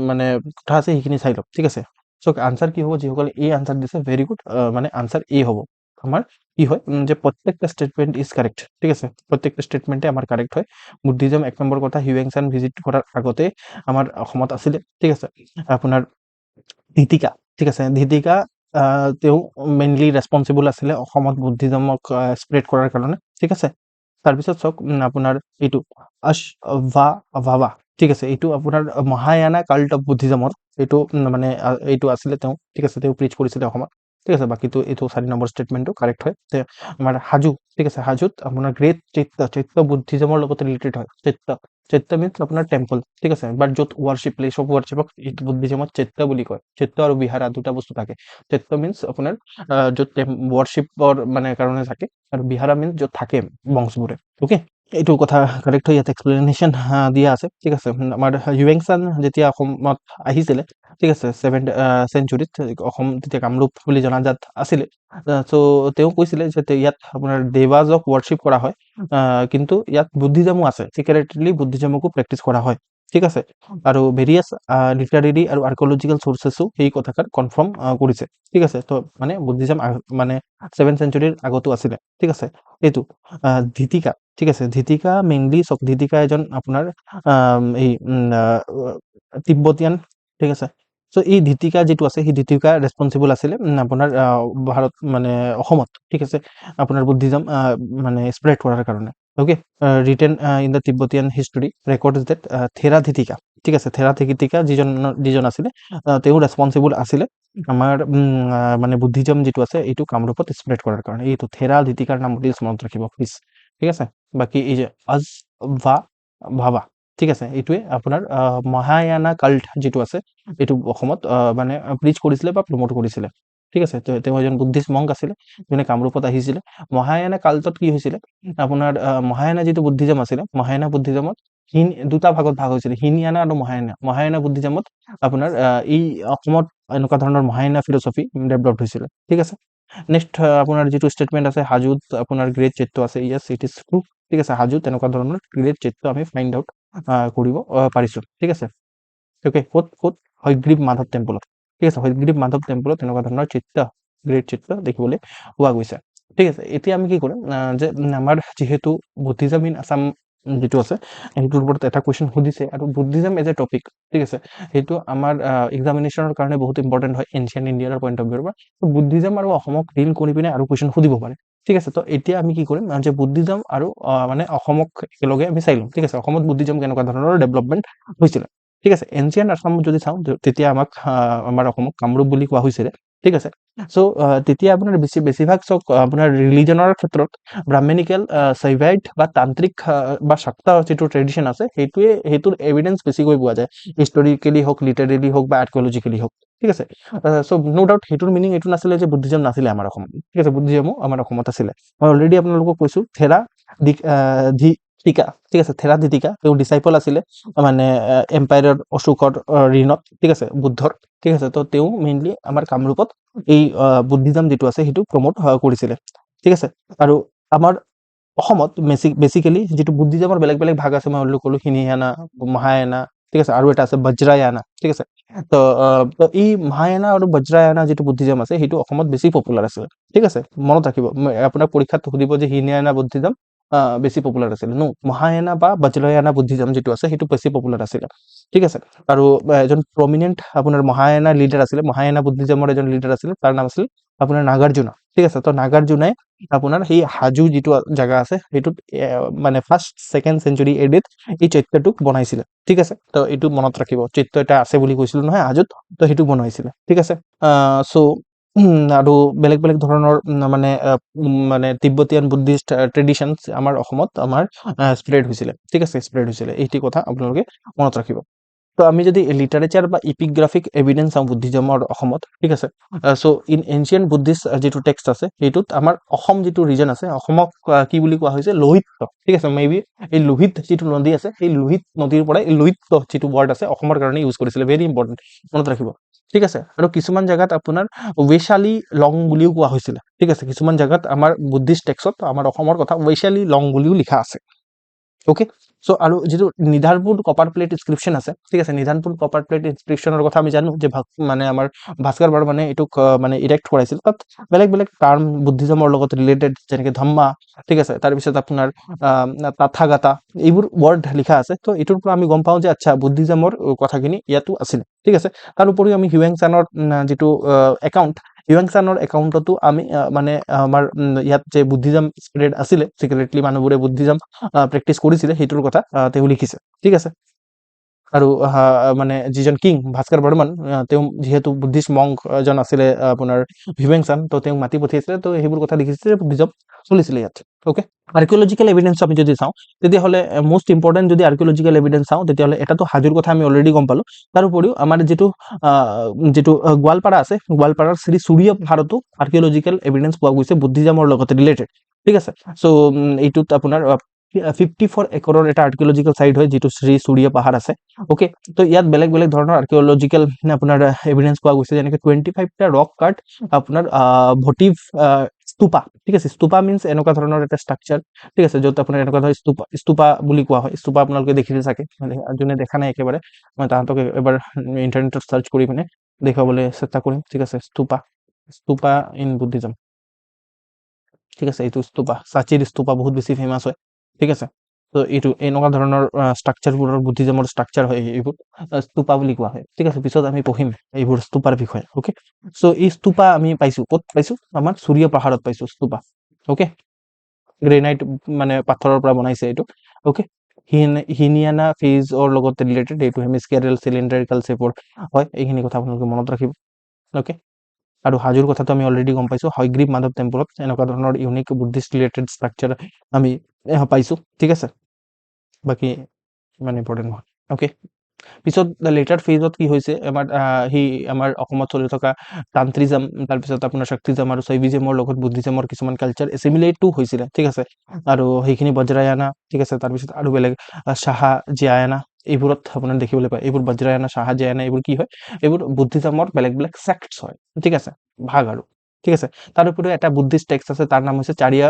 মানে কথা আছে সেইখিনি চাই লওক, ঠিক আছে। চ' আনচাৰ কি হ'ব, যিসকলে এ আনচাৰ দিছে ভেৰি গুড, মানে আনচাৰ এ হ'ব। আমাৰ কি হয় যে প্ৰত্যেকটা ষ্টেটমেণ্ট ইজ কাৰেক্ট, ঠিক আছে, প্ৰত্যেকটা ষ্টেটমেণ্টে আমাৰ কাৰেক্ট হয়। বুদ্ধিজম 1 নম্বৰ কথা, হিউৱেন চাং ভিজিট কৰাৰ আগতে আমাৰ অসমত আছিলে, ঠিক আছে। আপোনাৰ ধীতিকা, ঠিক আছে, ধীতিকা তেওঁ মেইনলি ৰেছপনচিবল আছিলে অসমত বুদ্ধিজমক স্প্ৰেড কৰাৰ কাৰণে, ঠিক আছে। তাৰপিছত চাওক আপোনাৰ এইটো ভাৱা, ঠিক আছে, এইটো আপোনাৰ মহায়ানা কাল্ট অফ বুদ্ধিজমৰ এইটো মানে এইটো আছিলে তেওঁ, ঠিক আছে, তেওঁ প্ৰিচ কৰিছিলে অসমত, ঠিক আছে। বাকীটো এইটো 4 নম্বৰ ষ্টেটমেণ্টটো কাৰেক্ট হয়। আমাৰ হাজো, ঠিক আছে, হাজোত আপোনাৰ গ্ৰেট চৈত্য বুদ্ধিজমৰ লগত ৰিলেটেড হয়। চৈত্য মিনছ আপোনাৰ টেম্পল, ঠিক আছে, বাট য'ত ৱাৰশ্বিপ, প্লেচ অফ ৱাৰশ্বিপক বুদ্ধিজমত চৈত্য বুলি কয়। চৈত্য আৰু বিহাৰা দুটা বস্তু থাকে। চৈত্য মিনছ আপোনাৰ য'ত ৱাৰশ্বিপৰ মানে কাৰণে থাকে, আৰু বিহাৰা মিনছ য'ত থাকে বংশবোৰে, অ'কে। এইটো কথা কাৰেক্ট হয়, ইয়াত এক্সপ্লেনেশ্যন দিয়া আছে, ঠিক আছে। আমাৰ হিউৱেন চাং যেতিয়া অসমত আহিছিলে, ঠিক আছে, 7th চেঞ্চুৰীত, অসম তেতিয়া কামৰূপ বুলি জনাজাত আছিলে। চ' তেওঁ কৈছিলে যে ইয়াত আপোনাৰ দেৱাজক ৱৰ্শ্বিপ কৰা হয়, কিন্তু ইয়াত বুদ্ধিজমো আছে, চিক্ৰেটলি বুদ্ধিজমকো প্ৰেক্টিচ কৰা হয়, ঠিক আছে। আৰু ভেৰিয়াছ লিটাৰেৰী আৰু আৰ্কিঅলজিকেল চৰ্চেছো সেই কথাষাৰ কনফাৰ্ম কৰিছে, ঠিক আছে। তো মানে বুদ্ধিজম মানে 7th চেঞ্চুৰীৰ আগতো আছিলে, ঠিক আছে। এইটো ধীতিকা, ঠিক আছে, ধীতিকা মেইনলি চব, ধীতিকা এজন আপোনাৰ এই তিব্বতীয়ান, ঠিক আছে। চ' এই ধীতিকা যিটো আছে, সেই ধীতিকা ৰেছপনচিবল আছিলে আপোনাৰ ভাৰত মানে অসমত, ঠিক আছে, আপোনাৰ বুদ্ধিজম মানে স্প্ৰেড কৰাৰ কাৰণে, okay. Written in the Tibetan history record is that Thera Dhitika, ঠিক আছে, থেৰা ধীতিকা যিজন আছিলে, তেওঁ ৰেছপনচিবল আছিলে আমাৰ মানে বুদ্ধিজম যিটো আছে এইটো কামৰূপত স্প্ৰেড কৰাৰ কাৰণে। এইটো থেৰা ধীতিকাৰ নাম প্লিজ মনত ৰাখিব প্লিজ, ঠিক আছে। বাকী এই যে ভাৱা, ঠিক আছে, এইটোৱে আপোনাৰ মহায়ানা কাল্ট যিটো আছে এইটো অসমত মানে প্ৰিচ কৰিছিলে বা প্ৰমোট কৰিছিলে, ঠিক আছে। তেওঁ এজন বুদ্ধিষ্ট মংক আছিলে, যোনে কামৰূপত আহিছিলে। মহায়ানা কাল্টত কি হৈছিলে, আপোনাৰ মহায়ানা যিটো বুদ্ধিজম আছিলে, মহায়ানা বুদ্ধিজমত দুটা ভাগত ভাগ হৈছিলে, হিনয়ানা আৰু মহায়ানা। মহায়ানা বুদ্ধিজমত আপোনাৰ এই অসমত এনেকুৱা ধৰণৰ মহায়ানা ফিলচফি ডেভেলপ হৈছিলে, ঠিক আছে। নেক্সট আপোনাৰ যিটো ষ্টেটমেণ্ট আছে, হাজোত আপোনাৰ গ্ৰেট চৈত্য আছে, ইয়েছ ইট ইজ ট্ৰু, ঠিক আছে। হাজোত তেনেকুৱা ধৰণৰ গ্ৰেট চৈত্য আমি ফাইণ্ড আউট কৰিব পাৰিছোঁ, ঠিক আছে, অ'কে। ক'ত হয়গ্ৰীৱ মাধৱ টেম্পলত, ঠিক আছে, হয়গ্ৰীৱ মাধৱ টেম্পলত তেনেকুৱা ধৰণৰ গ্ৰেট চিত্ৰ দেখিবলৈ পোৱা গৈছে, ঠিক আছে। এতিয়া আমি কি কৰিম যে আমাৰ যিহেতু বুদ্ধিজম ইন আছাম যিটো আছে সেইটোৰ ওপৰত এটা কুৱেশ্যন সুধিছে, আৰু বুদ্ধিজম এজ এ টপিক, ঠিক আছে, সেইটো আমাৰ এক্সামিনেশ্যনৰ কাৰণে বহুত ইম্পৰ্টেণ্ট হয় এনচিয়েণ্ট ইণ্ডিয়াৰ পইণ্ট অফ ভিউৰ পৰা। বুদ্ধিজম আৰু অসমক ৰিল কৰি পিনে আৰু কুৱেশ্যন সুধিব পাৰে, ঠিক আছে। তো এতিয়া আমি কি কৰিম যে বুদ্ধিজম আৰু মানে অসমক একেলগে আমি চাই ল'ম, ঠিক আছে। অসমত বুদ্ধিজম কেনেকুৱা ধৰণৰ ডেভেলপমেণ্ট হৈছিলে, ঠিক আছে। এনচিয়েণ্ট আছামত যদি চাওঁ তেতিয়া আমাক আমাৰ অসমক কামৰূপ বুলি কোৱা হৈছিলে, ঠিক আছে। চ' তেতিয়া আপোনাৰ বেছিভাগ চব আপোনাৰ ৰিলিজনৰ ক্ষেত্ৰত ব্ৰাহ্মণিকেল শৈৱাইট বা তান্ত্ৰিক বা শাক্ত যিটো ট্ৰেডিশ্যন আছে সেইটোৰ এভিডেঞ্চ বেছিকৈ পোৱা যায়, হিষ্টৰিকেলি হওক, লিটাৰেলি হওক বা আৰ্কিঅলজিকেলি হওক, ঠিক আছে। চ' ন' ডাউট সেইটোৰ মিনিং এইটো নাছিলে যে বুদ্ধিজম নাছিলে আমাৰ অসমত, ঠিক আছে, বুদ্ধিজমো আমাৰ অসমত আছিলে। মই অলৰেডি আপোনালোকক কৈছোঁ থেৰা ধীতিকা, ঠিক আছে, থেৰা ধীতিকা তেওঁ ডিচাইপল আছিলে মানে এম্পায়াৰ অশোকৰ ঋণত, ঠিক আছে, বুদ্ধৰ, ঠিক আছে। তো তেওঁ মেইনলি আমাৰ কামৰূপত এই বুদ্ধিজম যিটো আছে সেইটো প্ৰমোট কৰিছিলে, ঠিক আছে। আৰু আমাৰ অসমত বেচিকেলি যিটো বুদ্ধিজমৰ বেলেগ বেলেগ ভাগ আছে, মই অলৰেডি ক'লো হিনয়ানা, মহায়ানা, ঠিক আছে, আৰু এটা আছে বজ্ৰায়ানা, ঠিক আছে। তো এই মহায়ানা আৰু বজ্ৰায়ানা যিটো বুদ্ধিজম আছে সেইটো অসমত বেছি পপুলাৰ আছিলে, ঠিক আছে। মনত ৰাখিব, আপোনাৰ পৰীক্ষাত সুধিব যে হিনয়ানা বুদ্ধিজম বেছি পপুলাৰ আছিলে, মহায়ানা বা বজ্ৰায়ানা বুদ্ধিজম যিটো আছে সেইটো বেছি পপুলাৰ আছিলে, ঠিক আছে। আৰু এজন প্ৰমিনেণ্ট আপোনাৰ মহায়ানা লিডাৰ আছিলে, মহায়ানা বুদ্ধিজমৰ এজন লিডাৰ আছিলে, তাৰ নাম আছিল আপোনাৰ নাগাৰ্জুনা, ঠিক আছে। তো নাগাৰ্জুনাই আপোনাৰ সেই হাজো যিটো জেগা আছে সেইটোত মানে 1st 2nd চেঞ্চুৰী এডিত এই চৈত্যটোক বনাইছিলে, ঠিক আছে। তো এইটো মনত ৰাখিব, চৈত্য এটা আছে বুলি কৈছিলো নহয় হাজোত, তো সেইটো বনাইছিলে, ঠিক আছে। চ' আৰু বেলেগ বেলেগ ধৰণৰ মানে তিব্বতীয়ান বুদ্ধিষ্ট ট্ৰেডিশ্যনছ আমাৰ অসমত স্প্ৰেড হৈছিলে, ঠিক আছে, স্প্ৰেড হৈছিলে। এইটি কথা আপোনালোকে মনত ৰাখিব। তো আমি যদি লিটাৰেচাৰ বা ইপিগ্ৰাফিক এভিডেন্স চাওঁ বুদ্ধিজমৰ অসমত, ঠিক আছে, চ' ইন এনচিয়েণ্ট বুদ্ধিষ্ট যিটো টেক্সট আছে সেইটোত আমাৰ অসম যিটো ৰিজন আছে, অসমক কি বুলি কোৱা হৈছে, লোহিত, ঠিক আছে, মে বি এই লোহিত যিটো নদী আছে সেই লোহিত নদীৰ পৰাই এই লোহিত যিটো ৱৰ্ড আছে অসমৰ কাৰণে ইউজ কৰিছিলে, ভেৰি ইম্পৰ্টেণ্ট, মনত ৰাখিব, ঠিক আছে। আৰু কিছুমান জেগাত আপোনাৰ ৱেশালী লং বুলিও কোৱা হৈছিলে, ঠিক আছে, কিছুমান জেগাত আমাৰ বুদ্ধিষ্ট টেক্সট আমাৰ অসমৰ কথা ৱেশালী লং বুলিও লিখা আছে। ওকে, চ' আৰু যিটো নিধানপুৰ কপাৰ প্লেট ইনস্ক্ৰিপশ্যন আছে, ঠিক আছে, নিধানপুৰ কপাৰ প্লেট ইনস্ক্ৰিপশ্যনৰ কথা আমি জানো যে মানে আমাৰ ভাস্কৰ বৰ্মনে এইটোক মানে ইৰেক্ট কৰাইছিল। তাত বেলেগ বেলেগ টাৰ্ম বুদ্ধিজমৰ লগত ৰিলেটেড, যেনেকৈ ধম্মা, ঠিক আছে, তাৰপিছত আপোনাৰ তাথাগাতা, এইবোৰ ৱৰ্ড লিখা আছে। তো এইটোৰ পৰা আমি গম পাওঁ যে আচ্ছা বুদ্ধিজমৰ কথাখিনি ইয়াতো আছিলে, ঠিক আছে। তাৰ উপৰিও আমি হিউৱেন চানৰ যিটো একাউণ্ট, হিউৱেন চানৰ একাউণ্টতো আমি মানে আমাৰ ইয়াত যে বুদ্ধিজম স্প্ৰেড আছিলে, চিক্ৰেটলি মানুহবোৰে বুদ্ধিজম প্ৰেক্টিচ কৰিছিলে, সেইটোৰ কথা তেওঁ লিখিছে, ঠিক আছে। আৰু মানে যিজন কিং ভাস্কৰ বৰ্মন, তেওঁ যিহেতু বুদ্ধিষ্ট মংক এজন আছিলে আপোনাৰ হিউৱেন চান, তো তেওঁক মাতি পঠিয়াইছিলে, তো সেইবোৰ কথা লিখিছিলে, বুদ্ধিজম চলিছিলে ইয়াত। ওকে, আৰ্কিঅলজিকেল এভিডেন্স আমি যদি চাওঁ তেতিয়াহ'লে মোষ্ট ইম্পৰ্টেণ্ট যদি আৰ্কিঅলজিকেল এভিডেন্স চাওঁ তেতিয়াহ'লে এটাতো হাজোৰ কথা আমি অলৰেডি গম পালোঁ। তাৰ উপৰিও আমাৰ যিটো গোৱালপাৰা আছে, গোৱালপাৰাৰ শ্ৰী সূৰ্য পাহাৰতো আৰ্কিঅলজিকেল এভিডেন্স পোৱা গৈছে বুদ্ধিজমৰ লগত ৰিলেটেড, ঠিক আছে। চ' এইটোত আপোনাৰ 54 একৰৰ এটা আৰ্কিঅলজিকেল চাইট হয় যিটো শ্ৰী সূৰ্য পাহাৰ আছে। ওকে, তো ইয়াত বেলেগ বেলেগ ধৰণৰ আৰ্কিঅলজিকেল আপোনাৰ এভিডেন্স পোৱা গৈছে, যেনেকৈ 25টা ৰক কাৰ্ট আপোনাৰ ভটিভ স্তূপা, ঠিক আছে। স্তূপা মিনছ এনেকুৱা ধৰণৰ এটা ষ্ট্ৰাকচাৰ, ঠিক আছে, য'ত আপোনাৰ এনেকুৱা ধৰণৰ স্তূপা বুলি কোৱা হয়। স্তূপা আপোনালোকে দেখিছে চাগে, যোনে দেখা নাই একেবাৰে মই তাহাঁতক এবাৰ ইণ্টাৰনেটত চাৰ্চ কৰি পিনে দেখুৱাবলৈ চেষ্টা কৰিম, ঠিক আছে। স্তূপা ইন বুদ্ধিজম, ঠিক আছে, এইটো স্তূপা, সাচিৰ স্তূপা বহুত বেছি ফেমাছ হয়, ঠিক আছে। তো এইটো এনেকুৱা ধৰণৰ ষ্ট্ৰাকচাৰবোৰৰ বুদ্ধিজমৰ ষ্ট্ৰাকচাৰ হয়, এইবোৰ স্তূপা বুলি কোৱা হয়, ঠিক আছে। পিছত আমি পঢ়িম এইবোৰ স্তূপাৰ বিষয়ে। ওকে, চ' এই স্তূপা আমি পাইছোঁ ক'ত পাইছোঁ, আমাৰ সূৰ্য পাহাৰত পাইছোঁ স্তূপা। ওকে, গ্ৰেনাইট মানে পাথৰৰ পৰা বনাইছে এইটো। ওকে, হিনিয়ানা ফেজৰ লগত ৰিলেটেড, এইটো হেমিস্কেৰিয়েল চিলিণ্ডাৰিকেল শেপৰ হয়, এইখিনি কথা আপোনালোকে মনত ৰাখিব। ওকে, আৰু হাজোৰ কথাটো আমি অলৰেডি গম পাইছোঁ, হয়গ্ৰীৱ মাধৱ টেম্পলত এনেকুৱা ধৰণৰ ইউনিক বুদ্ধিষ্ট ৰিলেটেড ষ্ট্ৰাকচাৰ আমি পাইছোঁ, ঠিক আছে। বাকী ইমান ইম্পৰ্টেণ্ট নহয়। ওকে, পিছত লেটাৰ ফেজত কি হৈছে, আমাৰ অসমত চলি থকা তান্ত্ৰিজম, তাৰপিছত আপোনাৰ শক্তিজম আৰু শৈবিজমৰ লগত বুদ্ধিজমৰ কিছুমান কালচাৰ এছিমিলেটো হৈছিলে, ঠিক আছে। আৰু সেইখিনি বজ্ৰায়না, ঠিক আছে, তাৰপিছত আৰু বেলেগ চাহা জিয়ায়না, এইবোৰত আপোনাৰ দেখিবলৈ পায়। এইবোৰ বজ্ৰায়না, চাহা জিয়ায়না, এইবোৰ কি হয়, এইবোৰ বুদ্ধিজমৰ বেলেগ বেলেগ ছেক্টছ হয়, ঠিক আছে, ভাগ আৰু, ঠিক আছে। তাৰ উপৰিও এটা বুদ্ধিষ্ট টেক্সট আছে, তাৰ নাম হৈছে চাৰিয়া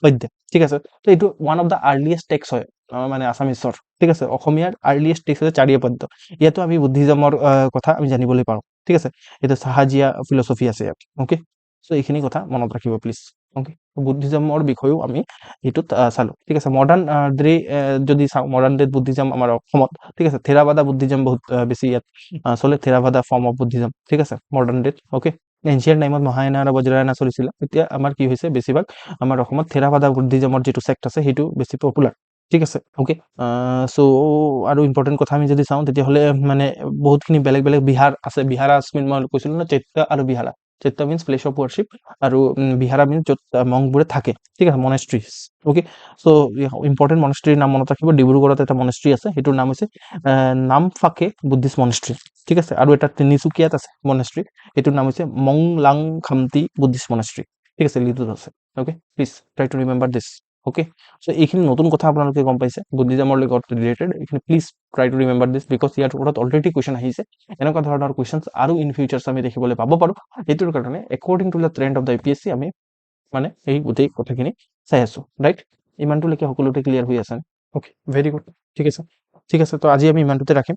পদ্য, ঠিক আছে। তো এইটো one of the earliest text হয় মানে আছামিছৰ, ঠিক আছে। অসমীয়াৰ আৰ্লিয়েষ্ট টেক্সট আছে চাৰিয়া পদ্য। ইয়াতো আমি বুদ্ধিজমৰ কথা আমি জানিবলৈ পাৰোঁ, ঠিক আছে। এইটো চাহাজিয়া ফিলচফি আছে ইয়াত। ওকে, চ' এইখিনি কথা মনত ৰাখিব প্লিজ। ওকে, বুদ্ধিজমৰ বিষয়েও আমি এইটোত চালোঁ, ঠিক আছে। মডাৰ্ণ ডে যদি চাওঁ, মডাৰ্ণ ডেত বুদ্ধিজম আমাৰ অসমত, ঠিক আছে। থেৰাবাদা বুদ্ধিজম বহুত বেছি ইয়াত চলে, থেৰাবাদা ফৰ্ম অফ বুদ্ধিজম, ঠিক আছে, মডাৰ্ণ ডেত। ওকে, এনচিয়েণ্ট টাইমত মহায়ানা আৰু বজ্ৰায়না চলিছিলে, এতিয়া আমাৰ কি হৈছে, বেছিভাগ আমাৰ অসমত থেৰাবাদা বুদ্ধিজমৰ যিটো ছেক্ট আছে সেইটো বেছি পপুলাৰ, ঠিক আছে। ওকে, চ' আৰু ইম্পৰ্টেণ্ট কথা আমি যদি চাওঁ তেতিয়াহ'লে মানে বহুতখিনি বেলেগ বেলেগ বিহাৰ আছে। বিহাৰা মিন মই কৈছিলোঁ ন, চৈত্য আৰু বিহাৰা। চৈত্য মিনছ প্লেচ অফ ৱৰ্শ্বিপ, আৰু বিহাৰা মিনছ য'ত মংকবোৰে থাকে, ঠিক আছে, মনেষ্ট্ৰিজ। ওকে, চ' ইম্পৰ্টেণ্ট মনেষ্ট্ৰিৰ নাম মনত ৰাখিব। ডিব্ৰুগড়ত এটা মনেষ্ট্ৰি আছে, সেইটোৰ নাম হৈছে নামফাকে বুদ্ধিষ্ট মনেষ্ট্ৰি, ঠিক আছে। আৰু এটা তিনিচুকীয়াত আছে মনেষ্ট্ৰি, সেইটোৰ নাম হৈছে মংলাং খামতি বুদ্ধিষ্ট মনেষ্ট্ৰি, ঠিক আছে, লিডুত আছে। Okay, please try to remember this. Okay, so' এইখিনি নতুন কথা আপোনালোকে গম পাইছে বুদ্ধিজমৰ লগত ৰিলেটেড, এইখিনি please try to remember this, because ইয়াৰ ওপৰত অলৰেডি কুৱেশ্যন আহিছে। এনেকুৱা ধৰণৰ কুৱেশ্যনছ আৰু ইন ফিউচাৰ্ছ আমি দেখিবলৈ পাব পাৰোঁ। সেইটোৰ কাৰণে according to the trend of the APSC আমি মানে এই গোটেই কথাখিনি চাই আছোঁ, ৰাইট। ইমানটোলৈকে সকলোতে ক্লিয়াৰ হৈ আছে। ওকে, ভেৰি গুড, ঠিক আছে, ঠিক আছে। তো আজি আমি ইমানটোতে ৰাখিম।